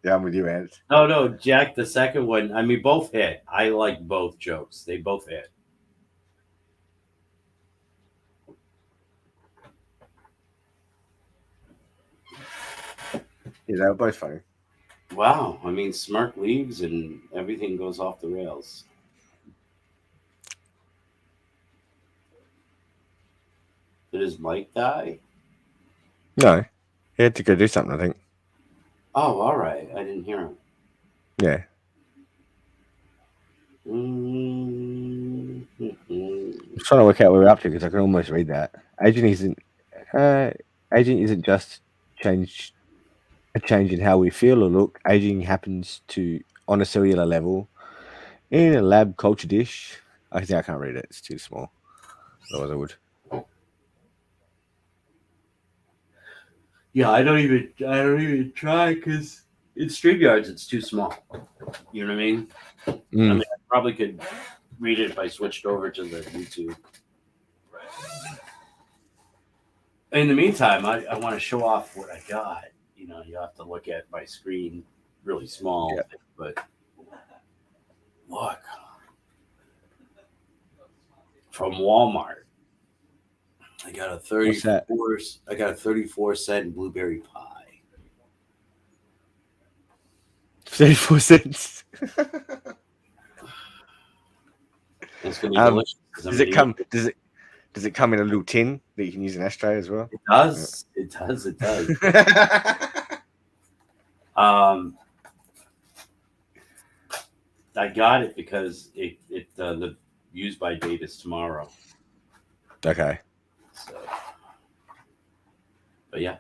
Yeah, I'm with you, Ant. No, Jack, the second one, I mean, both hit. I like both jokes. They both hit. Yeah, they were both funny. Wow. I mean, Smirk leaves and everything goes off the rails. Did his mic die? No, he had to go do something, I think. Oh, all right. I didn't hear him. Yeah. Mm-hmm. I'm trying to work out where we're up to because I can almost read that. Aging isn't just a change in how we feel or look. Aging happens on a cellular level in a lab culture dish. I think I can't read it. It's too small. Otherwise, I would. Yeah, I don't even try because in StreamYards it's too small. You know what I mean? I mean, I probably could read it if I switched over to the YouTube. In the meantime, I want to show off what I got. You know, you have to look at my screen really small, but look. From Walmart. I got a 34-cent blueberry pie. 34 cents. It's gonna be delicious. Does it come in a little tin that you can use an ashtray as well? It does. It does. It does. I got it because the use by date is tomorrow. Okay. So, but yeah.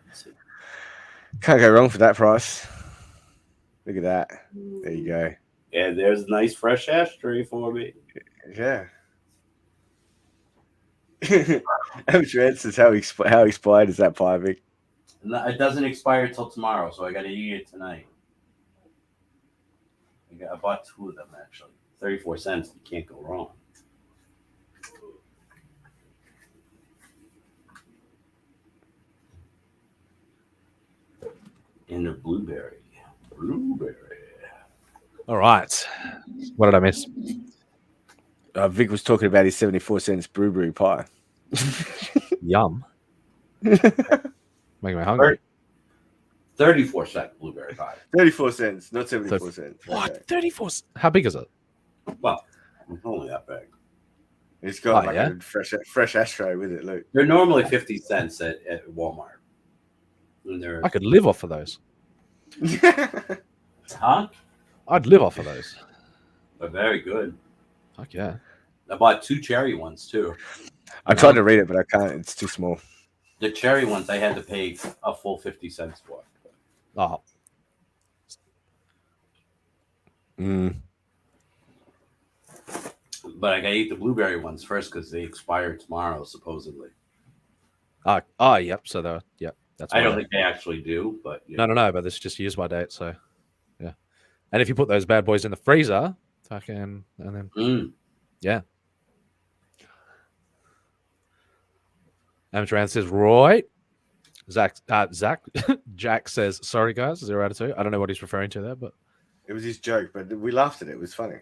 Can't go wrong for that price. Look at that. There you go. Yeah, there's a nice fresh ashtray for me. Yeah. Amateur Ed says how expired is that pie, Vic? It doesn't expire till tomorrow, so I got to eat it tonight. I bought 2 of them actually. 34 cents. You can't go wrong. And a blueberry. All right. What did I miss? Vic was talking about his 74 cents blueberry pie. Yum. Making me hungry. 34-cent blueberry pie. 34 cents, not 74 cents. What? Okay. 34? How big is it? Well, it's only that big. It's got a fresh ashtray with it. Look, they're normally 50 cents at Walmart. I could live off of those. Huh? I'd live off of those. They're very good. Fuck yeah. I bought 2 cherry ones too. I tried to read it, but I can't. It's too small. The cherry ones I had to pay a full 50 cents for. Oh. But I gotta eat the blueberry ones first because they expire tomorrow, supposedly. Yep. So that's. I don't think they actually do, but no. But this is just use by date, so yeah. And if you put those bad boys in the freezer, fucking, and then yeah. Amateur Ant says, right. Jack says, sorry guys, 0 out of 2. I don't know what he's referring to there, but it was his joke, but we laughed at it. It was funny.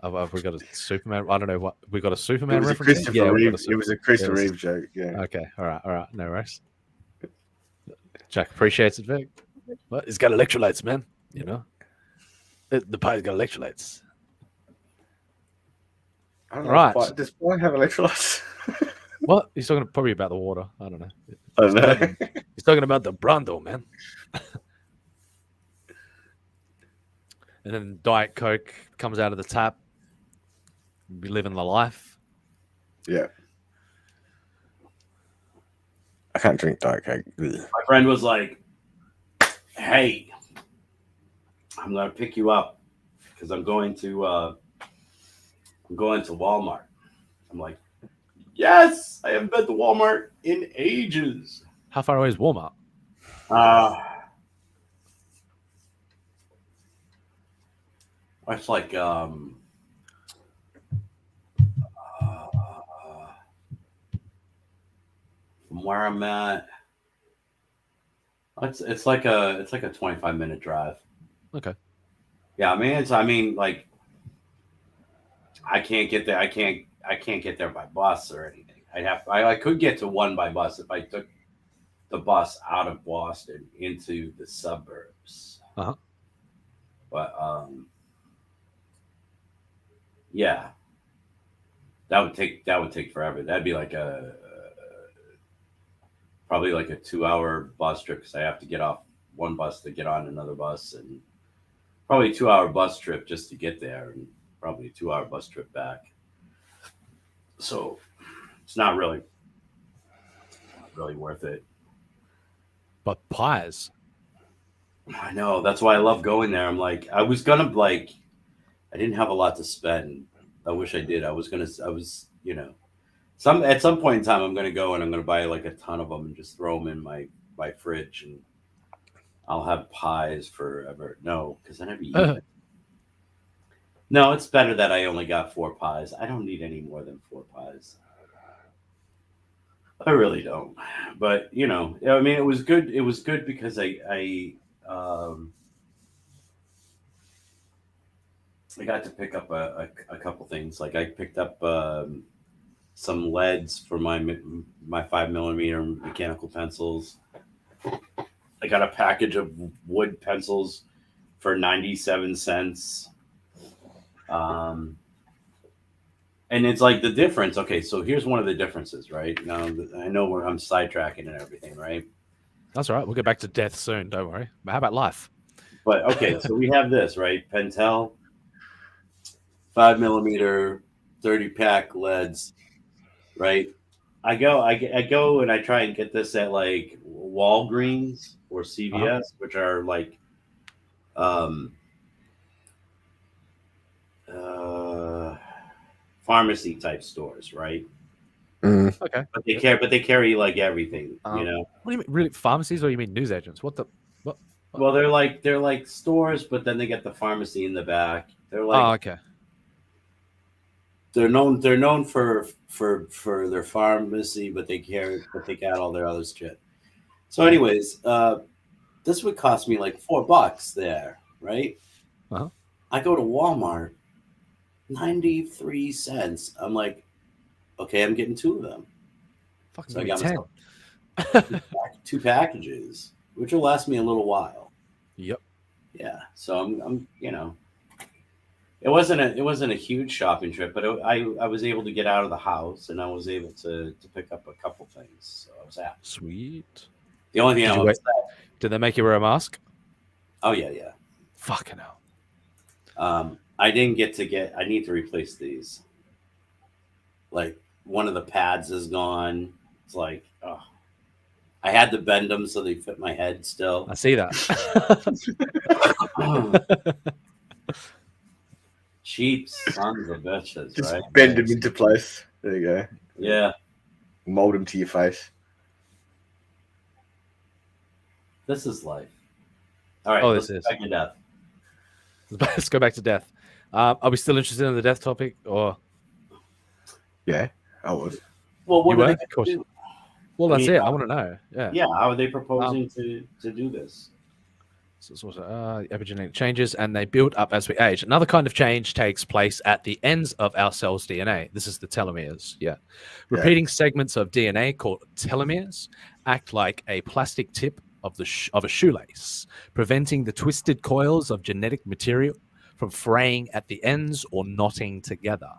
Have we got a Superman? I don't know what we got a Superman it was reference. It was a Christopher Reeve joke. Yeah. Okay. All right. No worries. Jack appreciates it, Vic. Well, it's got electrolytes, man. You know, the pie's got electrolytes. I don't know. Does pie have electrolytes? What? He's talking probably about the water. I don't know. I don't know. He's talking about the Brando, man. And then Diet Coke comes out of the tap. Be living the life. Yeah. I can't drink Diet Coke. My friend was like, hey, I'm going to pick you up because I'm going to Walmart. I'm like, yes, I haven't been to Walmart in ages. How far away is Walmart? It's like From where I'm at, it's like a 25-minute drive. Okay. Yeah, I mean, like, I can't get there. I can't get there by bus or anything. I could get to one by bus if I took the bus out of Boston into the suburbs. Uh-huh. But yeah, that would take forever. That'd be like probably like a 2-hour bus trip because I have to get off one bus to get on another bus, and probably a 2-hour bus trip just to get there, and probably a 2-hour bus trip back. So it's not really worth it. But pies. I know. That's why I love going there. I'm like, I didn't have a lot to spend. I wish I did. At some point in time, I'm going to go and I'm going to buy like a ton of them and just throw them in my fridge, and I'll have pies forever. No, because I never eat it. No, it's better that I only got 4 pies. I don't need any more than 4 pies. I really don't. But, I mean, it was good. It was good because I got to pick up a couple things. Like I picked up some leads for my 5mm mechanical pencils. I got a package of wood pencils for 97 cents. And it's like the difference. Okay, so here's one of the differences, right? Now I know where I'm sidetracking and everything, right? That's all right. We'll get back to death soon. Don't worry. But how about life? But okay, so we have this, right? Pentel, 5mm, 30-pack leads, right? I go and I try and get this at like Walgreens or CVS, which are like pharmacy type stores, right? Okay. But they carry like everything, What do you mean, really? Pharmacies, or you mean newsagents? What? Well, they're like stores, but then they get the pharmacy in the back. They're like, okay. They're known for their pharmacy, but they got all their other shit. So, anyways, this would cost me like $4 there, right? Uh-huh. I go to Walmart, 93 cents. I'm like, okay, I'm getting 2 of them. Fucking so I got 10. 2 packages, which will last me a little while. Yep. Yeah. So I'm it wasn't a huge shopping trip, but I was able to get out of the house and I was able to pick up a couple things. So I was happy. Sweet. The only thing did they make you wear a mask? Oh yeah. Fucking hell. I didn't I need to replace these. Like one of the pads is gone. It's like, oh. I had to bend them so they fit my head still. I see that. Cheap sons of bitches, Just right? bend them into place. There you go. Yeah. Mold them to your face. This is life. All right. This is. Back to death. Let's go back to death. Are we still interested in the death topic, or? Yeah, I was. Well, what you are were? they Of course. do? Well, that's it. I want to know. Yeah. Yeah. How are they proposing to do this? So it's also epigenetic changes, and they build up as we age. Another kind of change takes place at the ends of our cell's DNA. This is the telomeres. Yeah. Repeating segments of DNA called telomeres act like a plastic tip of a shoelace, preventing the twisted coils of genetic material from fraying at the ends or knotting together.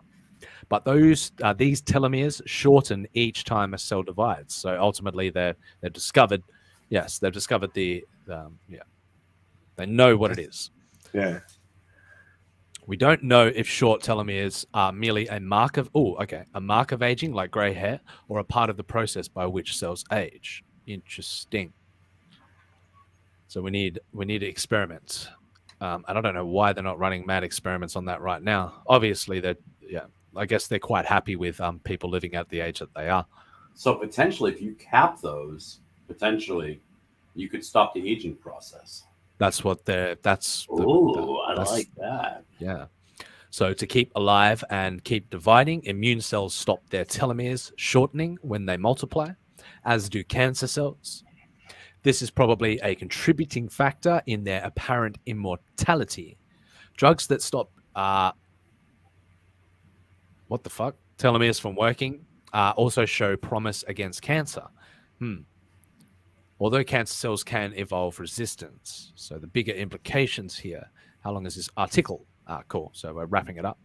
But these telomeres shorten each time a cell divides. So ultimately, they've discovered they know what it is. Yeah. We don't know if short telomeres are merely a mark of aging, like gray hair, or a part of the process by which cells age. Interesting. So we need to experiment. And I don't know why they're not running mad experiments on that right now. Obviously, I guess they're quite happy with people living at the age that they are. So potentially, if you cap those, you could stop the aging process. That's what I like that. Yeah. So to keep alive and keep dividing, immune cells stop their telomeres shortening when they multiply. as do cancer cells. This is probably a contributing factor in their apparent immortality. Drugs that stop telomeres from working also show promise against cancer. Although cancer cells can evolve resistance. So the bigger implications here. How long is this article? Cool. So we're wrapping it up.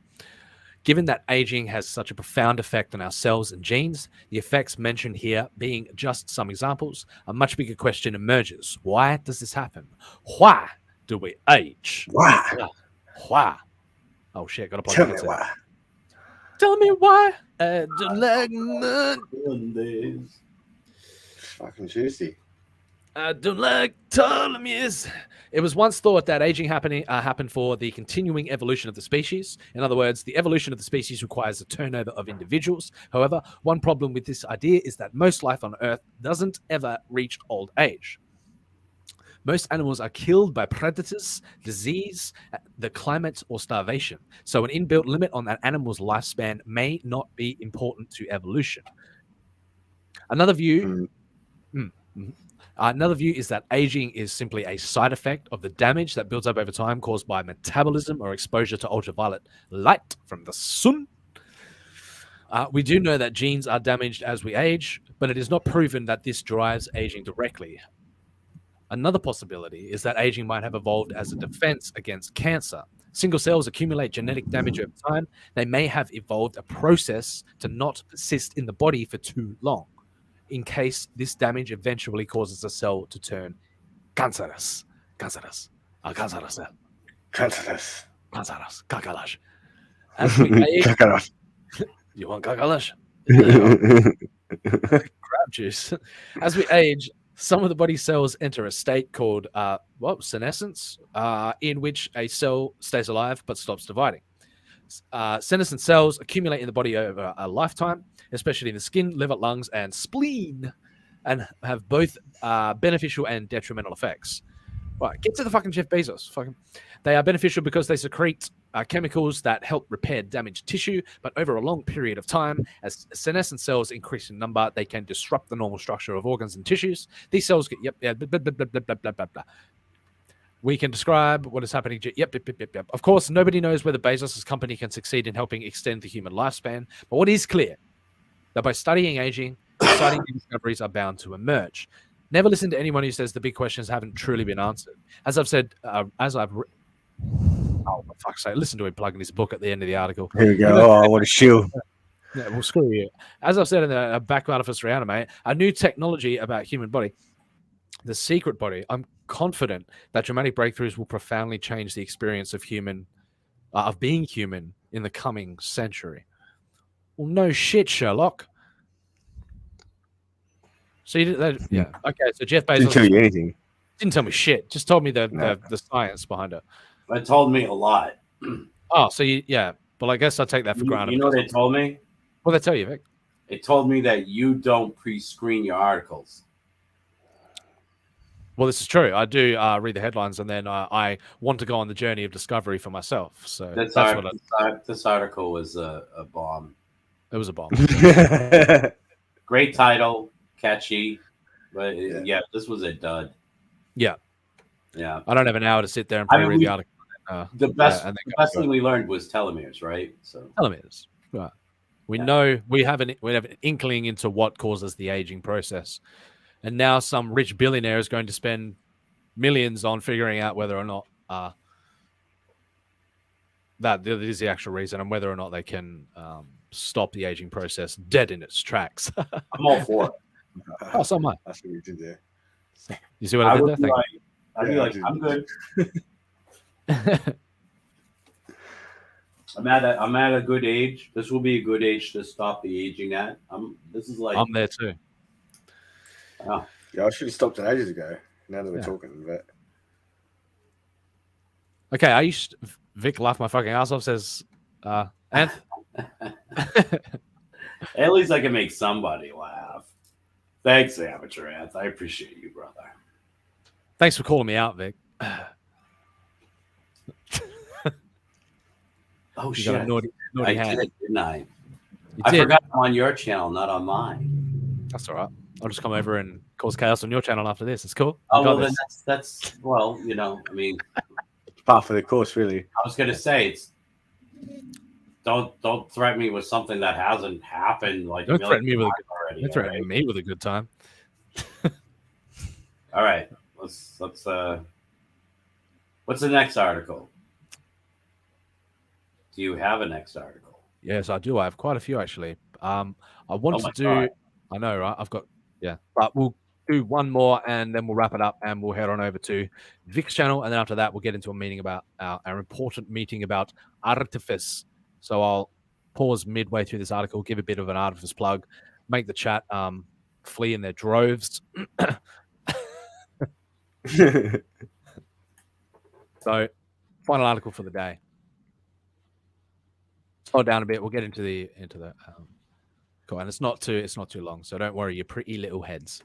Given that aging has such a profound effect on our cells and genes, the effects mentioned here being just some examples, a much bigger question emerges. Why does this happen? Why do we age? Why? Why? Oh shit, gotta plug Tell the me headset. why. Tell me why. I don't like It's fucking juicy. I don't like telomeres. It was once thought that aging happened for the continuing evolution of the species. In other words, the evolution of the species requires a turnover of individuals. However, one problem with this idea is that most life on Earth doesn't ever reach old age. Most animals are killed by predators, disease, the climate, or starvation. So an inbuilt limit on that animal's lifespan may not be important to evolution. Another view is that aging is simply a side effect of the damage that builds up over time caused by metabolism or exposure to ultraviolet light from the sun. We do know that genes are damaged as we age, but it is not proven that this drives aging directly. Another possibility is that aging might have evolved as a defense against cancer. Single cells accumulate genetic damage over time. They may have evolved a process to not persist in the body for too long, in case this damage eventually causes a cell to turn cancerous. Cancerous. Kakalash. As we age... You want kakalash? Crab juice. As we age, some of the body cells enter a state called senescence, in which a cell stays alive but stops dividing. Senescent cells accumulate in the body over a lifetime, especially in the skin, liver, lungs, and spleen, and have both beneficial and detrimental effects. Right, get to the fucking Jeff Bezos. They are beneficial because they secrete chemicals that help repair damaged tissue, but over a long period of time, as senescent cells increase in number, they can disrupt the normal structure of organs and tissues. These cells get we can describe what is happening. Yep. Of course, nobody knows whether Bezos' company can succeed in helping extend the human lifespan, but what is clear, that by studying aging, exciting discoveries are bound to emerge. Never listen to anyone who says the big questions haven't truly been answered. As I've said, oh, for fuck's sake, listen to him plugging his book at the end of the article. Here we go. Oh, what a shill. Yeah, well, screw you. As I've said in the back of Artifice Re-Animate, a new technology about human body, the secret body. I'm confident that dramatic breakthroughs will profoundly change the experience of being human in the coming century. Well, no shit, Sherlock. So you did, yeah. Okay, so Jeff Bezos didn't tell you anything. Didn't tell me shit. Just told me the science behind it. It told me a lot. Oh, so yeah. Well, I guess I'll take that for granted. You know what they told me? What did they tell you, Vic? It told me that you don't pre-screen your articles. Well, this is true. I do read the headlines, and then I want to go on the journey of discovery for myself. So this article was a bomb. It was a bomb. Great title, catchy, but yeah, this was a dud. Yeah. I don't have an hour to sit there and read the article. The best thing we learned was telomeres, right? So telomeres, right? We know we have an inkling into what causes the aging process, and now some rich billionaire is going to spend millions on figuring out whether or not that is the actual reason, and whether or not they can stop the aging process dead in its tracks. I'm all for it. Oh, so am I. That's what you did there. You see what I did there? I'd be like, I'm good. I'm at a good age. This will be a good age to stop the aging at. I'm there too. Oh. Yeah, I should have stopped it ages ago. Now that we're talking, but okay, Vic laughed my fucking ass off. Says, and at least I can make somebody laugh. Thanks, Amateur Ants. I appreciate you, brother. Thanks for calling me out, Vic. Oh, you shit. Got a naughty I hand. did, didn't I? You I did. forgot I'm on your channel, not on mine. That's all right. I'll just come over and cause chaos on your channel after this. It's cool. Oh well, then that's well, you know, I mean, Part of the course, really. I was gonna say it's don't threaten me with something that hasn't happened. Like Don't threaten me with already. don't threaten me with a good time. All right, let's what's the next article? Do you have a next article? Yes, I do. I have quite a few actually. I wanted to do. God. I know, right? I've got but we'll do one more and then we'll wrap it up and we'll head on over to Vic's channel, and then after that we'll get into a meeting about our important meeting about Artifice. So I'll pause midway through this article, give a bit of an Artifice plug, make the chat flee in their droves. So, final article for the day. Slow down a bit. We'll get into the cool, and it's not too long, so don't worry, you pretty little heads.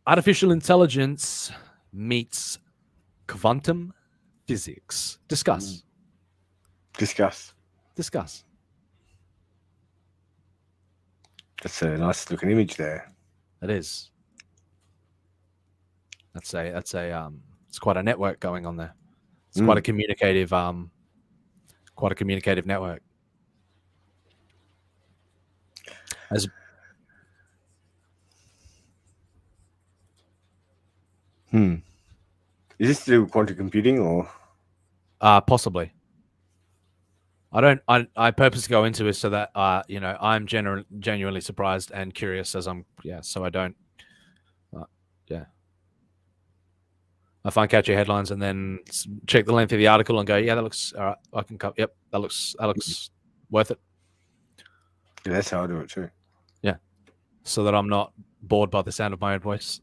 Artificial intelligence meets quantum physics. Discuss. Discuss. That's a nice looking image there. It is. That's a it's quite a network going on there. It's quite a communicative network. As Is this to do with quantum computing or possibly. I purposely go into it so that I'm genuinely surprised and curious as so I don't I find catchy headlines and then check the length of the article and go, that looks all right. I can cut. Yep, that looks worth it. Yeah, that's how I do it too. Yeah, so that I'm not bored by the sound of my own voice.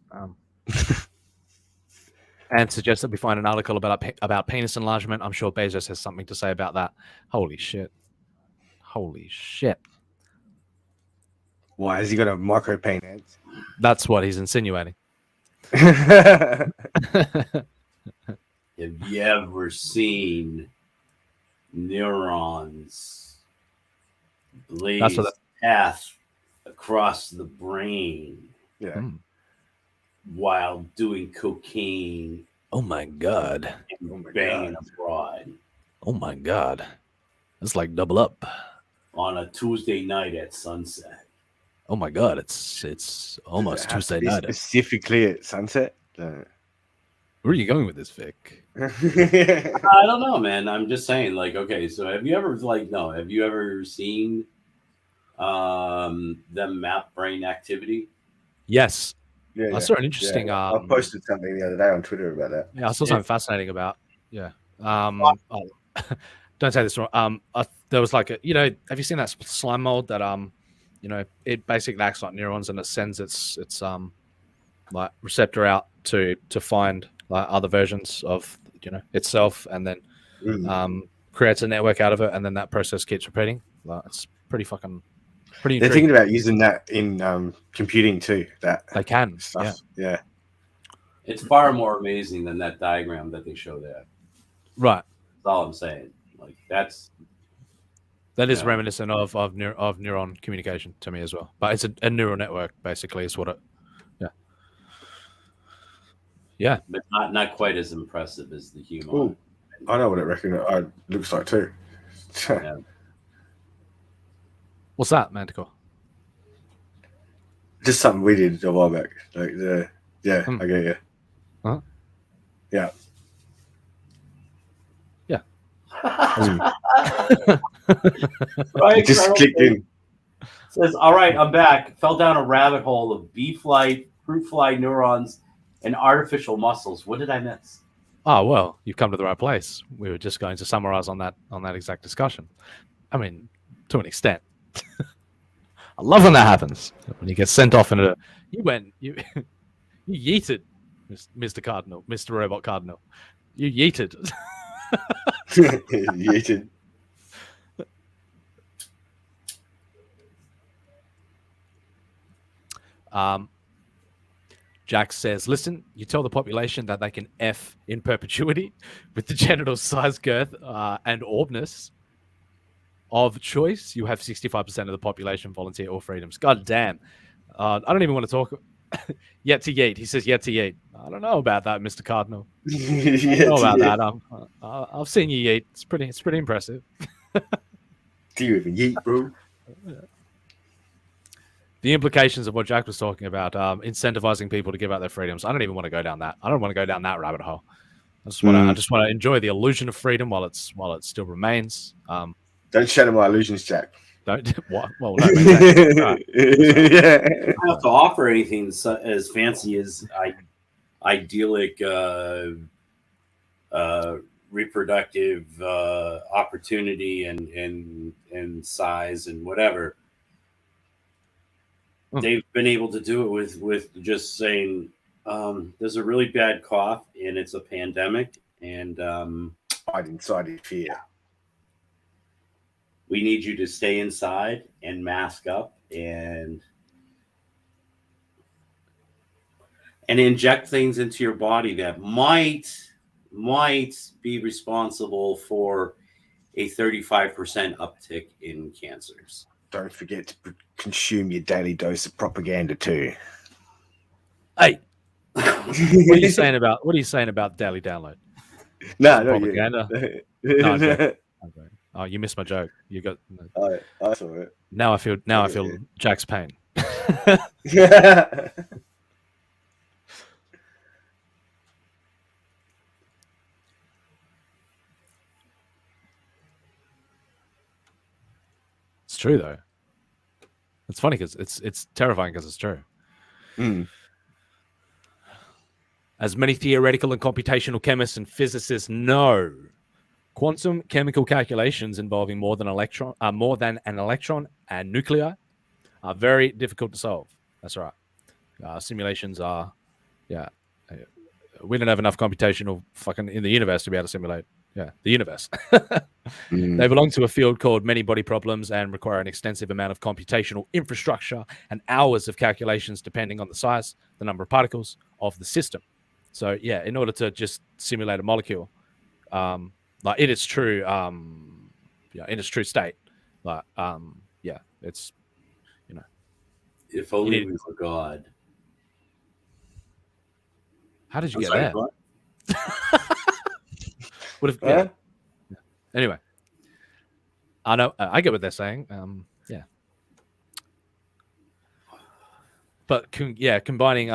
And suggest that we find an article about penis enlargement. I'm sure Bezos has something to say about that. Holy shit! Why has he got a micro pain head? That's what he's insinuating. Have you ever seen neurons blaze path across the brain? Yeah. While doing cocaine. Oh my god. And banging abroad. Oh my god. That's like double up. On a Tuesday night at sunset. Oh my god, it's almost Tuesday night. Specifically at sunset? Where are you going with this, Vic? I don't know, man. I'm just saying, like, okay, so have you ever seen them map brain activity? Yes. Yeah, I saw an interesting I posted something the other day on Twitter about that. Yeah, I saw something fascinating about don't say this wrong. There was like have you seen that slime mold that it basically acts like neurons and it sends its like receptor out to find like other versions of itself, and then creates a network out of it, and then that process keeps repeating. Like, it's pretty intriguing. They're thinking about using that in computing too. That they can stuff. Yeah. It's far more amazing than that diagram that they show there. Right. That's all I'm saying. Like that is reminiscent of neuron communication to me as well. But it's a neural network basically is what it. Yeah. But not quite as impressive as the human. Ooh, I know what it looks like too. Yeah. What's that, Manticore? Just something we did a while back. Like I get you. Huh? Yeah. Yeah. Right, it just clicked in. Says, all right, I'm back. Fell down a rabbit hole of bee flight, fruit fly neurons, and artificial muscles. What did I miss? Oh, well, you've come to the right place. We were just going to summarize on that exact discussion. I mean, to an extent. I love when that happens. When you get sent off in you yeeted, Mr. Cardinal, Mr. Robot Cardinal. You yeeted. Yeeted. Jack says, listen, you tell the population that they can F in perpetuity with the genital size, girth, and orbness. of choice, you have 65% of the population volunteer all freedoms. God damn. I don't even want to talk. Yet to yeet. He says yet to yeet. I don't know about that, Mr. Cardinal. I don't know about that. I've seen you yeet. It's pretty impressive. Do you even yeet, bro? The implications of what Jack was talking about, incentivizing people to give up their freedoms. I don't even want to go down that. I don't want to go down that rabbit hole. I just want to enjoy the illusion of freedom while it still remains. Don't shatter my illusions, Jack. Don't. What? Well, no, exactly. Right. Yeah. I don't have to offer anything as fancy as idyllic reproductive opportunity and size and whatever. They've been able to do it with just saying there's a really bad cough and it's a pandemic and inside fear. We need you to stay inside and mask up and inject things into your body that might be responsible for a 35% uptick in cancers. Don't forget to consume your daily dose of propaganda too. Hey, what are you saying about daily download? No, propaganda. No, oh, you missed my joke. You got. I saw it. Now I feel Jack's pain. It's true though. It's funny because it's terrifying because it's true. As many theoretical and computational chemists and physicists know, quantum chemical calculations involving more than an electron and nuclei are very difficult to solve. That's right. Simulations are, we don't have enough computational fucking in the universe to be able to simulate, the universe. They belong to a field called many body problems and require an extensive amount of computational infrastructure and hours of calculations depending on the size, the number of particles of the system. So in order to just simulate a molecule, like in its true, in its true state, like it's, if only we were God. How did you get that? What if? Anyway, I know I get what they're saying. But combining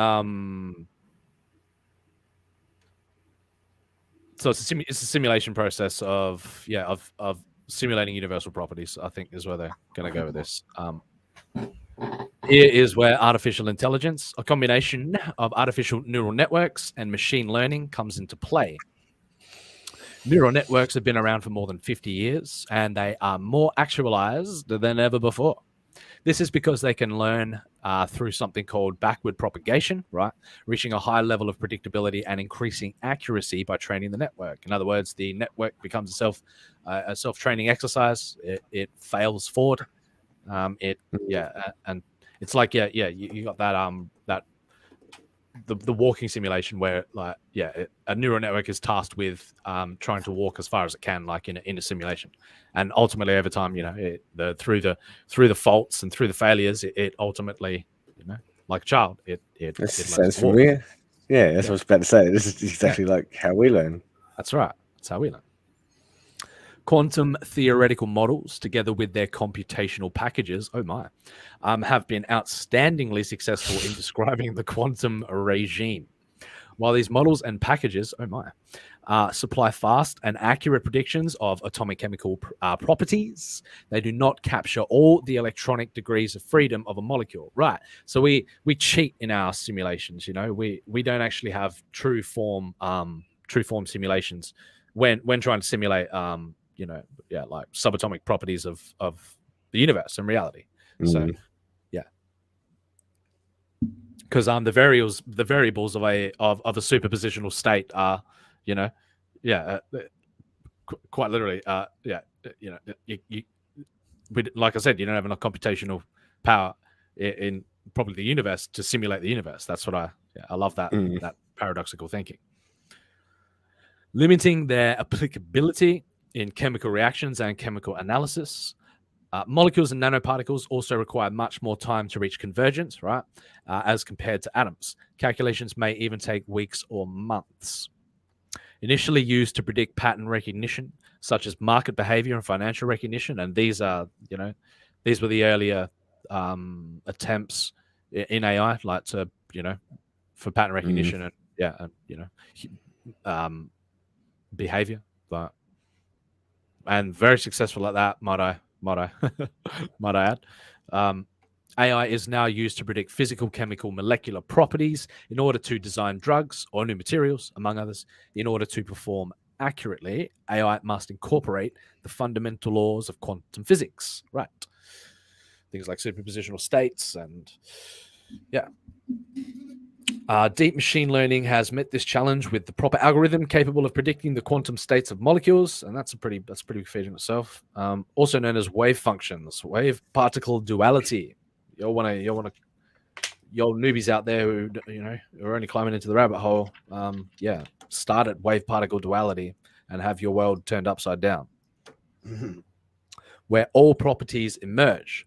so it's a simulation process of simulating universal properties, I think is where they're going to go with this. Here is where artificial intelligence, a combination of artificial neural networks and machine learning, comes into play. Neural networks have been around for more than 50 years, and they are more actualized than ever before. This is because they can learn through something called backward propagation, right? Reaching a high level of predictability and increasing accuracy by training the network. In other words, the network becomes a self-training exercise. It fails forward. And it's like you got that the walking simulation where a neural network is tasked with trying to walk as far as it can, like in a simulation, and ultimately over time, through the faults and through the failures, it ultimately, like a child, it sounds familiar. Yeah, that's what I was about to say. This is exactly like how we learn. That's right. That's how we learn. Quantum theoretical models, together with their computational packages, have been outstandingly successful in describing the quantum regime. While these models and packages, supply fast and accurate predictions of atomic chemical properties, they do not capture all the electronic degrees of freedom of a molecule. Right. So we cheat in our simulations. We don't actually have true form simulations when trying to simulate like subatomic properties of the universe and reality. So because the variables of a superpositional state are quite literally like I said, you don't have enough computational power in probably the universe to simulate the universe. That's what I love that that paradoxical thinking. Limiting their applicability in chemical reactions and chemical analysis, Molecules and nanoparticles also require much more time to reach convergence, right? As compared to atoms. Calculations may even take weeks or months. Initially used to predict pattern recognition, such as market behavior and financial recognition, and these are, these were the earlier attempts in AI, like to, for pattern recognition and behavior, and very successful at that. Might I add? AI is now used to predict physical, chemical, molecular properties in order to design drugs or new materials, among others. In order to perform accurately, AI must incorporate the fundamental laws of quantum physics, right? Things like superpositional states and, deep machine learning has met this challenge with the proper algorithm capable of predicting the quantum states of molecules, and that's a pretty big feat in itself. Also known as wave functions, wave particle duality. You'll newbies out there who are only climbing into the rabbit hole. Start at wave particle duality and have your world turned upside down, where all properties emerge.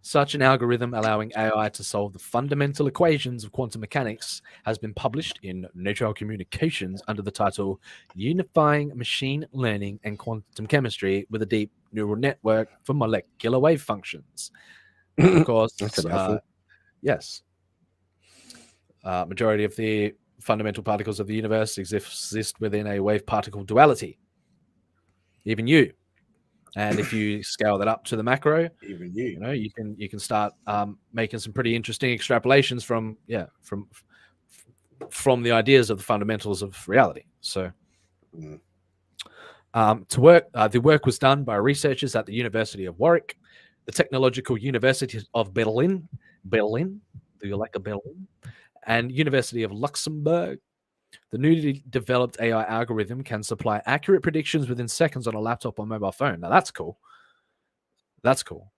Such an algorithm allowing AI to solve the fundamental equations of quantum mechanics has been published in Nature Communications under the title Unifying Machine Learning and Quantum Chemistry with a Deep Neural Network for Molecular Wave Functions. Of course, yes. Majority of the fundamental particles of the universe exist within a wave particle duality. Even you. And if you scale that up to the macro, even you can start making some pretty interesting extrapolations from the ideas of the fundamentals of reality. So, the work was done by researchers at the University of Warwick, the Technological University of Berlin. Do you like a Berlin? And University of Luxembourg. The newly developed AI algorithm can supply accurate predictions within seconds on a laptop or mobile phone. Now, that's cool. That's cool.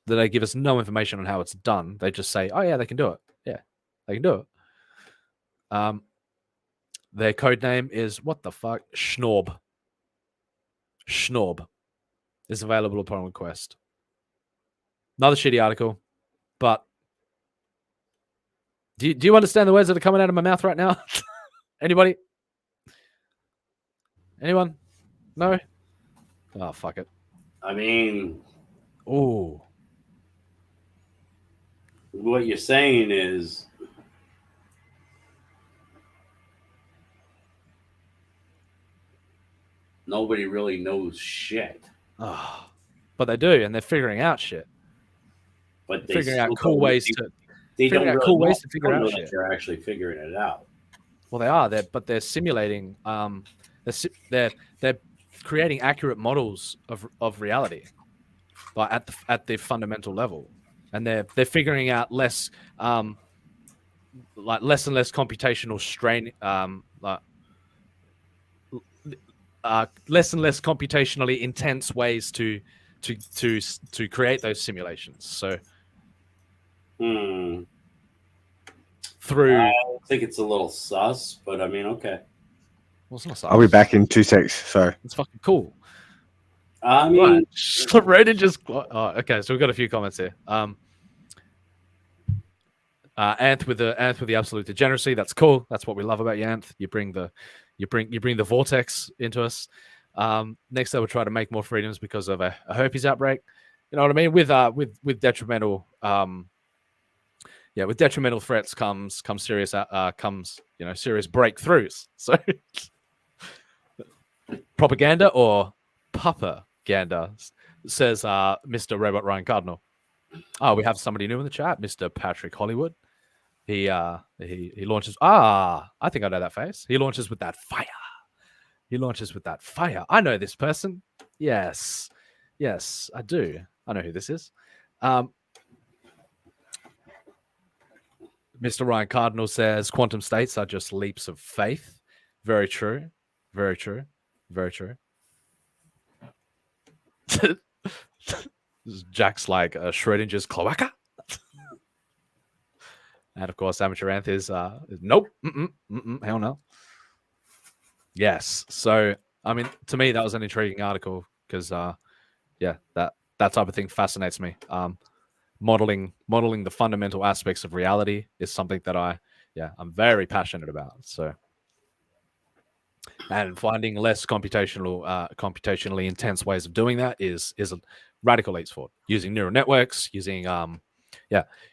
They give us no information on how it's done. They just say, oh, yeah, they can do it. Yeah, they can do it. Their code name is, what the fuck? Schnorb. Schnorb is available upon request. Another shitty article, but do you understand the words that are coming out of my mouth right now? Anybody? Anyone? No? Oh, fuck it. I mean, ooh. What you're saying is nobody really knows shit. Oh, but they do, and they're figuring out shit. But they're figuring out cool ways to. They don't really cool ways to figure out shit. They're actually figuring it out. Well, they are. But they're simulating. They're creating accurate models of reality, but at the fundamental level, and they're figuring out less and less computational strain, less and less computationally intense ways to create those simulations. So. Through, I think it's a little sus, but I mean, okay. Well, it's not sus. I'll be back in 2 secs. So it's fucking cool. I mean, Reddit just. Oh, okay, so we've got a few comments here. Anth with the absolute degeneracy. That's cool. That's what we love about you, Anth. You bring the vortex into us. Next, they will try to make more freedoms because of a herpes outbreak. You know what I mean? With detrimental. With detrimental threats comes serious serious breakthroughs. So propaganda or propaganda, says Mr. Robot Ryan Cardinal. Oh, we have somebody new in the chat, Mr. Patrick Hollywood. He launches. I think I know that face. He launches with that fire. I know this person. Yes, I do. I know who this is. Mr. Ryan Cardinal says quantum states are just leaps of faith. Very true. Very true. Very true. Jack's like Schrodinger's cloaca. And of course, Amateur Anth is nope. Hell no. Yes. So I mean, to me, that was an intriguing article because, yeah, that type of thing fascinates me. Modeling the fundamental aspects of reality is something that I'm very passionate about. So, and finding less computationally intense ways of doing that is a radical leap forward. Using neural networks, using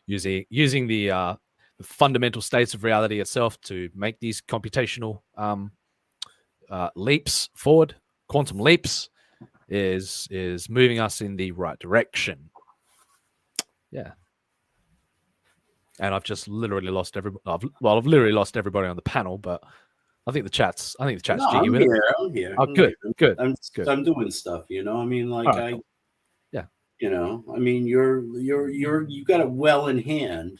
the fundamental states of reality itself to make these computational leaps forward, quantum leaps, is moving us in the right direction. Yeah. And I've just literally lost everybody. I've literally lost everybody on the panel, but I think the chat's No, jiggy with it. I'm here. Oh, good. I'm doing stuff, you know. I mean, like Cool. Yeah. You know, I mean, you got it well in hand.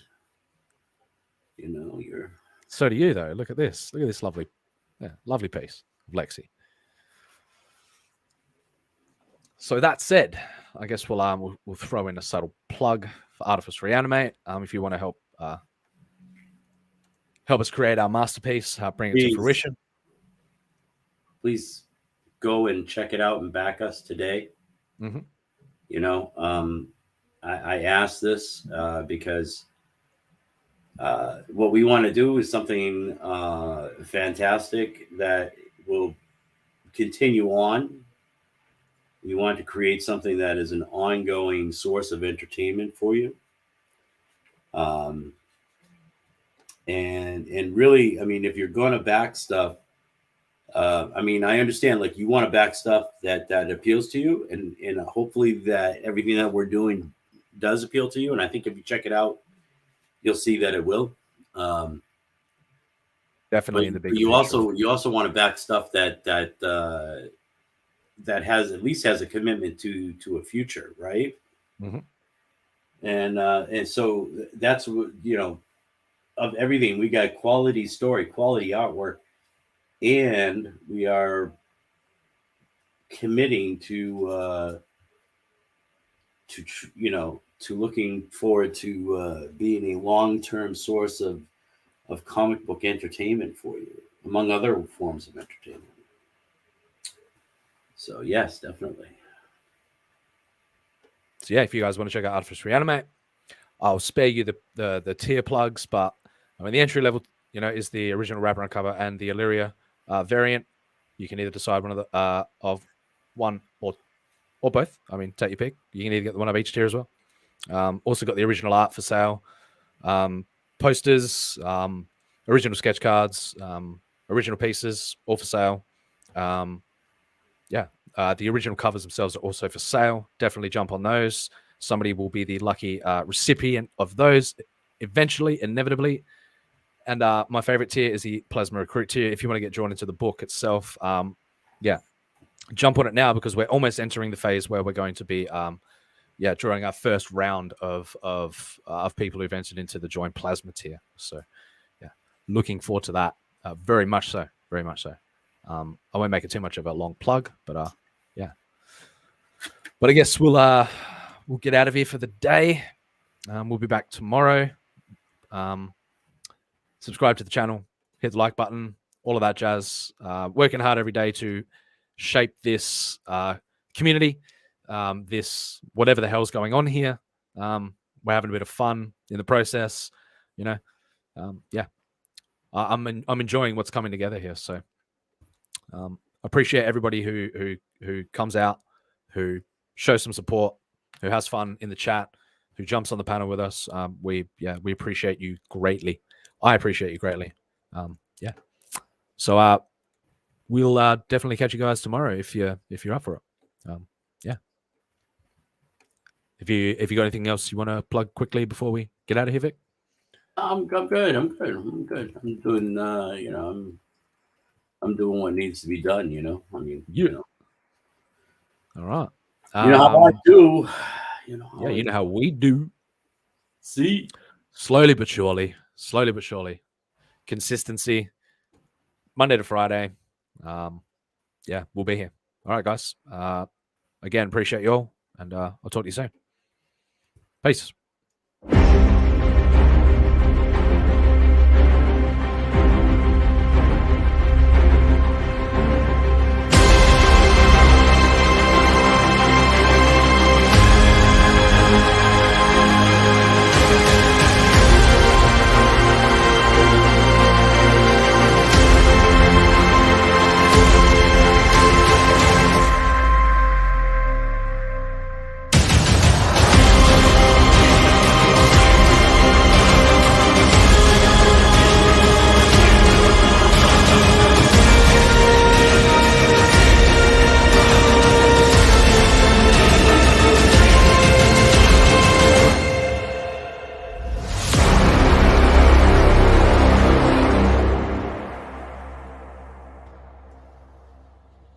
You know, So do you, though. Look at this. Look at this lovely piece of Lexi. So that said, I guess we'll throw in a subtle plug for Artifice Re-Animate. If you want to help us create our masterpiece, bring it to fruition. Please go and check it out and back us today. Mm-hmm. You know, I asked this because what we want to do is something fantastic that will continue on. We want to create something that is an ongoing source of entertainment for you. And really, I mean, if you're going to back stuff, I mean, I understand, like, you want to back stuff that appeals to you, and hopefully that everything that we're doing does appeal to you. And I think if you check it out, you'll see that it will. Definitely in the big. You also want to back stuff that has at least has a commitment to a future, right? Mm-hmm. And so that's what, you know, of everything. We got quality story, quality artwork, and we are committing to looking forward to being a long-term source of comic book entertainment for you, among other forms of entertainment. So yes, definitely. So yeah, if you guys want to check out Artifice Re-Animate, I'll spare you the tier plugs, but I mean the entry level, you know, is the original wraparound cover and the Illyria variant. You can either decide one of the one or both. I mean, take your pick. You can either get the one of each tier as well. Also got the original art for sale, posters, original sketch cards, original pieces, all for sale. The original covers themselves are also for sale. Definitely jump on those. Somebody will be the lucky recipient of those eventually, inevitably. And my favorite tier is the Plasma Recruit tier. If you want to get drawn into the book itself, jump on it now, because we're almost entering the phase where we're going to be drawing our first round of people who've entered into the Join Plasma tier. So yeah, looking forward to that. Very much so. I won't make it too much of a long plug, but But I guess we'll get out of here for the day. We'll be back tomorrow. Subscribe to the channel, hit the like button, all of that jazz. Working hard every day to shape this community, this whatever the hell's going on here. We're having a bit of fun in the process, you know. I'm enjoying what's coming together here. So appreciate everybody who comes out, who shows some support, who has fun in the chat, who jumps on the panel with us. We appreciate you greatly. I appreciate you greatly. So we'll definitely catch you guys tomorrow if you're up for it. If you got anything else you want to plug quickly before we get out of here, Vic? I'm good. I'm doing I'm doing what needs to be done, you know. I mean, you know. All right. You know how I do. You know how we do. See? Slowly but surely. Consistency. Monday to Friday. We'll be here. All right, guys. Again, appreciate you all, and I'll talk to you soon. Peace.